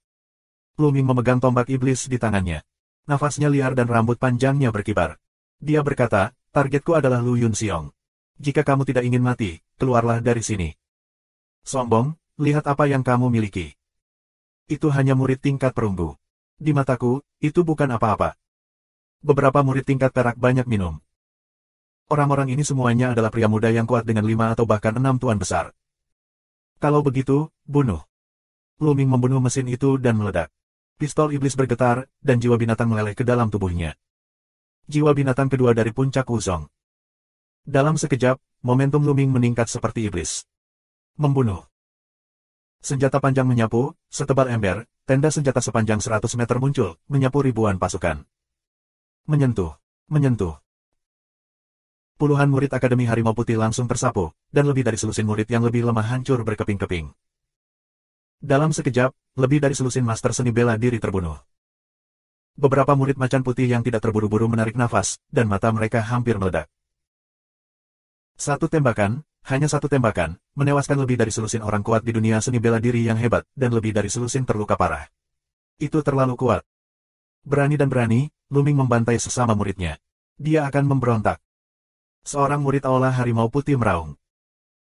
Lu Ming memegang tombak iblis di tangannya. Nafasnya liar dan rambut panjangnya berkibar. Dia berkata, targetku adalah Lu Yunxiong. Jika kamu tidak ingin mati, keluarlah dari sini. Sombong, lihat apa yang kamu miliki. Itu hanya murid tingkat perunggu. Di mataku, itu bukan apa-apa. Beberapa murid tingkat perak banyak minum. Orang-orang ini semuanya adalah pria muda yang kuat dengan 5 atau bahkan 6 tuan besar. Kalau begitu, bunuh. Lu Ming membunuh mesin itu dan meledak. Pistol iblis bergetar, dan jiwa binatang meleleh ke dalam tubuhnya. Jiwa binatang kedua dari puncak Wuzong. Dalam sekejap, momentum Lu Ming meningkat seperti iblis. Membunuh. Senjata panjang menyapu, setebal ember, tenda senjata sepanjang 100 meter muncul, menyapu ribuan pasukan. Menyentuh. Puluhan murid Akademi Harimau Putih langsung tersapu, dan lebih dari selusin murid yang lebih lemah hancur berkeping-keping. Dalam sekejap, lebih dari selusin master seni bela diri terbunuh. Beberapa murid macan putih yang tidak terburu-buru menarik nafas, dan mata mereka hampir meledak. Satu tembakan, Hanya satu tembakan, menewaskan lebih dari selusin orang kuat di dunia seni bela diri yang hebat, dan lebih dari selusin terluka parah. Itu terlalu kuat. Berani dan berani, Luming membantai sesama muridnya. Dia akan memberontak. Seorang murid Aula Harimau Putih meraung.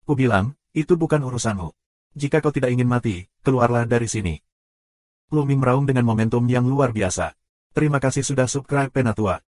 Kubilang, itu bukan urusanmu. Jika kau tidak ingin mati, keluarlah dari sini. Luming meraung dengan momentum yang luar biasa. Terima kasih sudah subscribe Penatua.